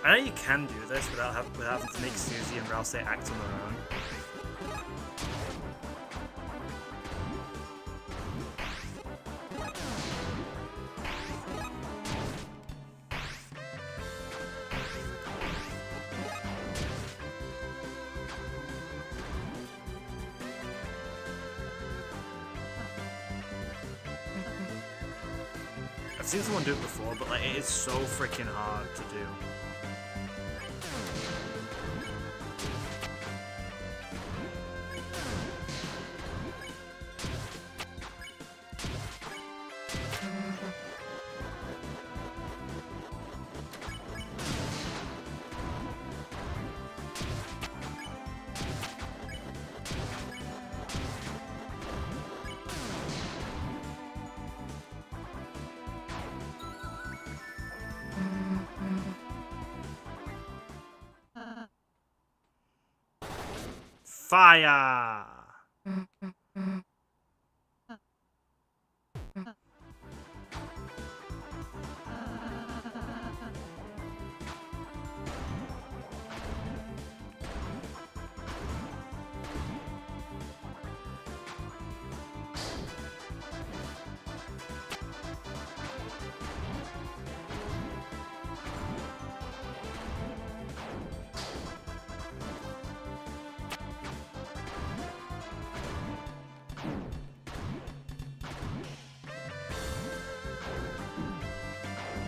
I know you can do this without having to make Susie and Rouse act on their own. I've seen someone do it before, but like, it is so freaking hard to do. Fire!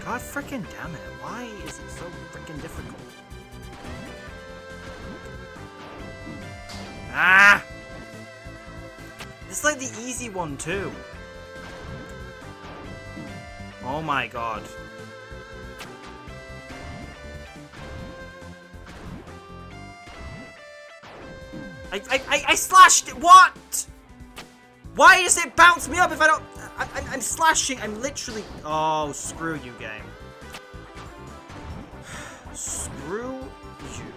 God freaking damn it, why is it so freaking difficult? Ah! It's like the easy one too. Oh my god. I slashed it, what? Why does it bounce me up if I don't... I'm slashing, I'm literally... Oh, screw you, game. Screw you.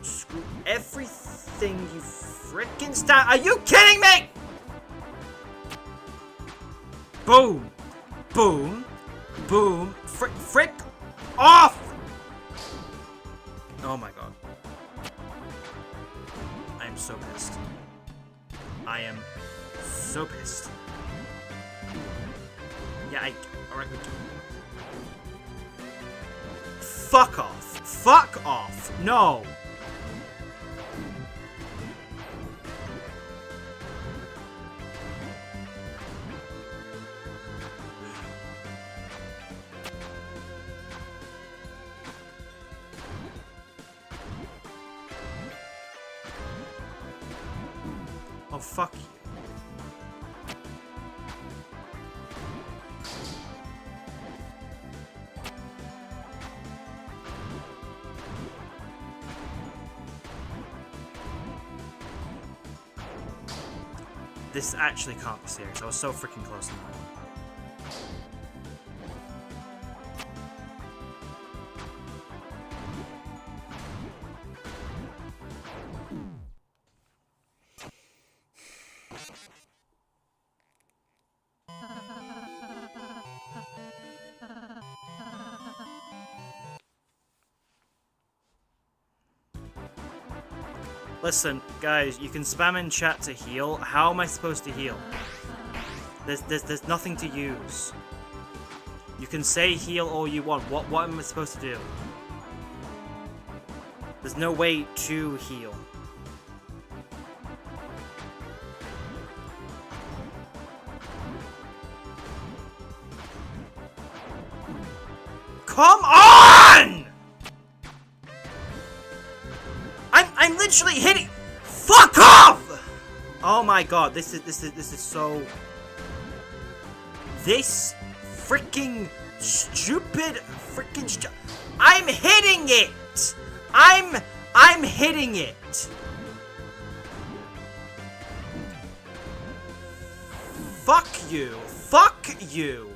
Screw everything you frickin' stand... Are you kidding me? Boom. Boom. Boom. Frick off! Oh my god. I am so pissed. I am so pissed. Yeah, alright, we do. Fuck off. Fuck off. No. Oh, fuck you. This actually can't be serious. I was so freaking close to that. Listen, guys, you can spam in chat to heal. How am I supposed to heal? There's nothing to use. You can say heal all you want. What am I supposed to do? There's no way to heal. Come on! I'm literally hitting. Fuck off! Oh my god, this is so. This freaking stupid freaking. I'm hitting it. I'm hitting it. Fuck you. Fuck you.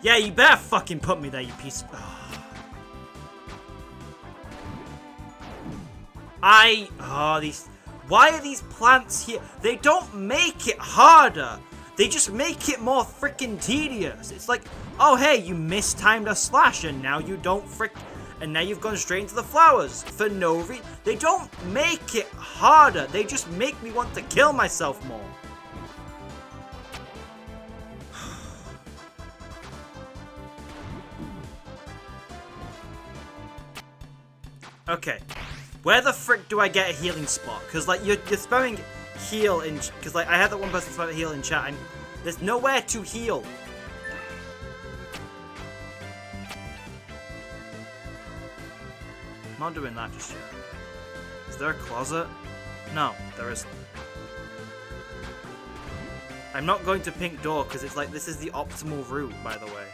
Yeah, you better fucking put me there, you piece of... these... Why are these plants here? They don't make it harder. They just make it more freaking tedious. It's like, oh hey, you mistimed a slash and now you don't and now you've gone straight into the flowers for no reason. They don't make it harder. They just make me want to kill myself more. Okay, where the frick do I get a healing spot? Because, like, you're spamming heal in... Because, like, I had that one person spam heal in chat, and there's nowhere to heal. I'm not doing that just yet. Is there a closet? No, there isn't. I'm not going to pink door, because it's like, this is the optimal route, by the way.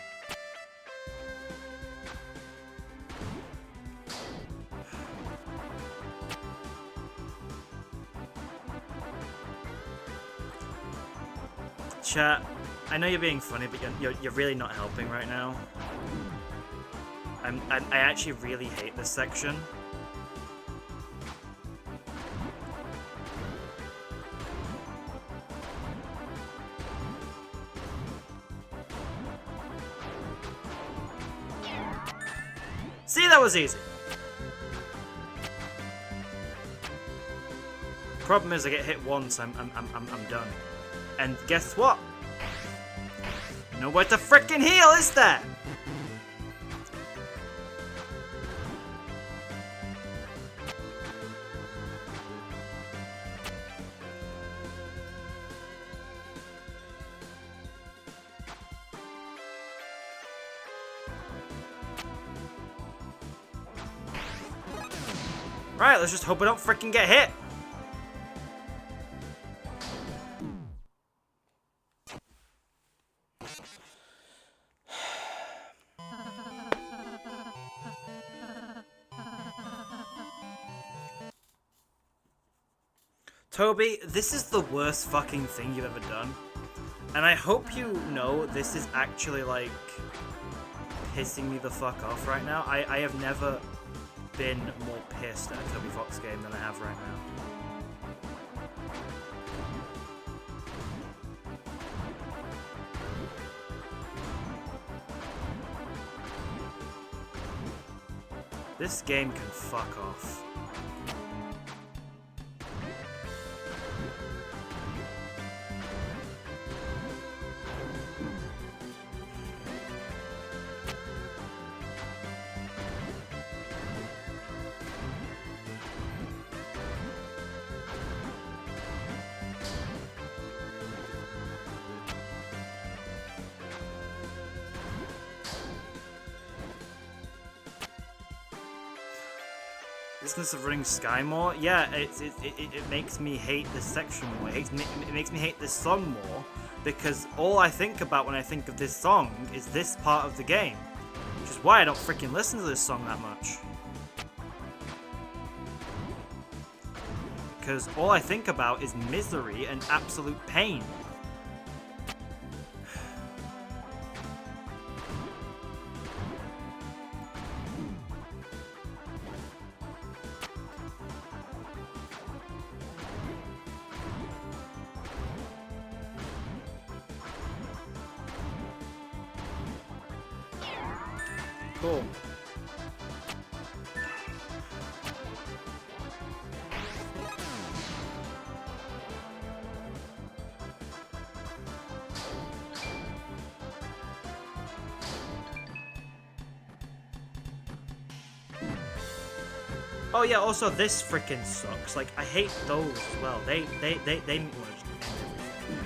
Chat, I know you're being funny, but you're really not helping right now. I actually really hate this section. See, that was easy. Problem is, I get hit once, I'm done. And guess what? Nowhere to frickin' heal, is there? Right, let's just hope I don't frickin' get hit. Toby, this is the worst fucking thing you've ever done. And I hope you know this is actually, like, pissing me the fuck off right now. I have never been more pissed at a Toby Fox game than I have right now. This game can fuck off. Business of running Sky more? Yeah, it makes me hate this section more. It makes me hate this song more, because all I think about when I think of this song is this part of the game, which is why I don't freaking listen to this song that much. Because all I think about is misery and absolute pain. Cool. Oh yeah, also this frickin' sucks. Like, I hate those as well. They make me want to just end everything.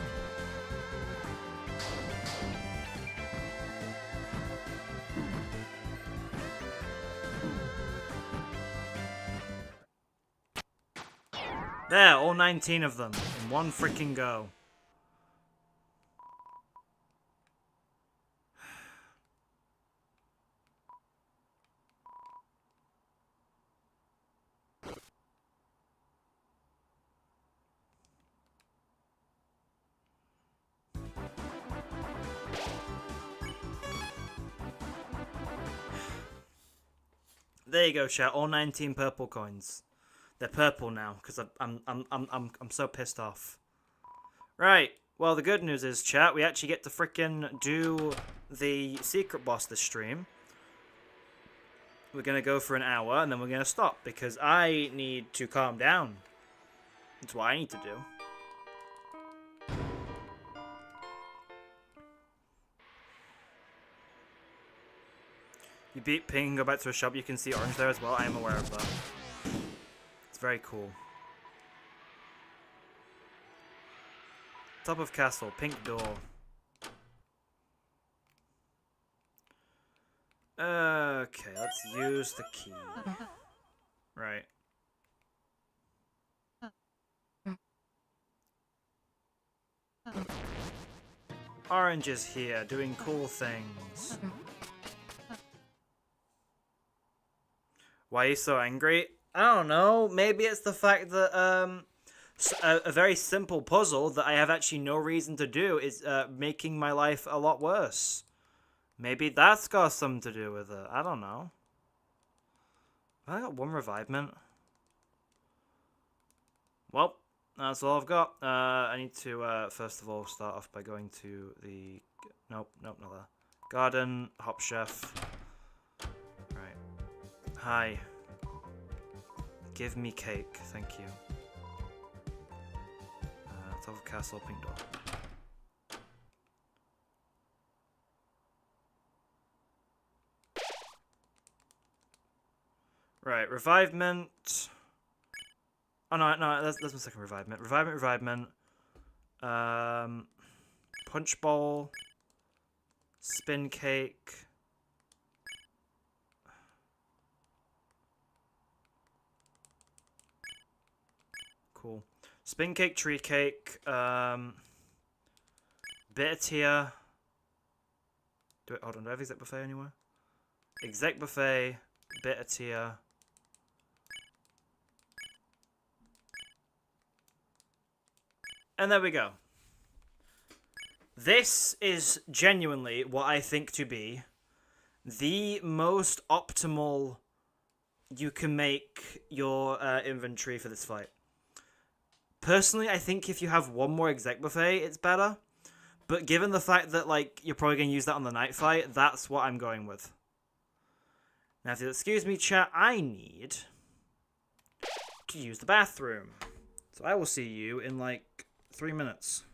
There, all 19 of them in one freaking go. There you go, chat. All 19 purple coins. They're purple now because I'm so pissed off. Right. Well, the good news is, chat, we actually get to frickin' do the secret boss this stream. We're going to go for an hour, and then we're going to stop, because I need to calm down. That's what I need to do. You beat pink and go back to a shop, you can see orange there as well. I am aware of that. It's very cool. Top of castle, pink door. Okay, let's use the key. Right. Orange is here, doing cool things. Why are you so angry? I don't know. Maybe it's the fact that a very simple puzzle that I have actually no reason to do is making my life a lot worse. Maybe that's got something to do with it. I don't know. I got one revivement. Well, that's all I've got. I need to first of all start off by going to the nope, not there. Garden, Hop Chef. Right. Hi. Give me cake, thank you. Top of castle, pink door. Right, revivement. Oh no, that's my second revivement. Revivement. Punch bowl. Spin cake. Cool. Spin cake, tree cake. Bit of tier. Hold on, do I have exec buffet anywhere? Exec buffet, bit of tier. And there we go. This is genuinely what I think to be the most optimal you can make your inventory for this fight. Personally, I think if you have one more exec buffet, it's better. But given the fact that like you're probably going to use that on the night fight, that's what I'm going with. Now, if you'll excuse me, chat, I need to use the bathroom. So I will see you in like 3 minutes.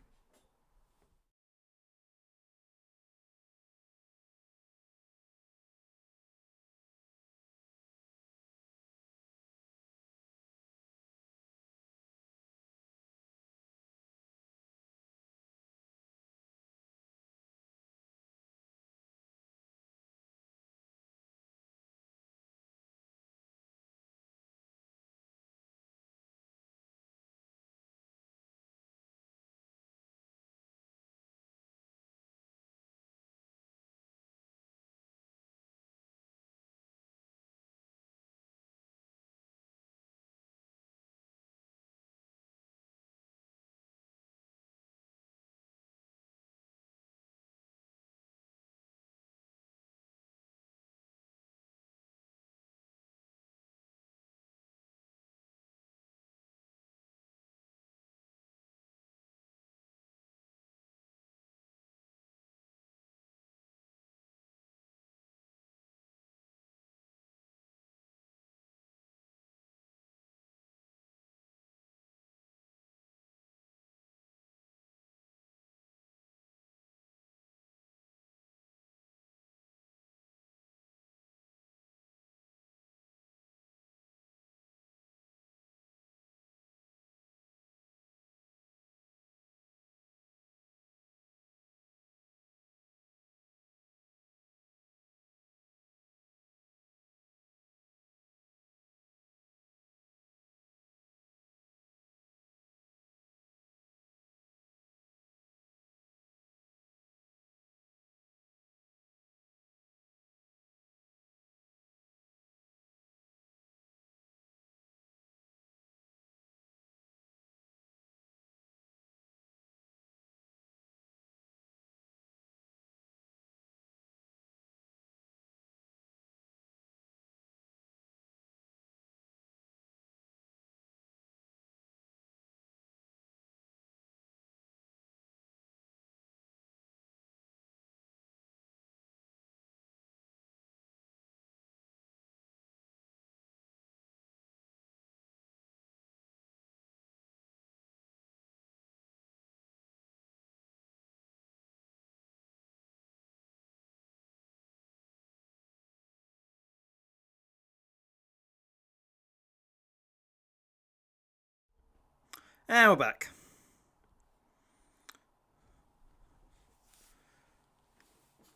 And we're back.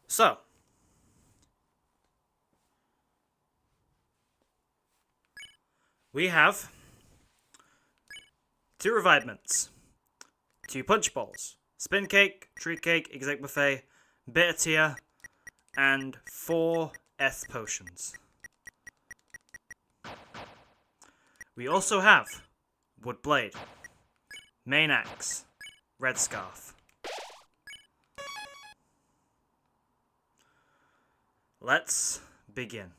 So, we have 2 revivements, 2 punch bowls, spin cake, tree cake, exec buffet, bitter tear, and 4 eth potions. We also have wood blade, main axe, red scarf. Let's begin.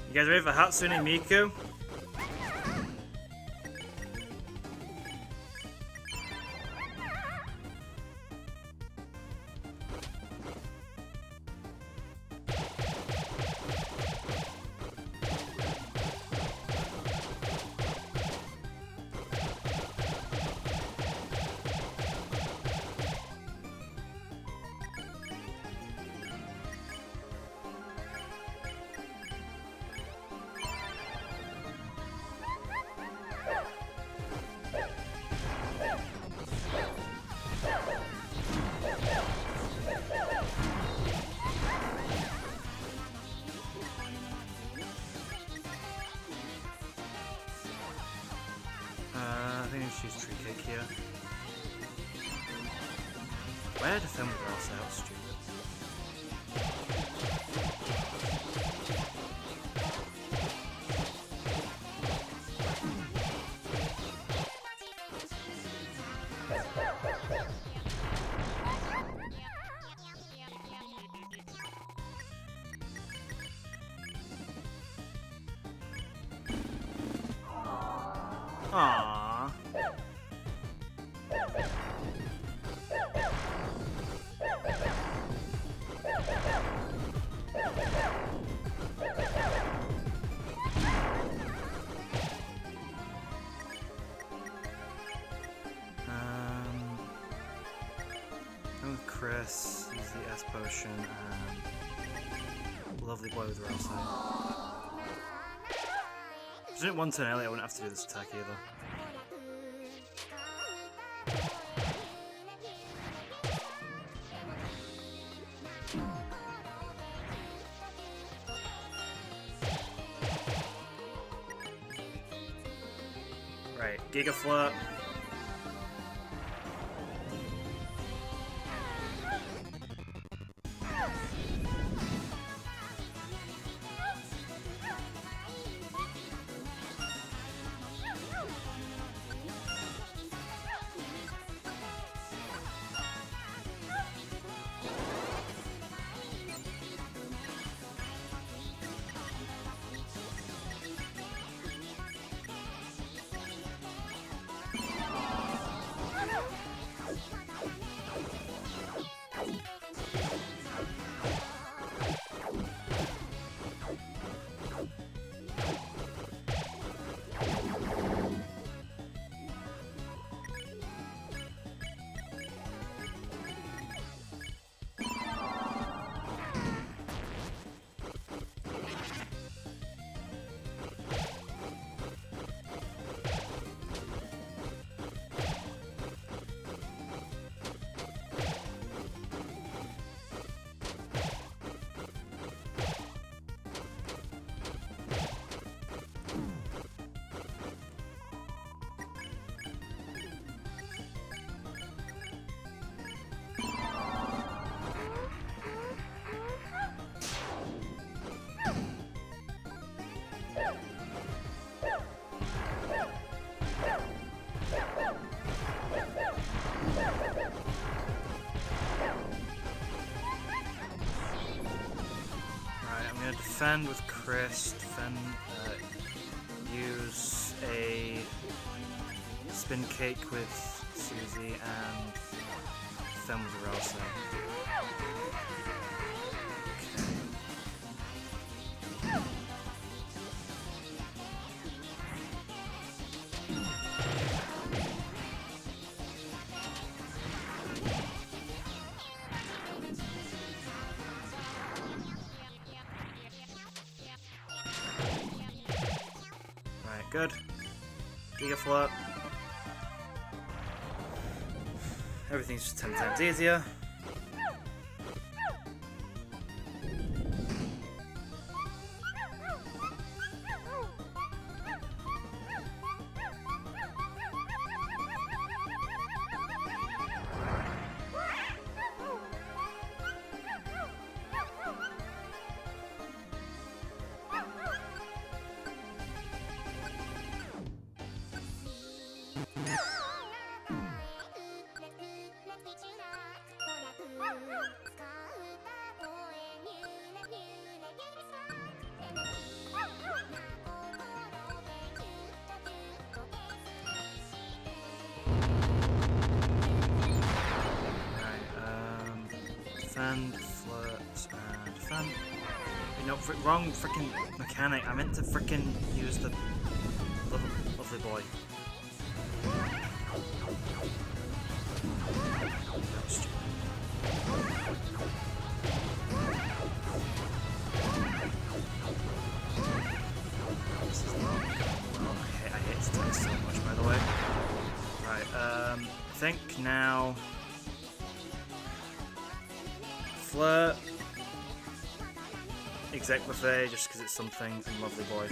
You guys ready for Hatsune Miku? I think we should use tree cake here. Where to film with else out, stupid? Aww. Go with Chris, use the S potion, and lovely boy with Rouse. If I did it 1 turn earlier, I wouldn't have to do this attack either. Right, Giga Flirt. Defend with Chris, defend, use a spin cake with Susie, and Femme with Rosa. Right, good. Giga Float. Everything's just 10 times easier. Fan, flirt, and fan. No, wrong freaking mechanic. I meant to freaking use the lovely boy. That was stupid. This is not. Oh, I hate this text so much, by the way. Right, I think now. Flirt, exec buffet, just because it's something, and lovely boy.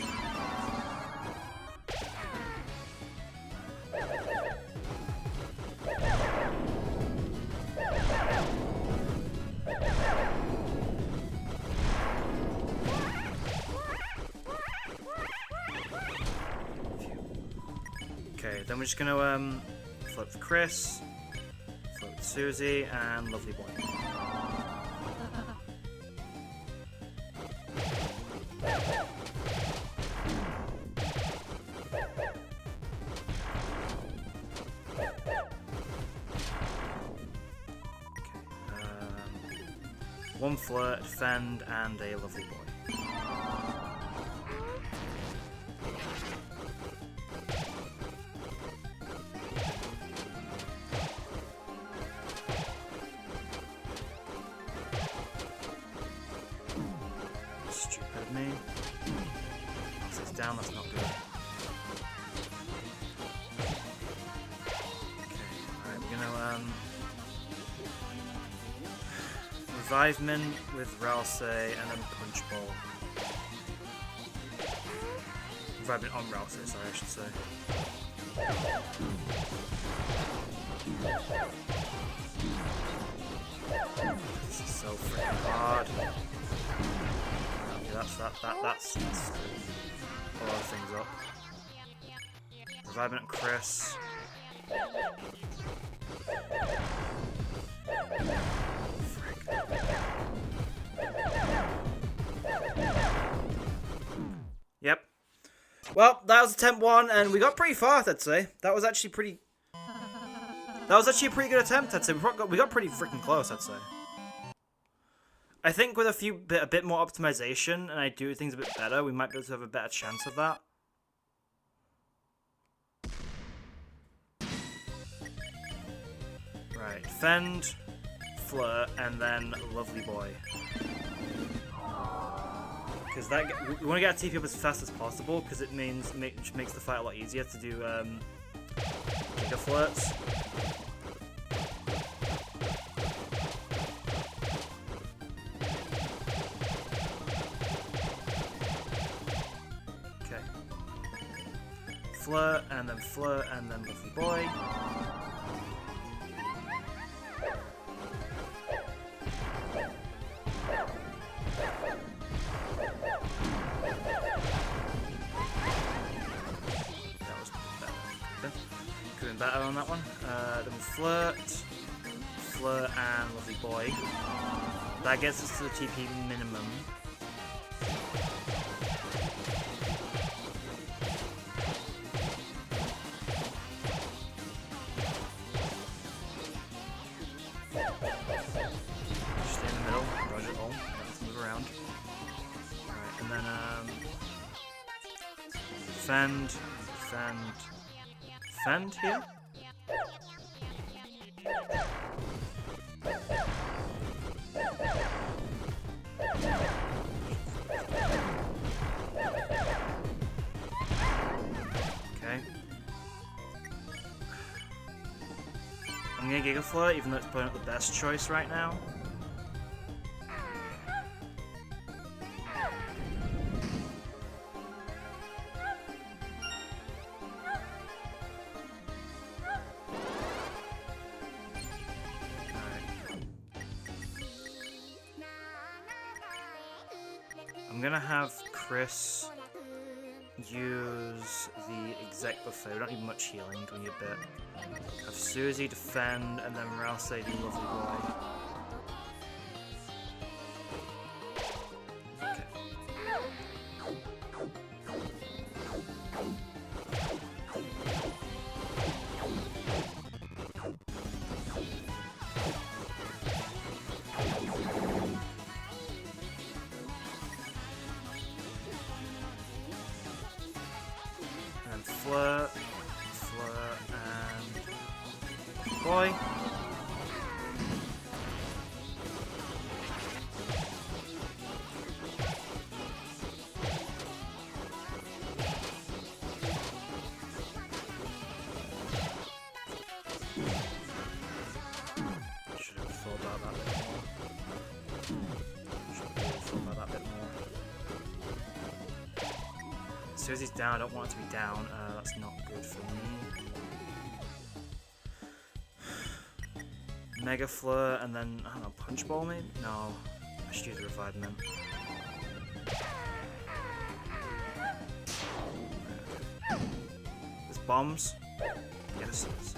Okay, then we're just gonna flip with Chris, flip with Susie, and lovely boy. One flirt, defend, and a lovely boy. Stupid of me. Once it's down, that's not good. Okay, alright, we're gonna Revivement with Ralse and then Punch Bowl. Revivement on Ralse, sorry, I should say. This is so freaking hard. Okay, that's a lot of things up. Revivement on Chris. Yep. Well, that was attempt 1, and we got pretty far, I'd say. That was actually pretty... That was actually a pretty good attempt, I'd say. We got pretty freaking close, I'd say. I think with a bit more optimization, and I do things a bit better, we might be able to have a better chance of that. Right, Fend, Flirt, and then Lovely Boy. Because we want to get our TP up as fast as possible, because it makes the fight a lot easier to do Giga Flirts. Okay. Flirt, and then Lovely Boy. Better on that one. Then Flirt, and Lovely Boy. That gets us to the TP minimum. Defend, defend, defend here. Okay. I'm gonna Giga Flood, even though it's probably not the best choice right now. I'm gonna have Chris use the exec buffet. We don't need much healing, we need a bit. Have Susie defend, and then Rouse do lovely boy. Okay. And Flirt, and boy. Should have thought about that bit more. Should have thought about that bit more. Susie's down, I don't want it to be down. That's not good for me. Mega Fleur, and then, I don't know, Punch Ball maybe? No, I should use the Revive Mint. There's bombs? Yes, it is.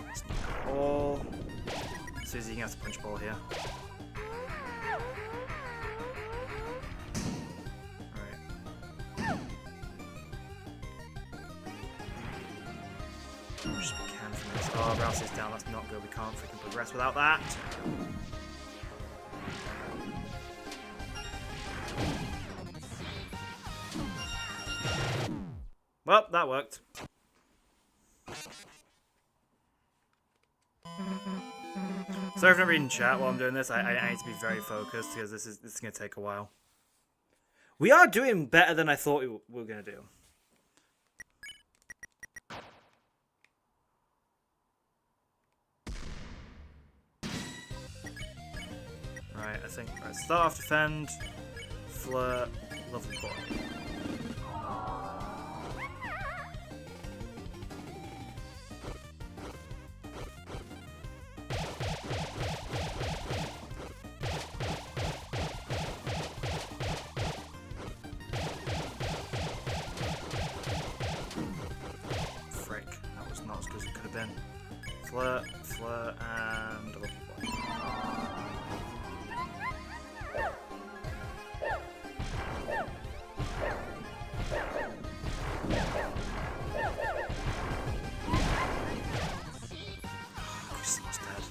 It's not at all. Susie, you can have to Punch Ball here. Just we can from this. Oh, Rouse is down, that's not good. We can't freaking progress without that. Well, that worked. Sorry if I'm not reading chat while I'm doing this. I need to be very focused because this is going to take a while. We are doing better than I thought we were going to do. Right, I think. Right, start off defend, flirt, lovely boy. Frick, that was not as good as it could have been. Flirt, flirt, and a lovely boy. Chris was dead.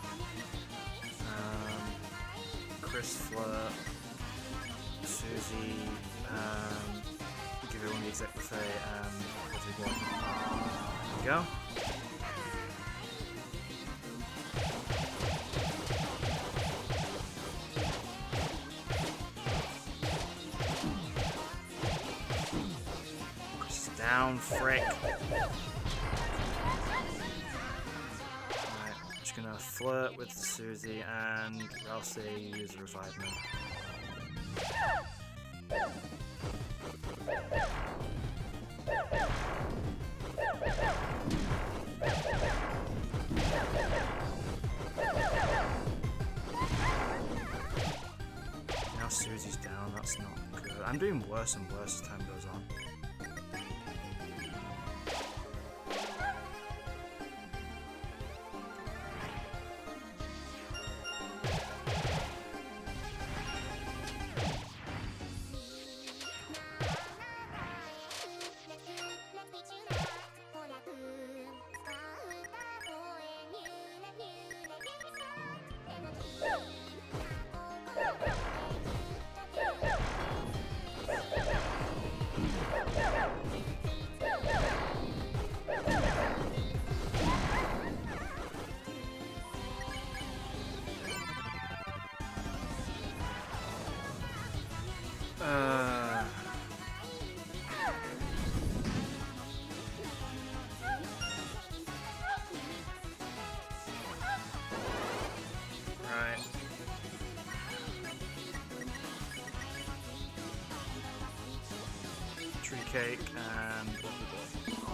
Chris, flirt, Susie, give everyone the exec buffet, and lovely boy. There we go. Down, frick. Alright, I'm just gonna flirt with Susie and Rouse use a Revive Mint. Now Susie's down, that's not good. I'm doing worse and worse as time goes on. cake and lovely boy.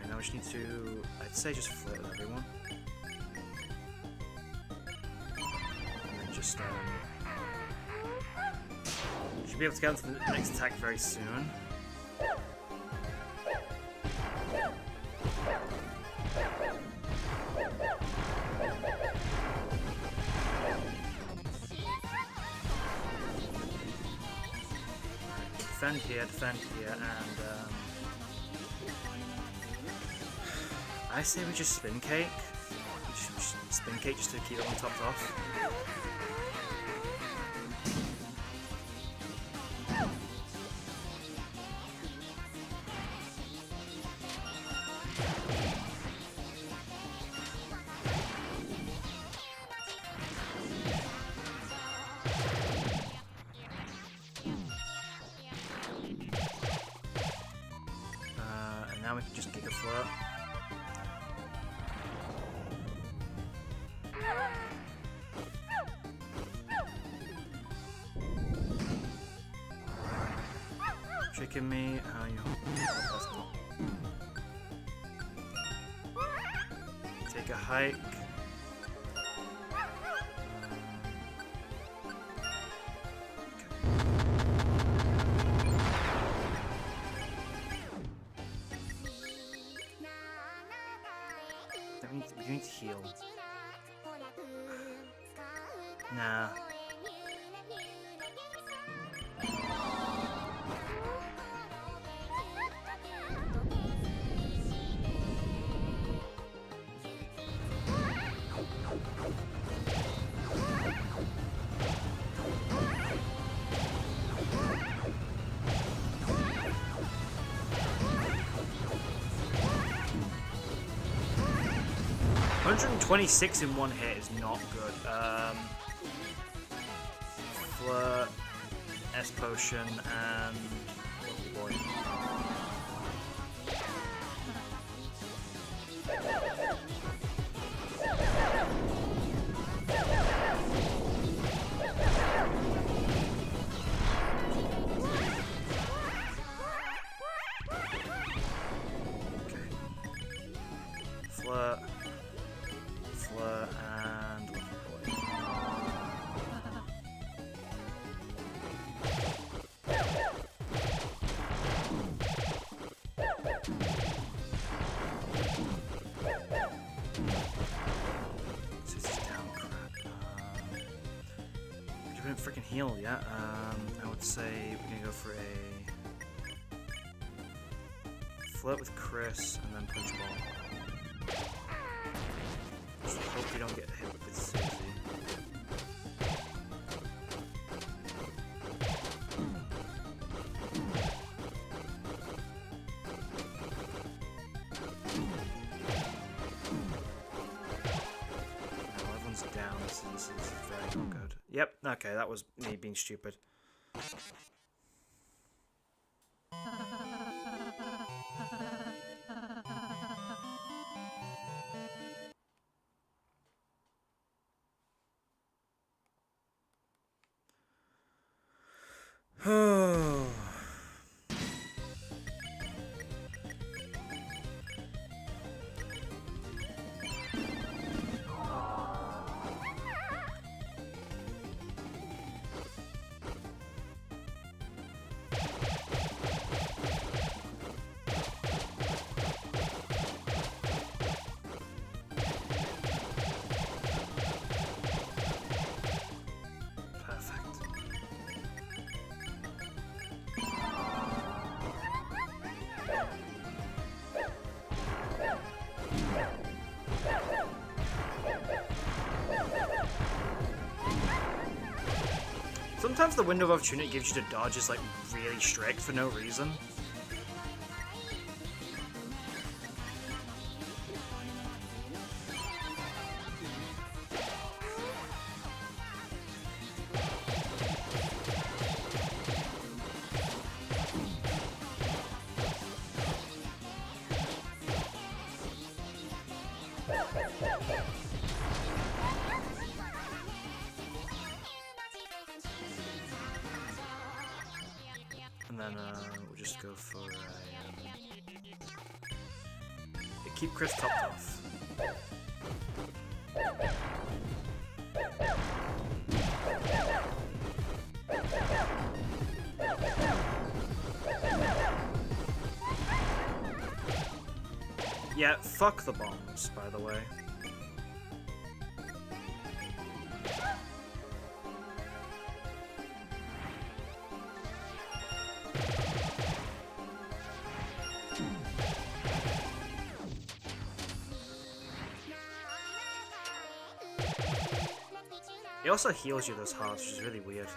We just need to, I'd say, just flirt with everyone. And then just, should be able to get onto the next attack very soon. Defend here, and, I say we just spin cake. Just spin cake just to keep everyone topped off. And now we can just Giga Flirt. Tricking me, how you? That's not. Take a hike. We need to heal. Nah. $126 in one hit is not good. Flirt, S potion, and oh boy. Okay. Flirt. And boy. This is down crap. We didn't freaking heal yet. I would say we're gonna go for a flirt with Chris and then punch ball. Hope we don't get hit with Susie. No, everyone's down. This is very not good. Yep, okay, that was me being stupid. sometimes the window of opportunity gives you to dodge is like really strict for no reason. And then we'll just go for keep Chris topped off. Yeah, fuck the bombs, by the way. It also heals you those hearts, which is really weird.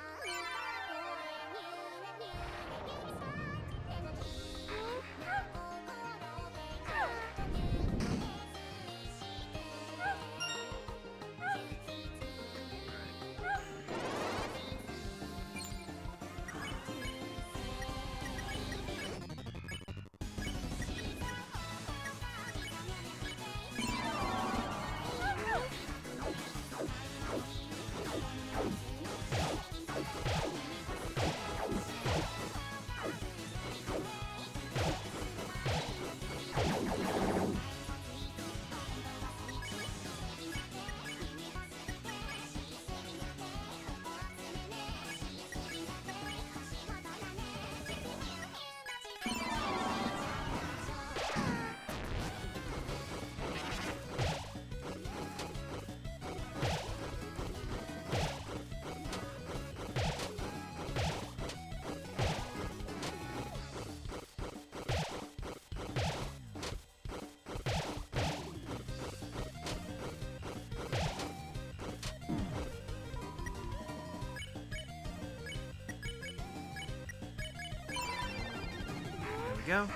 Go.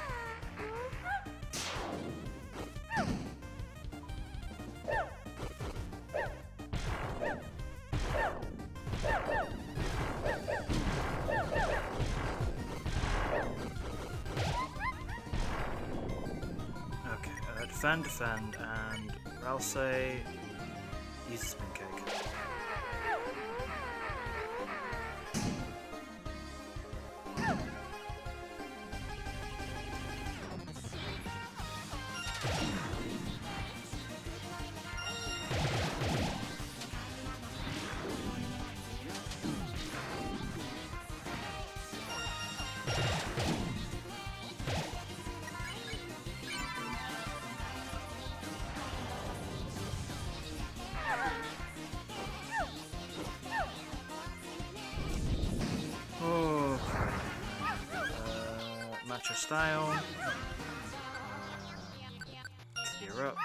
Okay, defend, and Ralse use the spin cake. Match your style. Tear up.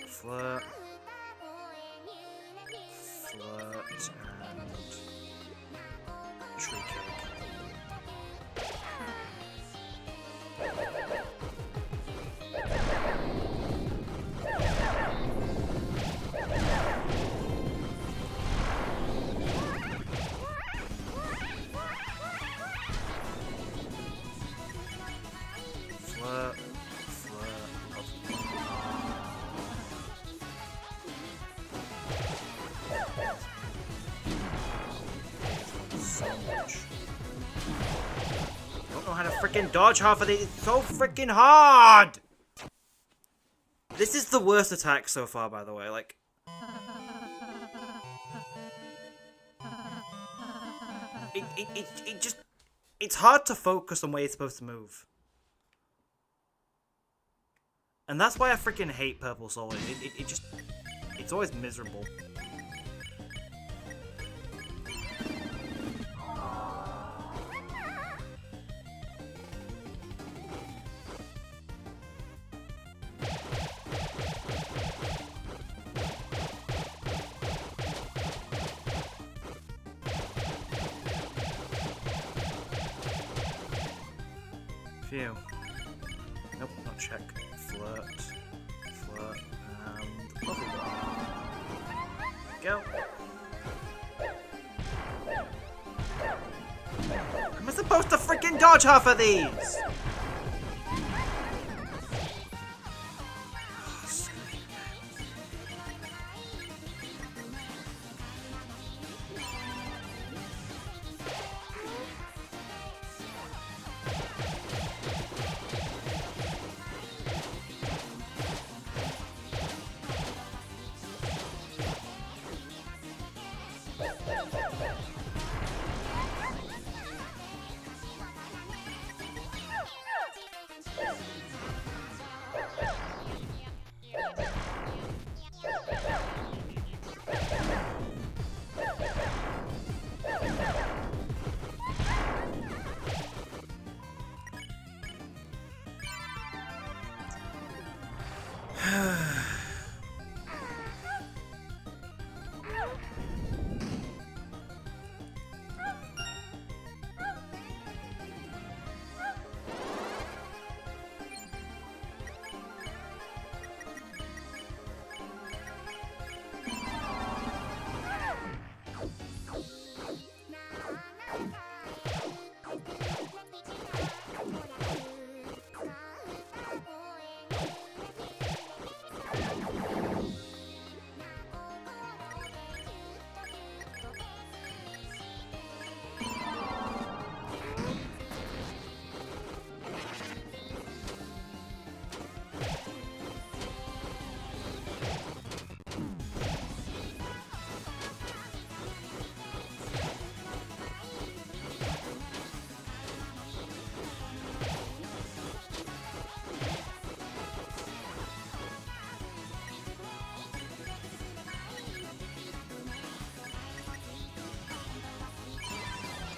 Flirt, and tree cake. Flirt. So much. freaking dodge half of these. It's so freaking hard! This is the worst attack so far, by the way. Like, it just, it's hard to focus on where you're supposed to move. And that's why I freaking hate Purple Solid. It just, it's always miserable. Phew. Nope, not check. Flirt. Flirt. And lovely one. Go. Am I supposed to freaking dodge half of these?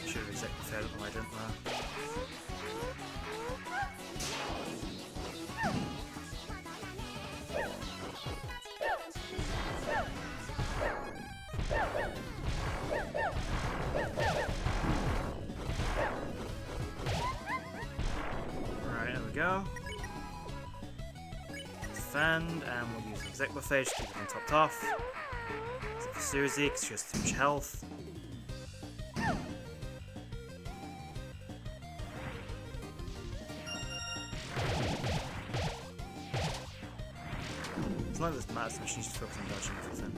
Should have exactly failed them, I didn't there. Right, there we go. Defend, and we'll use Executive to keep them topped off. Except for Susie, because she has too much health. As long as this matters, she needs to focus on dodging everything.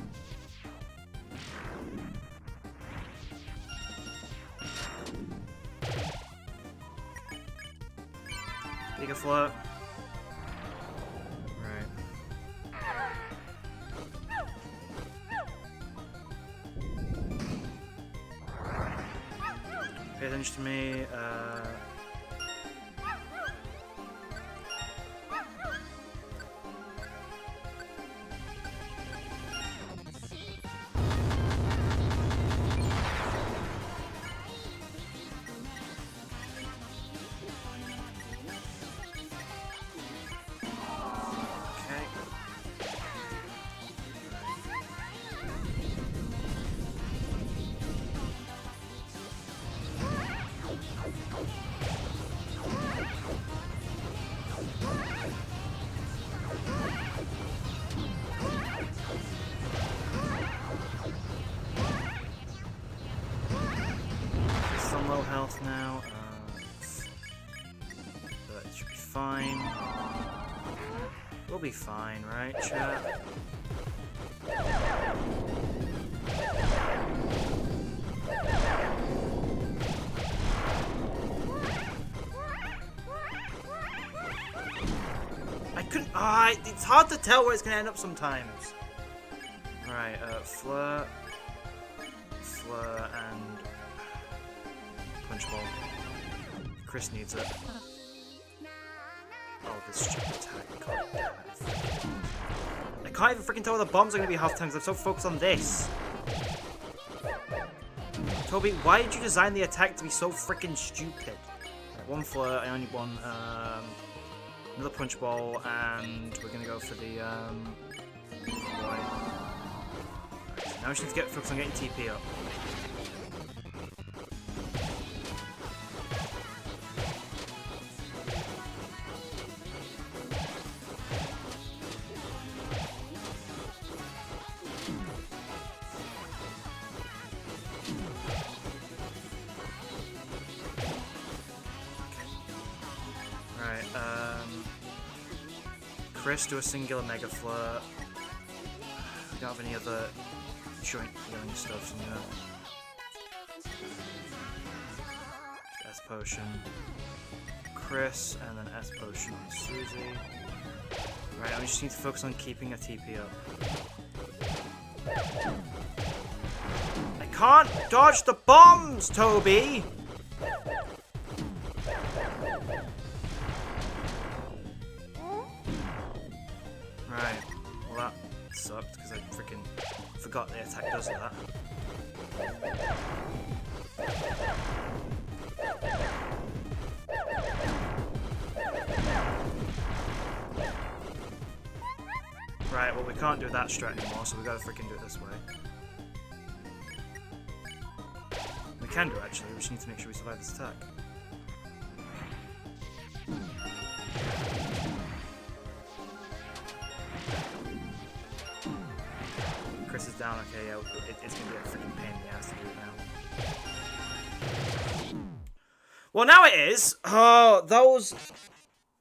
Giga float. Right. Pay attention to me. Low health now, but it should be fine. We'll be fine, right, chat? It's hard to tell where it's gonna end up sometimes. Right, Fleur, and Punch Ball. Chris needs it. Oh, this stupid attack. God damn it. I can't even freaking tell where the bombs are gonna be half times. I'm so focused on this. Toby, why did you design the attack to be so freaking stupid? Right, one Fleur, I only want another Punch Ball, and we're gonna go for the boy. Right, so now we just need to get focused on getting TP up. Chris, do a singular Mega Flare. We don't have any other joint healing stuff, so S Potion. Chris, and then S Potion on Susie. Right, we just need to focus on keeping a TP up. I can't dodge the bombs, Toby! Right, well that sucked because I freaking forgot the attack does that. Right, well we can't do that strat anymore, so we gotta freaking do it this way. We can do actually, we just need to make sure we survive this attack. Chris is down, okay, yeah, it's gonna be a freaking pain in the ass to do it now. Well, now it is! Oh, those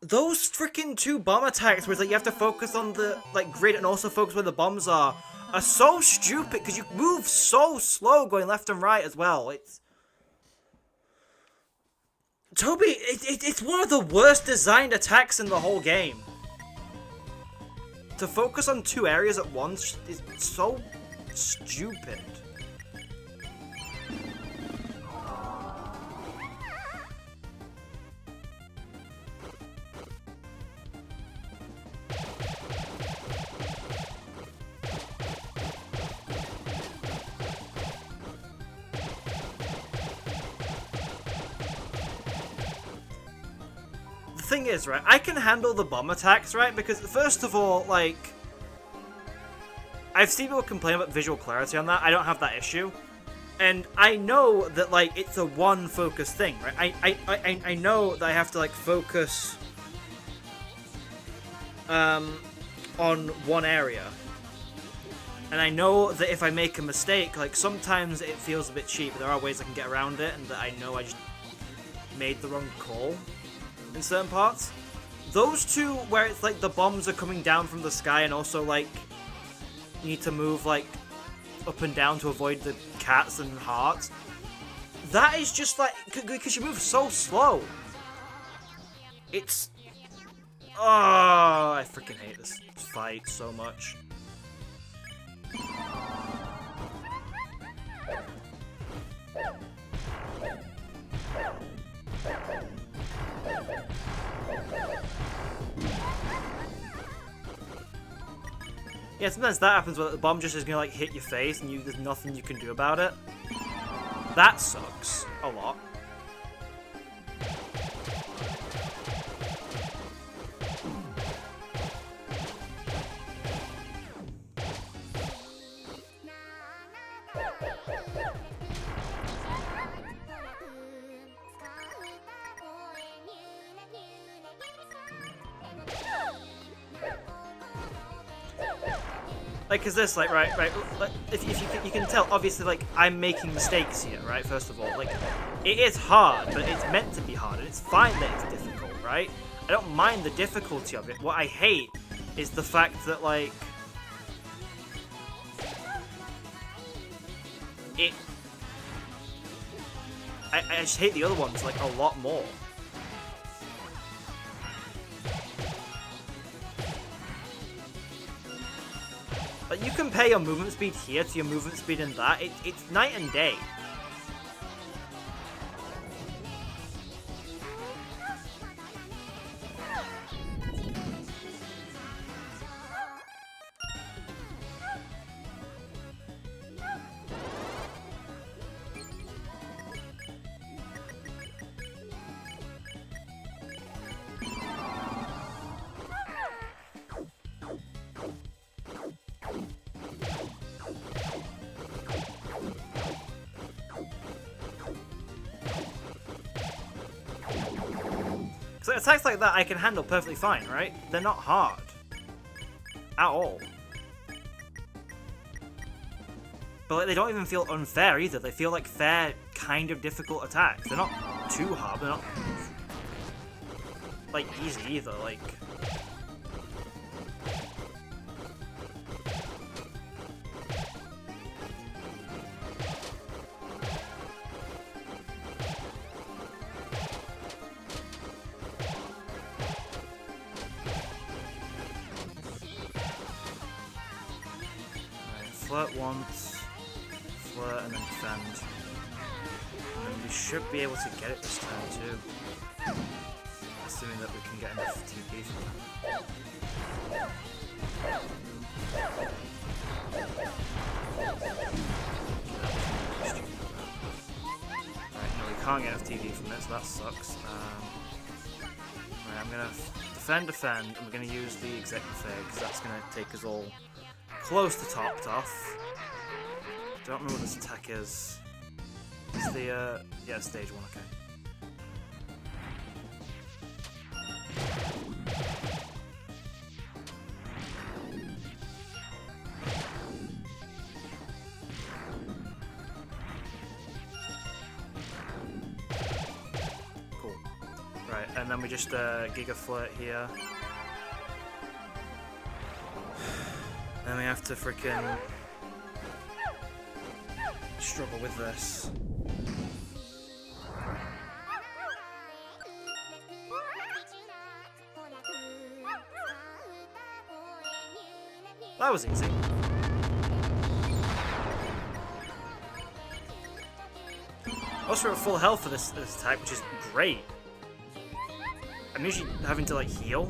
freaking two bomb attacks where it's like you have to focus on the like grid and also focus where the bombs are so stupid because you move so slow going left and right as well. It's... Toby, it's one of the worst designed attacks in the whole game. To focus on two areas at once is so stupid. The thing is, right, I can handle the bomb attacks, right, because first of all, like, I've seen people complain about visual clarity on that. I don't have that issue. And I know that, like, it's a one focus thing, right? I know that I have to, like, focus on one area. And I know that if I make a mistake, like, sometimes it feels a bit cheap, but there are ways I can get around it, and that I know I just made the wrong call in certain parts. Those two, where it's, like, the bombs are coming down from the sky, and also, like, you need to move, like, up and down to avoid the cats and hearts. That is just, like, because you move so slow. It's... Oh, I freaking hate this fight so much. Yeah, sometimes that happens where the bomb just is gonna like hit your face and there's nothing you can do about it. That sucks a lot. Like, is this, like, right, if you can tell, obviously, like, I'm making mistakes here, right, first of all, like, it is hard, but it's meant to be hard, and it's fine that it's difficult, right? I don't mind the difficulty of it. What I hate is the fact that, like, I just hate the other ones, like, a lot more. compare your movement speed here to your movement speed in that, it's night and day. So attacks like that I can handle perfectly fine, right? They're not hard. At all. But like, they don't even feel unfair either. They feel like fair, kind of difficult attacks. They're not too hard, they're not like easy either, like... Flirt once, flirt and then defend. And then we should be able to get it this time too. Assuming that we can get enough TP from that. Right, no, we can't get enough TP from it, so that sucks. Right, I'm gonna defend, and we're gonna use the executive phase, because that's gonna take us all close to topped off. Don't remember what this attack is. It's the, yeah, stage 1, okay. Cool. Right, and then we just, Giga Flirt here. Then we have to freaking struggle with this. That was easy. Also, we're at full health for this attack, which is great. I'm usually having to like heal.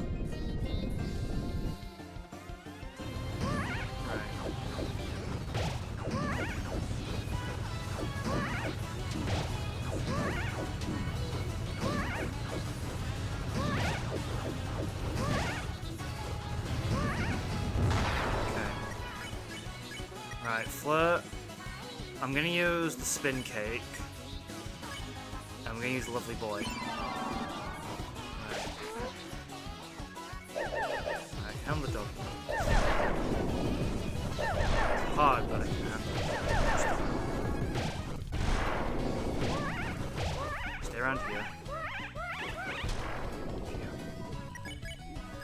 Right, flirt. I'm gonna use the spin cake. I'm gonna use lovely boy. Alright, count the dog. It's hard, but I can handle it. Stay around here.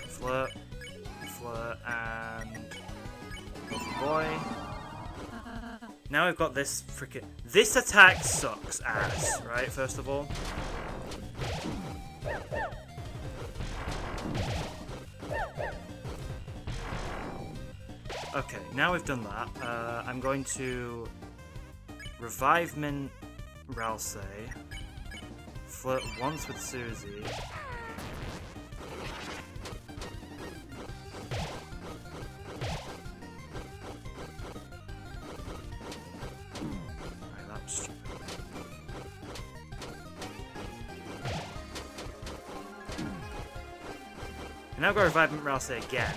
Flirt, flirt, and lovely boy. Now we've got this freaking... This attack sucks ass, right, first of all. Okay, now we've done that. I'm going to revive Min Ralsei, flirt once with Susie. And now I've got to revive Ralsei again.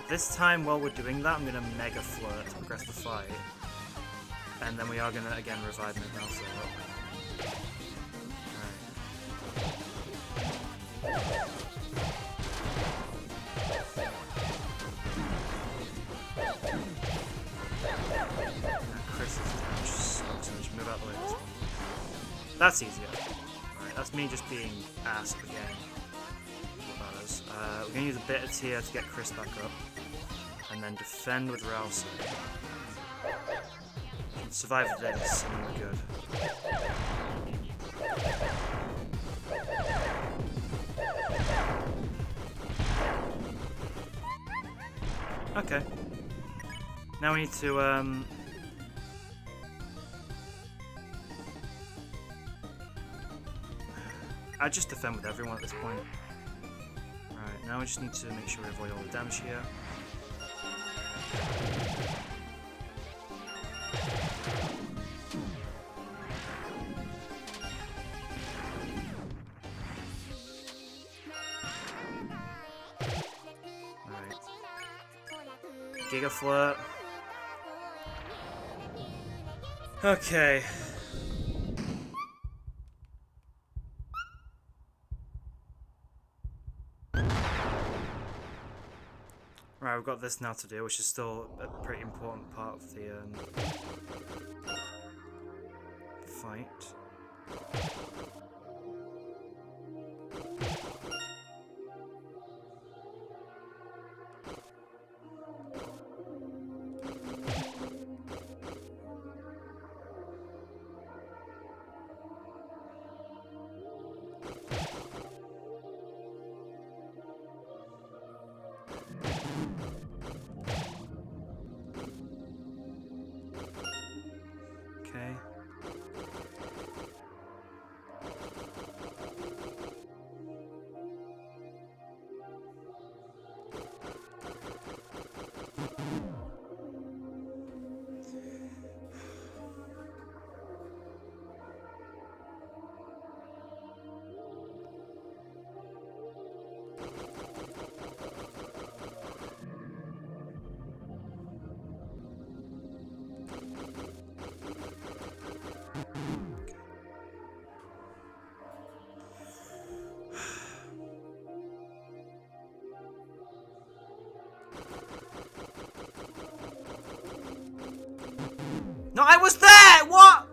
This time, while we're doing that, I'm going to Mega Flirt to progress the fight. And then we are going to, again, revive Ralsei. Chris's damage sucks, so just move out the way of this one. That's easier. Alright, that's me just being ass again. We're going to use a bit of tear to get Chris back up. And then defend with Ralsei. Survive this, and then we're good. Okay. Now we need to, I just defend with everyone at this point. Right, now we just need to make sure we avoid all the damage here. Alright. Giga Flirt. Okay. Right, we've got this now to do, which is still a pretty important part of the fight. Okay. No, I was there! What?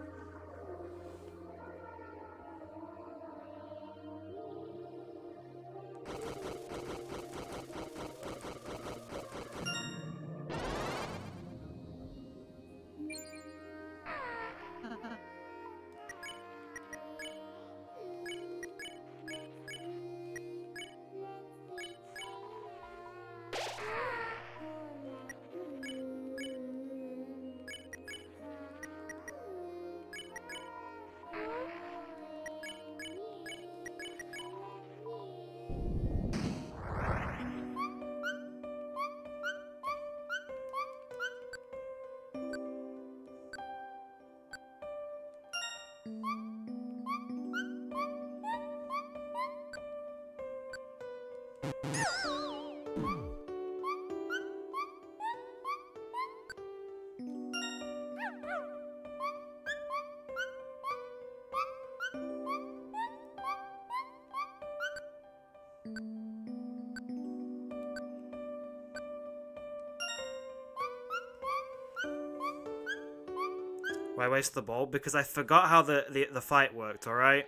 Why waste the ball? Because I forgot how the fight worked, alright?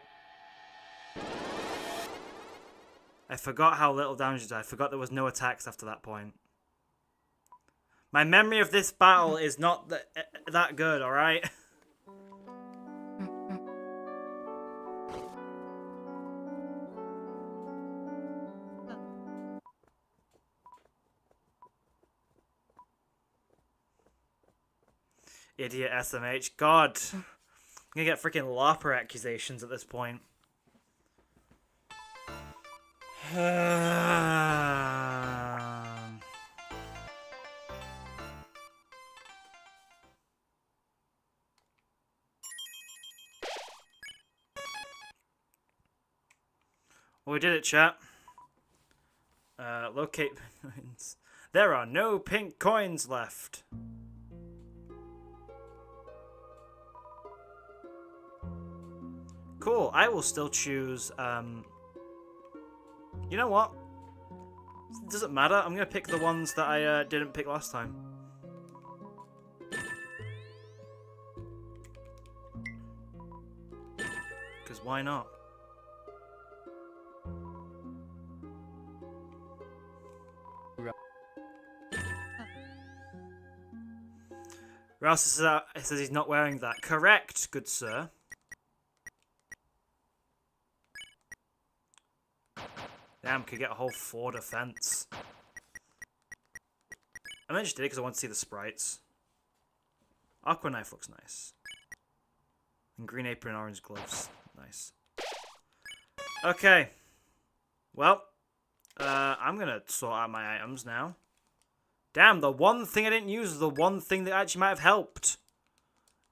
I forgot how little damage it did. I forgot there was no attacks after that point. My memory of this battle is not that good, alright? Idiot SMH. God. I'm gonna get freaking LARPer accusations at this point. Well, we did it, chat. Locate coins. There are no pink coins left. Cool. I will still choose, you know what? It doesn't matter. I'm going to pick the ones that I didn't pick last time. Because why not? Rouse says he's not wearing that. Correct, good sir. Damn, could get a whole 4 defense. I'm I'm interested because I want to see the sprites. Aqua knife looks nice. And green apron, orange gloves. Nice. Okay. Well, I'm gonna sort out my items now. Damn, the one thing I didn't use is the one thing that actually might have helped.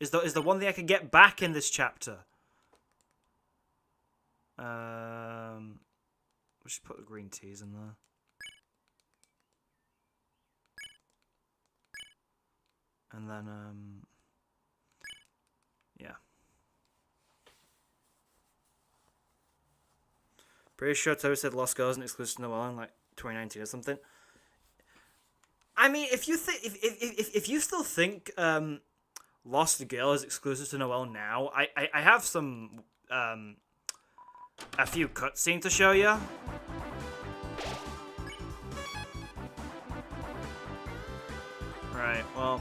Is the one thing I could get back in this chapter. We should put the green teas in there. And then, yeah. Pretty sure Toby said Lost Girls isn't exclusive to Noelle in like 2019 or something. I mean, if you think if you still think Lost Girl is exclusive to Noelle now, I have some a few cutscenes to show you. Right. Well.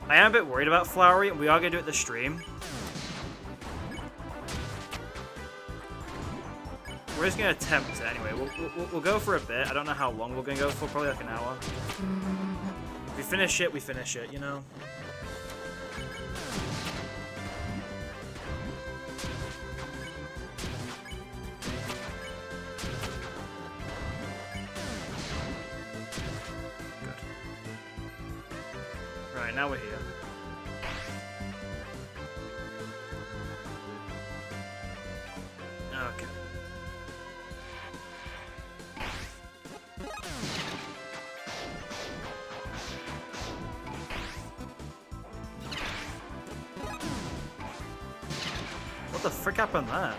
I am a bit worried about Flowery, and we are going to do it the stream. We're just going to attempt it anyway. We'll go for a bit. I don't know how long we're going to go for. Probably like an hour. If we finish it, we finish it, you know? Good. Right, now we're here. Okay. What the frick happened there?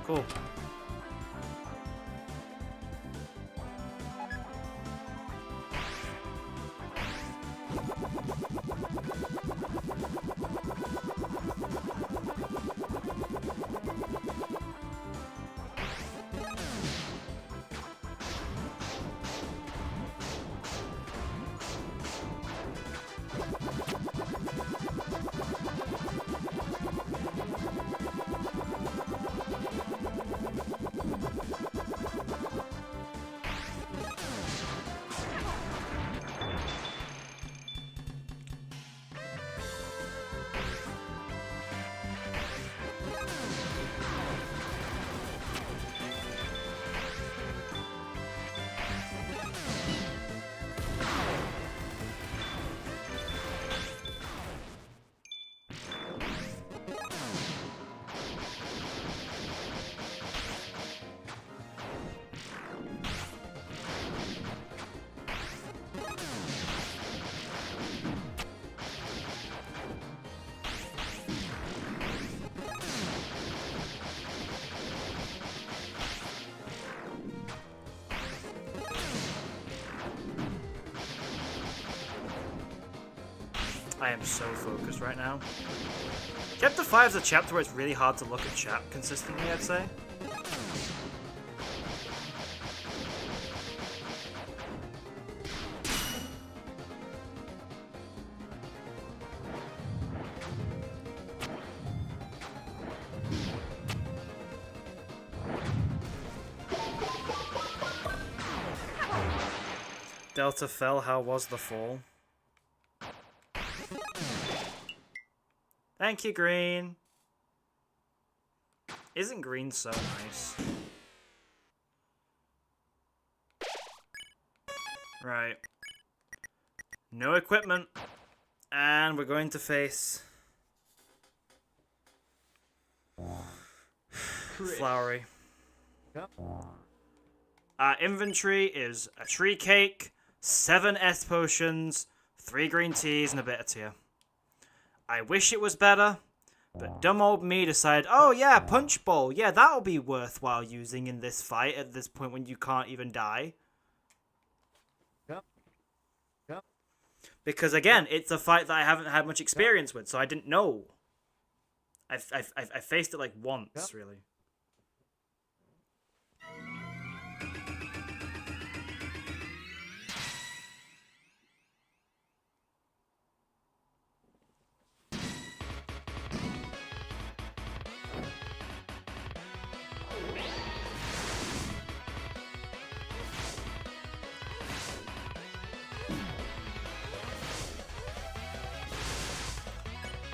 Cool. I am so focused right now. Chapter 5 is a chapter where it's really hard to look at chat consistently, I'd say. Delta fell, how was the fall? Thank you, Green. Isn't Green so nice? Right. No equipment. And we're going to face... Flowery. Yep. Our inventory is a tree cake, 7 S potions, 3 green teas, and a bitter tear. I wish it was better, but dumb old me decided, oh yeah, Punch Bowl, yeah, that'll be worthwhile using in this fight at this point when you can't even die. Yep. Yep. Because again, it's a fight that I haven't had much experience with, so I didn't know. I faced it like once, really.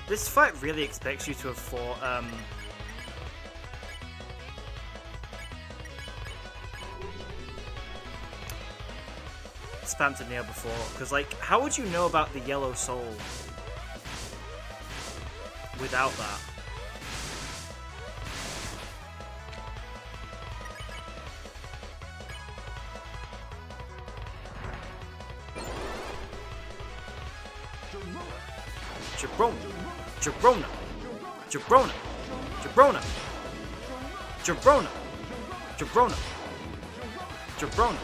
This fight really expects you to have fought, spammed Neo before, because, like, how would you know about the yellow soul without that? Jabrona, Jabrona, Jabrona, Jabrona, Jabrona, Jabrona, Jabrona.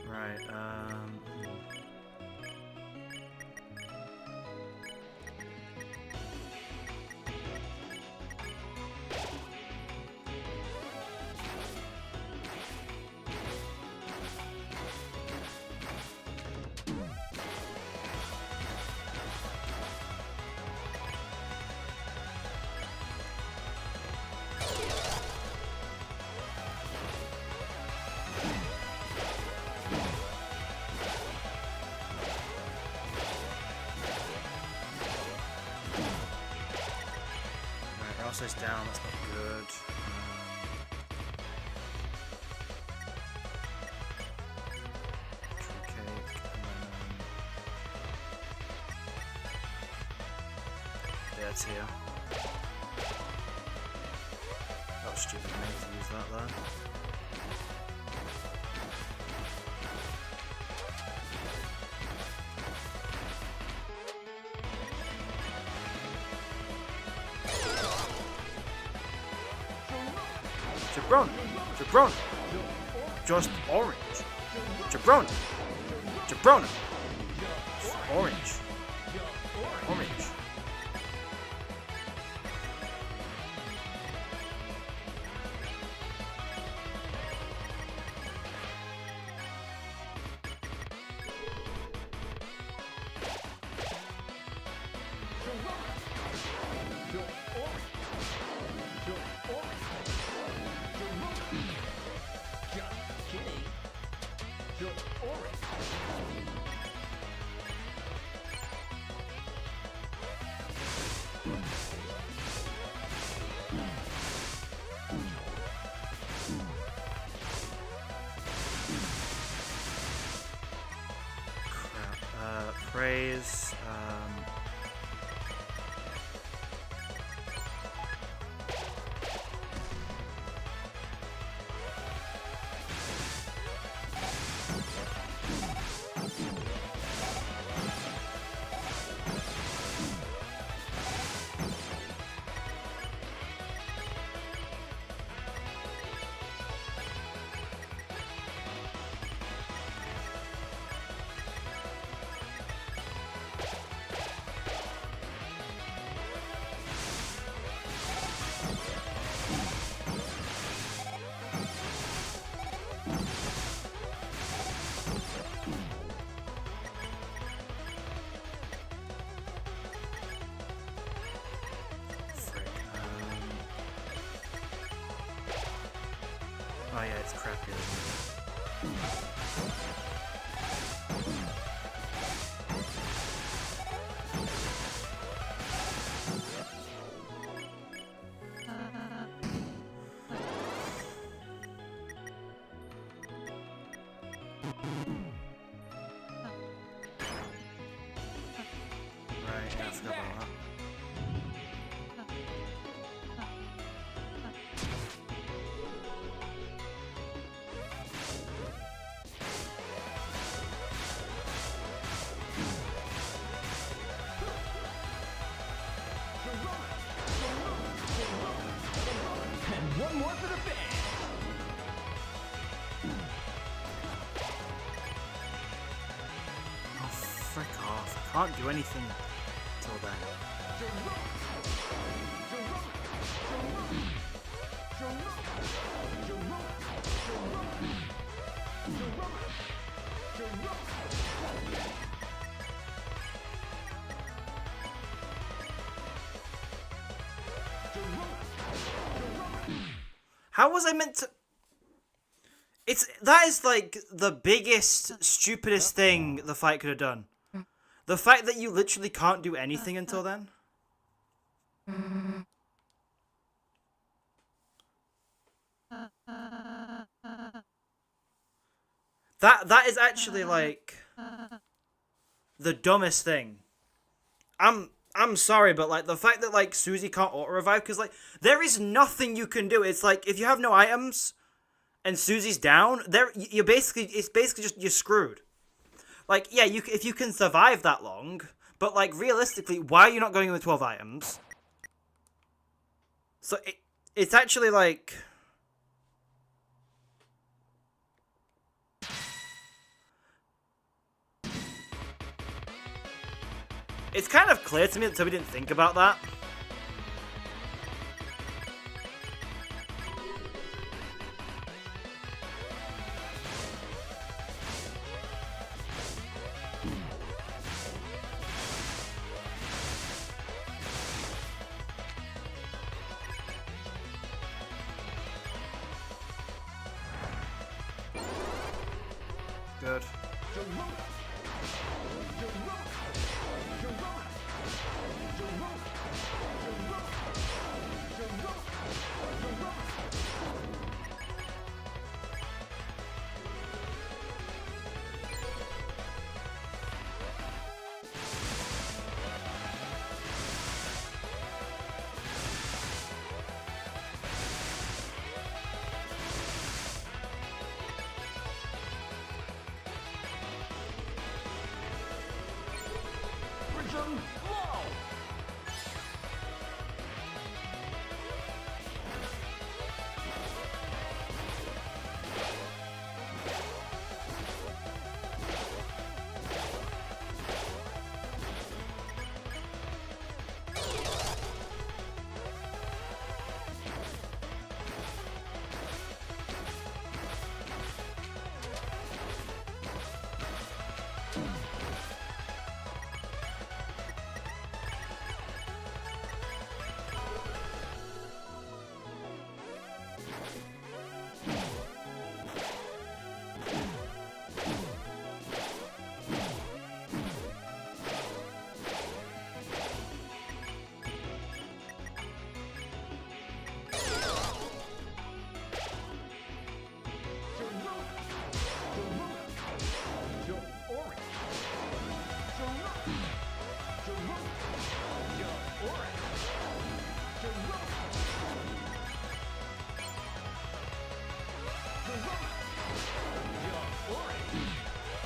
Right, Rousse's down, that's not good. Tree cake, yeah, it's here. That was stupid of me to use that there. Jabrona, Jabrona, just orange. Jabrona, Jabrona, orange, orange. Praise, oh yeah, it's crappy, isn't it? Right, yeah, I forgot about that. can't do anything till then. How was I meant to... That is like the biggest, stupidest thing the fight could have done. The fact that you literally can't do anything until then. That is actually like the dumbest thing. I'm sorry, but like the fact that like Susie can't auto revive, because like there is nothing you can do. It's like if you have no items and Susie's down, it's basically just you're screwed. Like yeah, if you can survive that long, but like realistically, why are you not going with 12 items? So it's actually like. It's kind of clear to me that Toby didn't think about that. Good.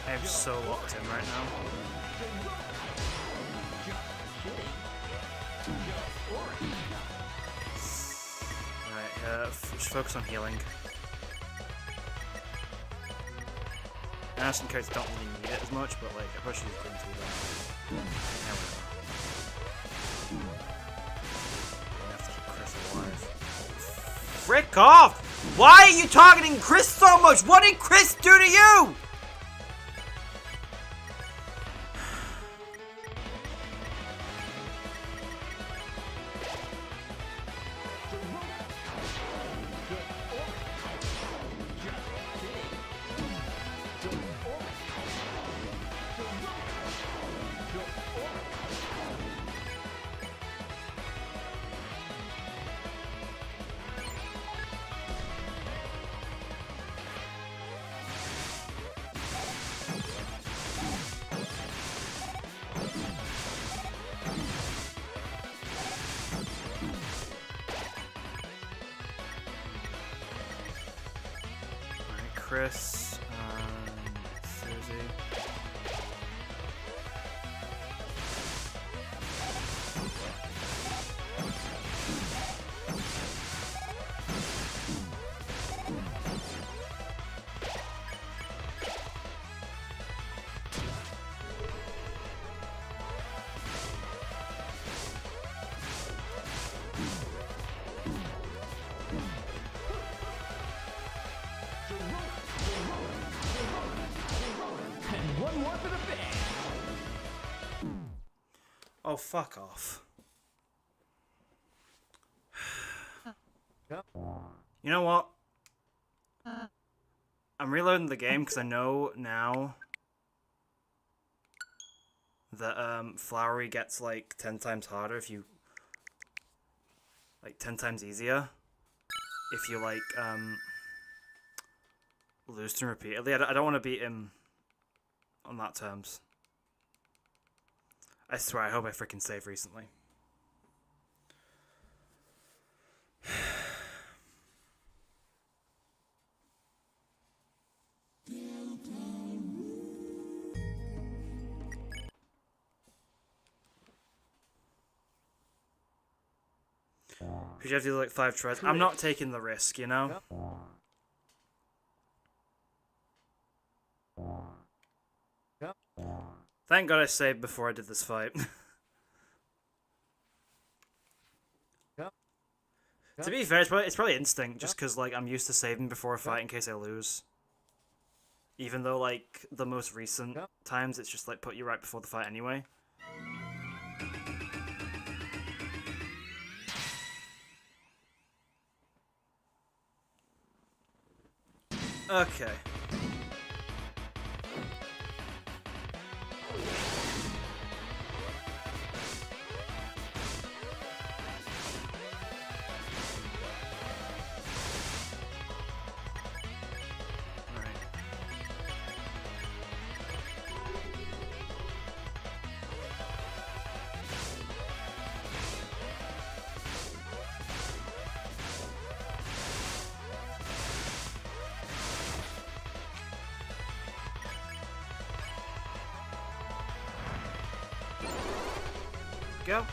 I am so locked in right now. Alright, just focus on healing. Anderson characters don't really need it as much, but like, I push you into that. Now we have to keep Chris alive. Frick off! Why are you targeting Chris so much? What did Chris do to you? Chris, Susie. Oh, fuck off. Yep. You know what? I'm reloading the game because I know now that Flowery gets like 10 times harder if you like 10 times easier if you like lose to him repeatedly. I don't want to beat him on that terms. I swear, I hope I freaking saved recently. Because you have to do like 5 tries. I'm not taking the risk, you know? Yep. Thank God I saved before I did this fight. Yep. To be fair, it's probably instinct, just because like I'm used to saving before a fight in case I lose. Even though like the most recent times it's just like put you right before the fight anyway. Okay. Go.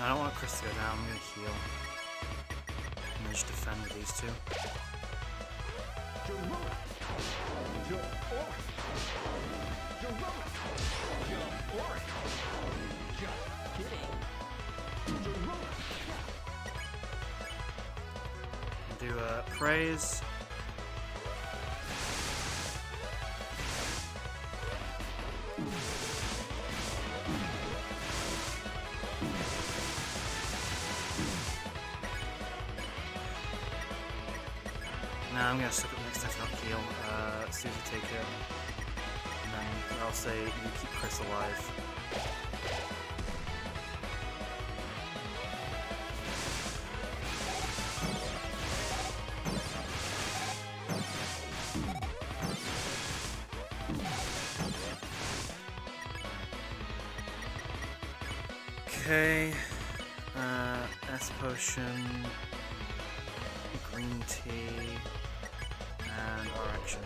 I don't want Chris to go down, I'm gonna heal. And then just defend with these two. Do praise. Now I'm gonna suck up next time to not heal. Susie take it. And then I'll say you keep Chris alive. Okay. S potion, green tea, and R action.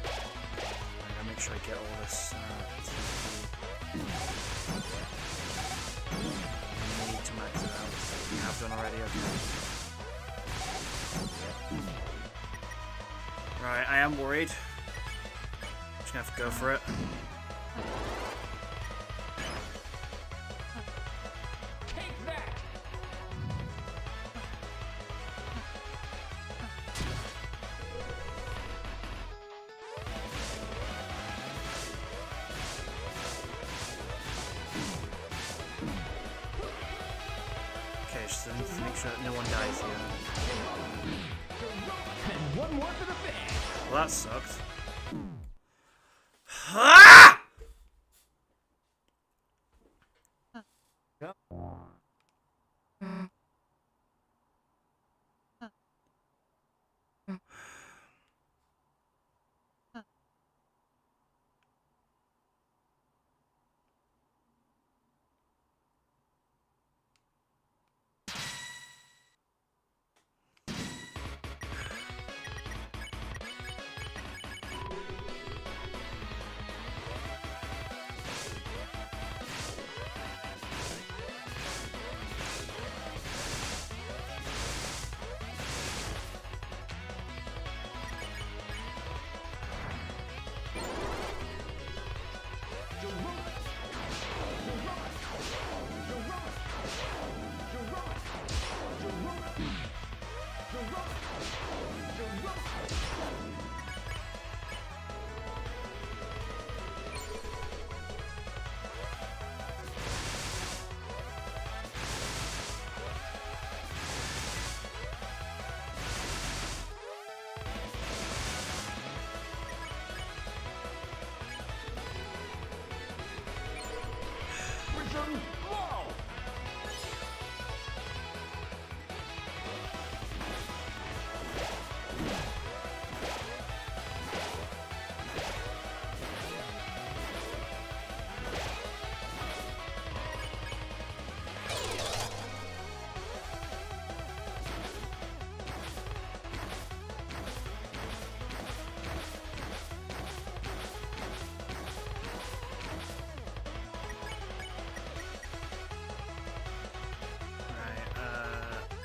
I gotta make sure I get all this. I need to max it out. done already. Okay. Right, I am worried. Just gonna have to go for it. Okay, just need to make sure that no one dies here. And one more for the bag. Well, that sucked. Ah! Yep. Prison blow.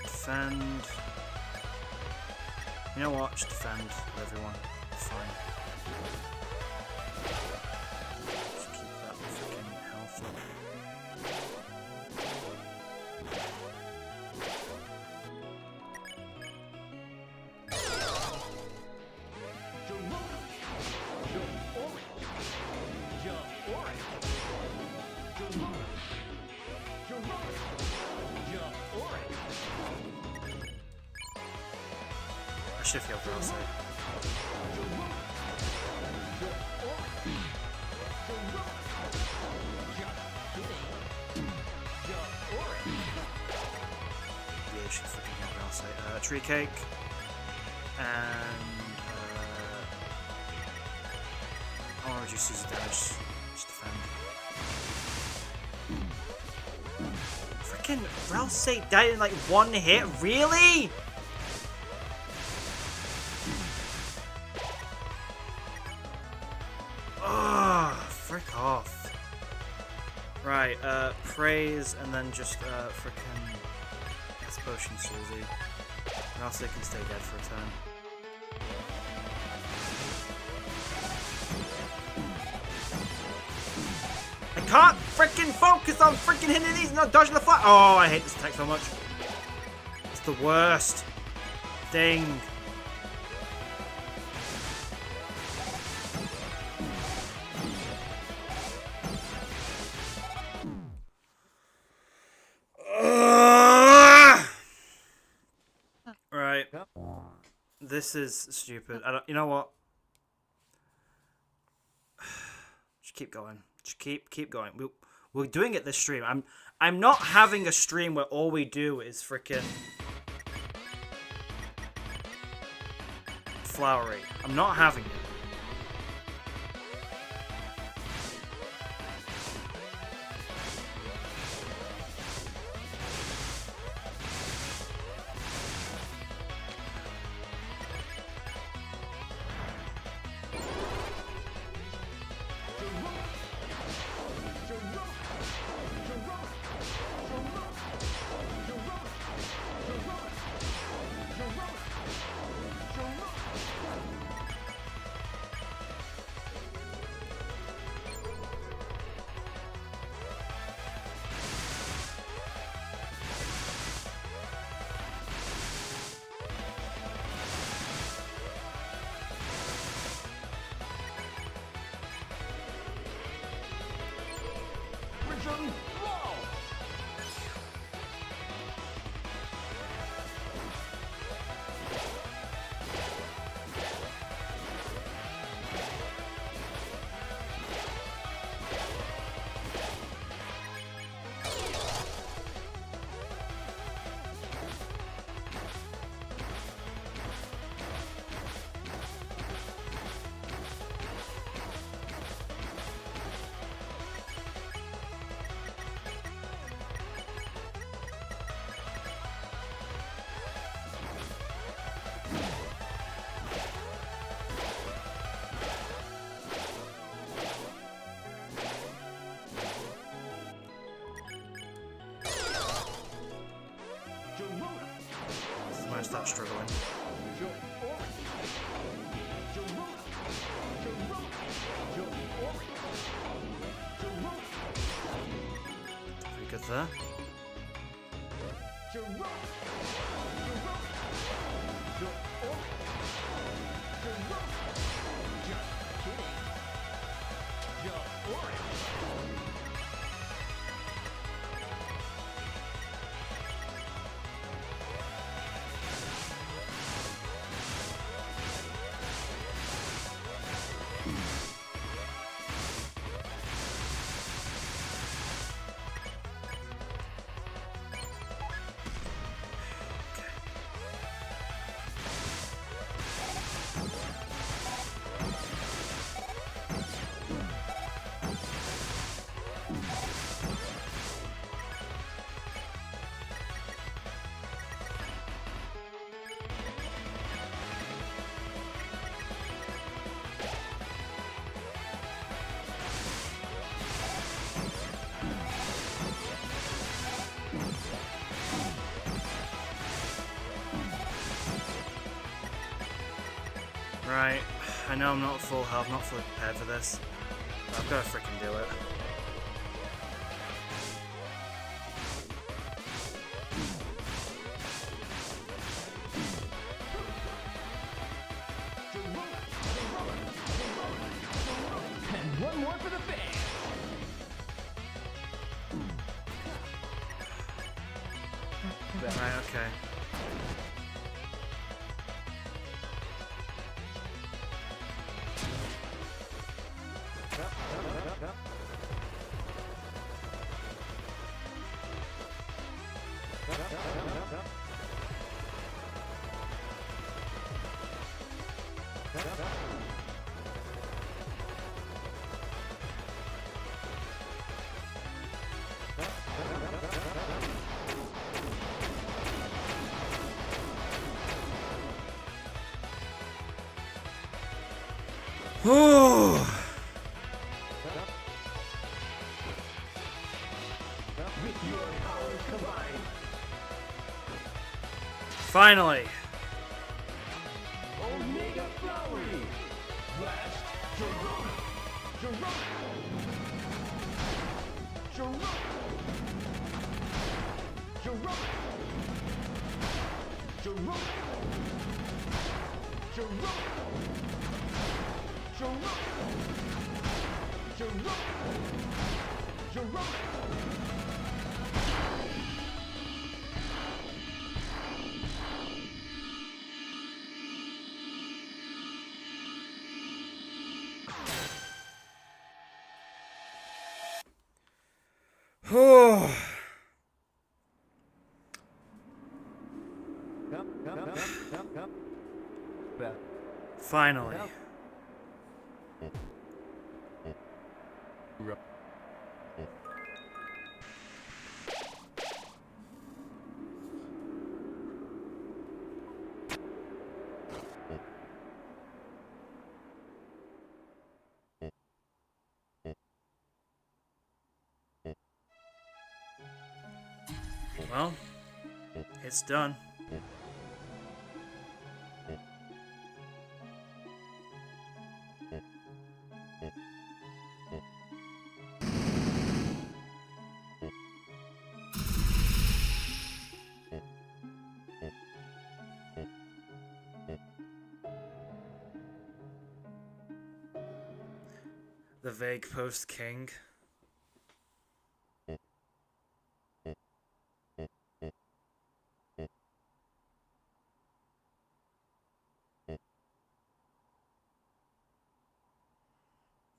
Defend. You know what? Just defend everyone. It's fine. Just keep that freaking health up. I should feel for outside. Yeah, you should freaking have outside. Tree cake. And I want to reduce his damage. Just defend. Freaking Ralsei died in like one hit? Really? Frick off. Right, praise and then just frickin' explosion Susie. Or else they can stay dead for a turn. I can't frickin' focus on frickin' hitting these and not dodging the fly. Oh, I hate this attack so much. It's the worst thing. Right. Yep. This is stupid. I don't. You know what? Just keep going. Just keep going. We're doing it this stream. I'm not having a stream where all we do is frickin' flowery. I'm not having it. I'm gonna stop struggling. Pretty good there. Right, I know I'm not full health, not fully prepared for this, but I've got to freaking do it. And one more for the fans. Right, okay. With your powers combined. Finally! Omega Flowery! Blast! Jerome! Jerome! Jerome! Jerome! Jerome! Jerome! Jerome! Jerome! Finally. Well, it's done. The vague post king.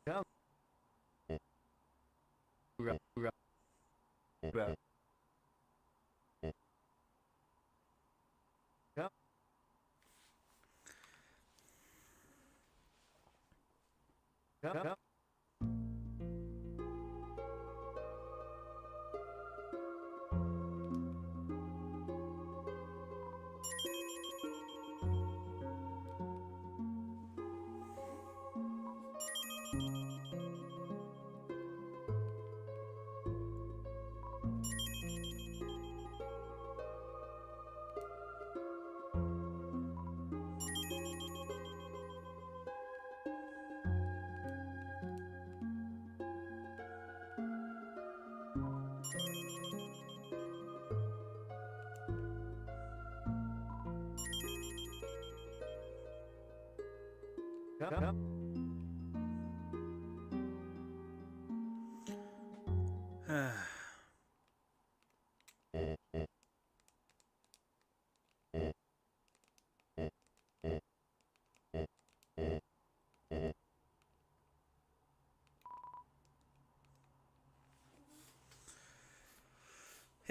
Come. Ra- ra- ra- Come. Come. Come.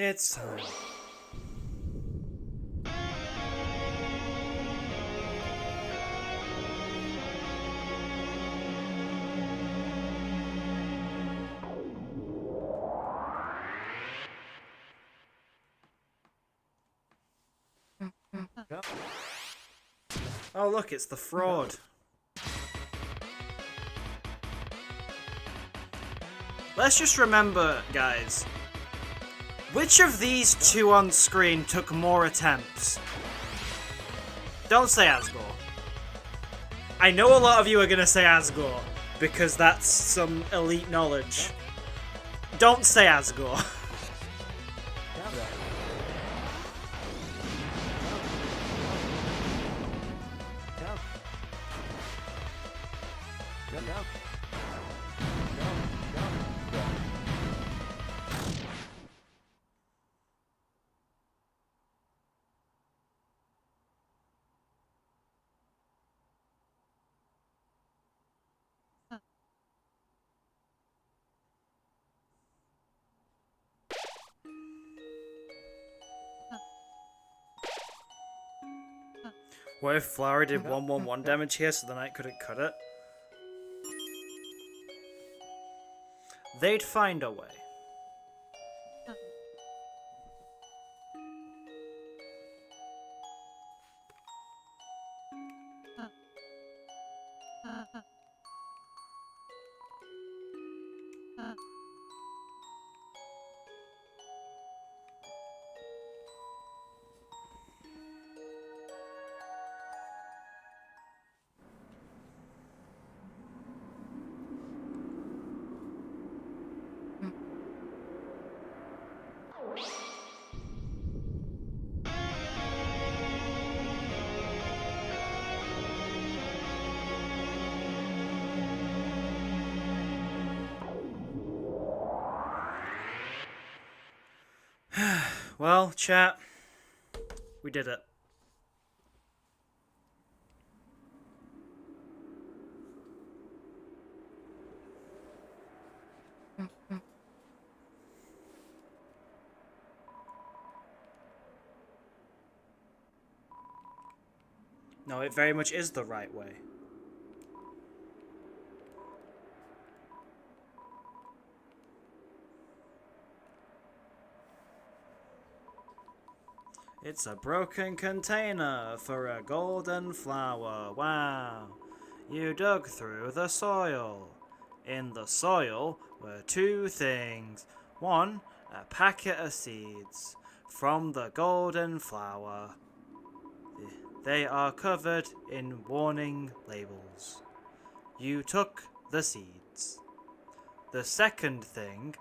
It's time. Come. Oh, look, it's the fraud. Let's just remember, guys, which of these two on screen took more attempts? Don't say Asgore. I know a lot of you are going to say Asgore, because that's some elite knowledge. Don't say Asgore. What if Flower did 111 damage here so the knight couldn't cut it? They'd find a way. Well, chat, we did it. No, it very much is the right way. It's a broken container for a golden flower. Wow. You dug through the soil. In the soil were two things. One, a packet of seeds from the golden flower. They are covered in warning labels. You took the seeds. The second thing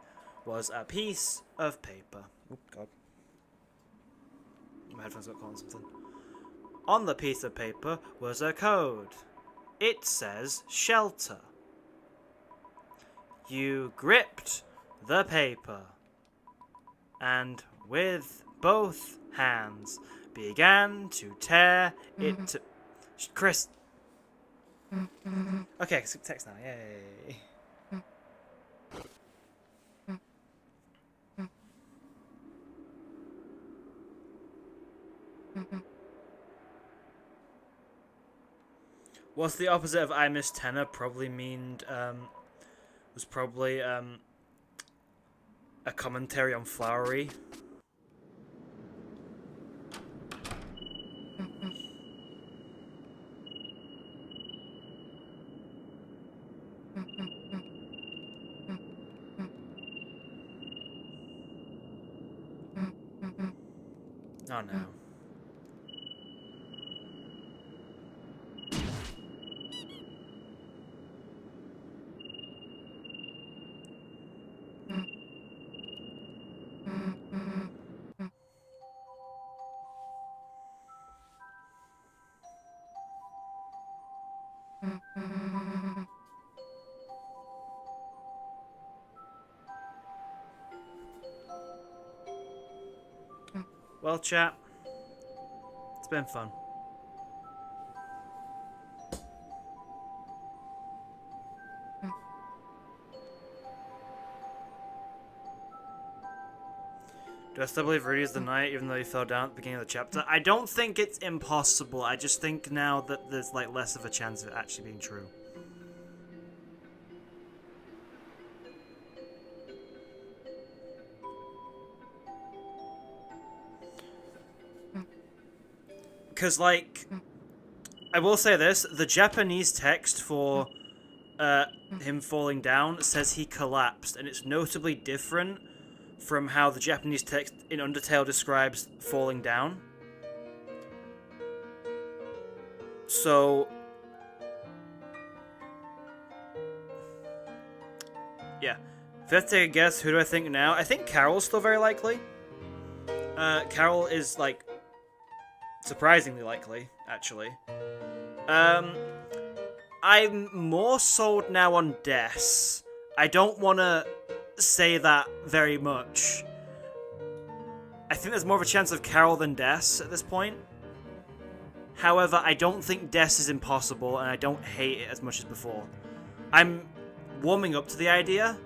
was a piece of paper. Oh, God. My headphones got caught on something. On the piece of paper was a code. It says shelter. You gripped the paper and with both hands began to tear it to... Chris, Okay, so text now. Yay. What's the opposite of I miss tenor? Probably meaned, was probably, a commentary on flowery. Oh no. Well, chat, it's been fun. Do I still believe Rudy is the knight, even though he fell down at the beginning of the chapter? I don't think it's impossible. I just think now that there's like less of a chance of it actually being true. Because, like, I will say this, the Japanese text for him falling down says he collapsed, and it's notably different from how the Japanese text in Undertale describes falling down. So, yeah. If I have to take a guess, who do I think now? I think Carol's still very likely. Carol is, like, surprisingly likely, actually. I'm more sold now on Des. I don't want to say that very much. I think there's more of a chance of Carol than Des at this point. However, I don't think Des is impossible, and I don't hate it as much as before. I'm warming up to the idea,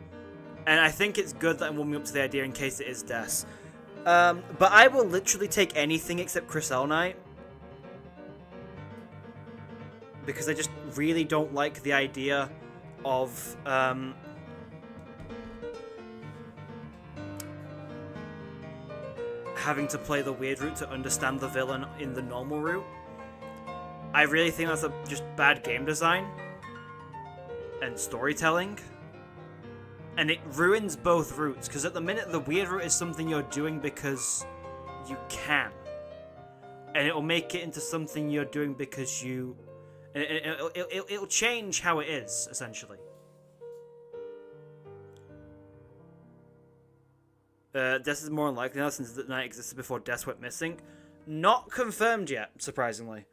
and I think it's good that I'm warming up to the idea in case it is Des. But I will literally take anything except Crystal Knight. Because I just really don't like the idea of, having to play the weird route to understand the villain in the normal route. I really think that's just bad game design and storytelling. And it ruins both routes, because at the minute the weird route is something you're doing because you can. And it'll make it into something you're doing because you... It'll change how it is, essentially. Des is more unlikely now since the night existed before Des went missing. Not confirmed yet, surprisingly.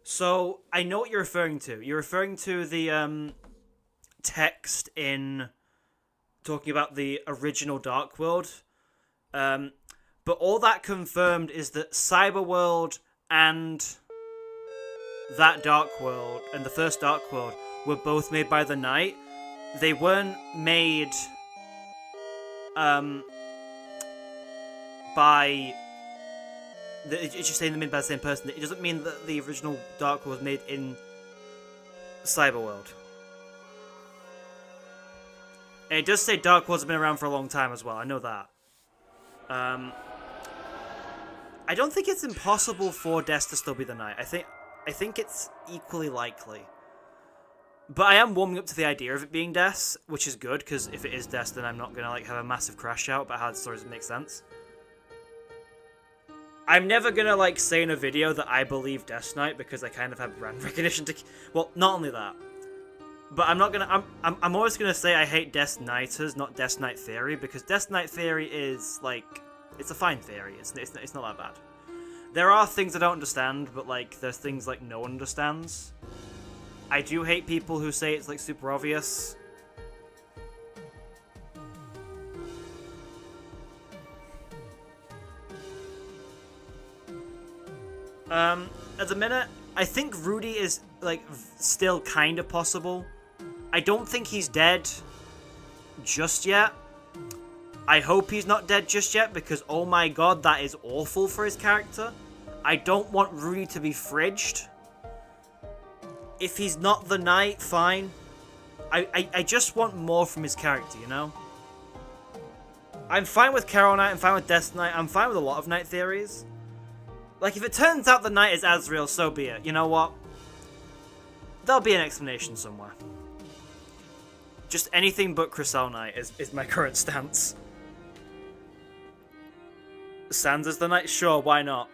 So, I know what you're referring to. You're referring to the text in talking about the original Dark World. But all that confirmed is that Cyberworld and that Dark World and the first Dark World were both made by the Knight. They weren't made by... It's just saying they're made by the same person. It doesn't mean that the original Dark World was made in Cyberworld. And it does say Dark Worlds have been around for a long time as well. I know that. I don't think it's impossible for Des to still be the Knight. I think it's equally likely. But I am warming up to the idea of it being Des, which is good, because if it is Des, then I'm not going to like have a massive crash out about how the story doesn't make sense. I'm never going to like say in a video that I believe Death Knight, because I kind of have brand recognition to... Well, not only that. But I'm not going to... I'm always going to say I hate Death Knighters, not Death Knight theory, because Death Knight theory is, like... It's a fine theory. It's not that bad. There are things I don't understand, but, like, there's things, like, no one understands. I do hate people who say it's, like, super obvious. At the minute, I think Rudy is still kind of possible. I don't think he's dead just yet. I hope he's not dead just yet, because oh my god, that is awful for his character. I don't want Rudy to be fridged. If he's not the knight, fine. I just want more from his character, you know? I'm fine with Carol Knight, I'm fine with Death Knight, I'm fine with a lot of Knight theories. Like, if it turns out the Knight is Azrael, so be it. You know what? There'll be an explanation somewhere. Just anything but Crisel Knight is my current stance. Sans as the Knight? Sure, why not?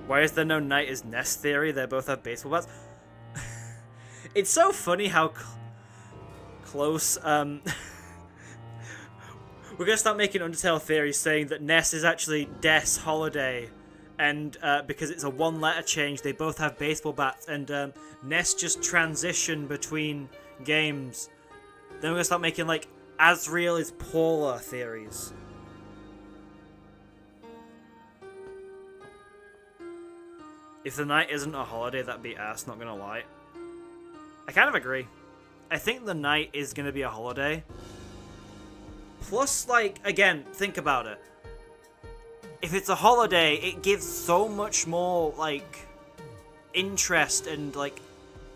Why is there no Knight as Ness theory? They both have baseball bats. It's so funny how close, we're gonna start making Undertale theories saying that Ness is actually Des Holiday, and because it's a one-letter change, they both have baseball bats, and Ness just transition between games. Then we're gonna start making, like, Azrael is Paula theories. If the Knight isn't a holiday, that'd be ass, not gonna lie. I kind of agree. I think the Knight is gonna be a holiday. Plus, like, again, think about it. If it's a holiday, it gives so much more, like, interest and, like,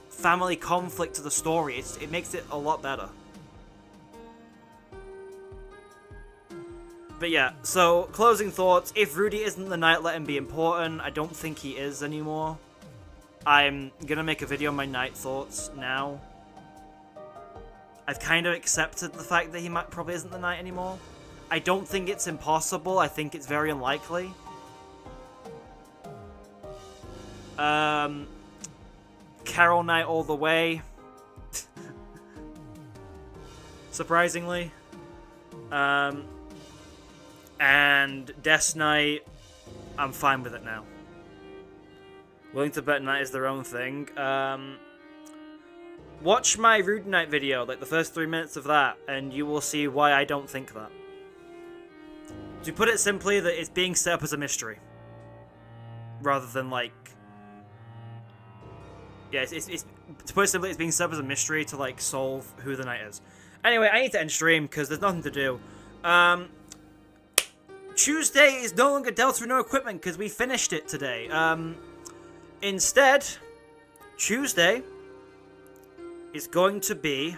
family conflict to the story. It makes it a lot better. But yeah, so, closing thoughts. If Rudy isn't the Knight, let him be important. I don't think he is anymore. I'm gonna make a video on my Knight thoughts now. I've kind of accepted the fact that he probably isn't the Knight anymore. I don't think it's impossible. I think it's very unlikely. Carol Knight all the way. Surprisingly. And Death Knight, I'm fine with it now. Willing to Bet Knight is their own thing. Watch my Rude Knight video, like the first 3 minutes of that, and you will see why I don't think that. To put it simply, that it's being set up as a mystery. Rather than, like... Yeah, to put it simply, it's being set up as a mystery to, like, solve who the Knight is. Anyway, I need to end stream, because there's nothing to do. Tuesday is no longer Deltarune no equipment, because we finished it today. Instead, Tuesday is going to be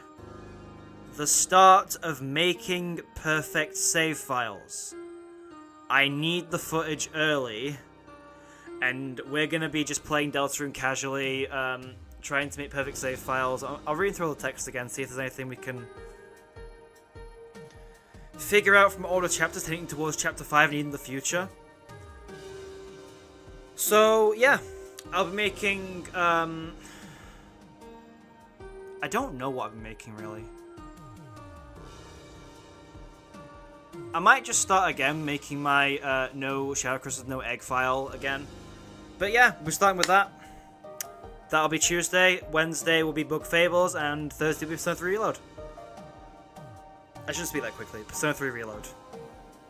the start of making perfect save files. I need the footage early, and we're going to be just playing Deltarune casually, trying to make perfect save files. I'll read through all the text again, see if there's anything we can figure out from all the chapters heading towards Chapter 5 and even the future. So, yeah. I'll be making, I don't know what I've been making, really. I might just start again, making my, no Shadow Crystals, no Egg file again. But yeah, we're starting with that. That'll be Tuesday. Wednesday will be Bug Fables, and Thursday will be Persona 3 Reload. I shouldn't speak that quickly. Persona 3 Reload.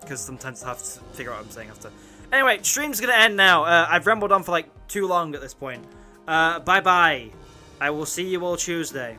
Because sometimes I have to figure out what I'm saying after. Anyway, stream's gonna end now. I've rambled on for like too long at this point. Bye-bye. I will see you all Tuesday.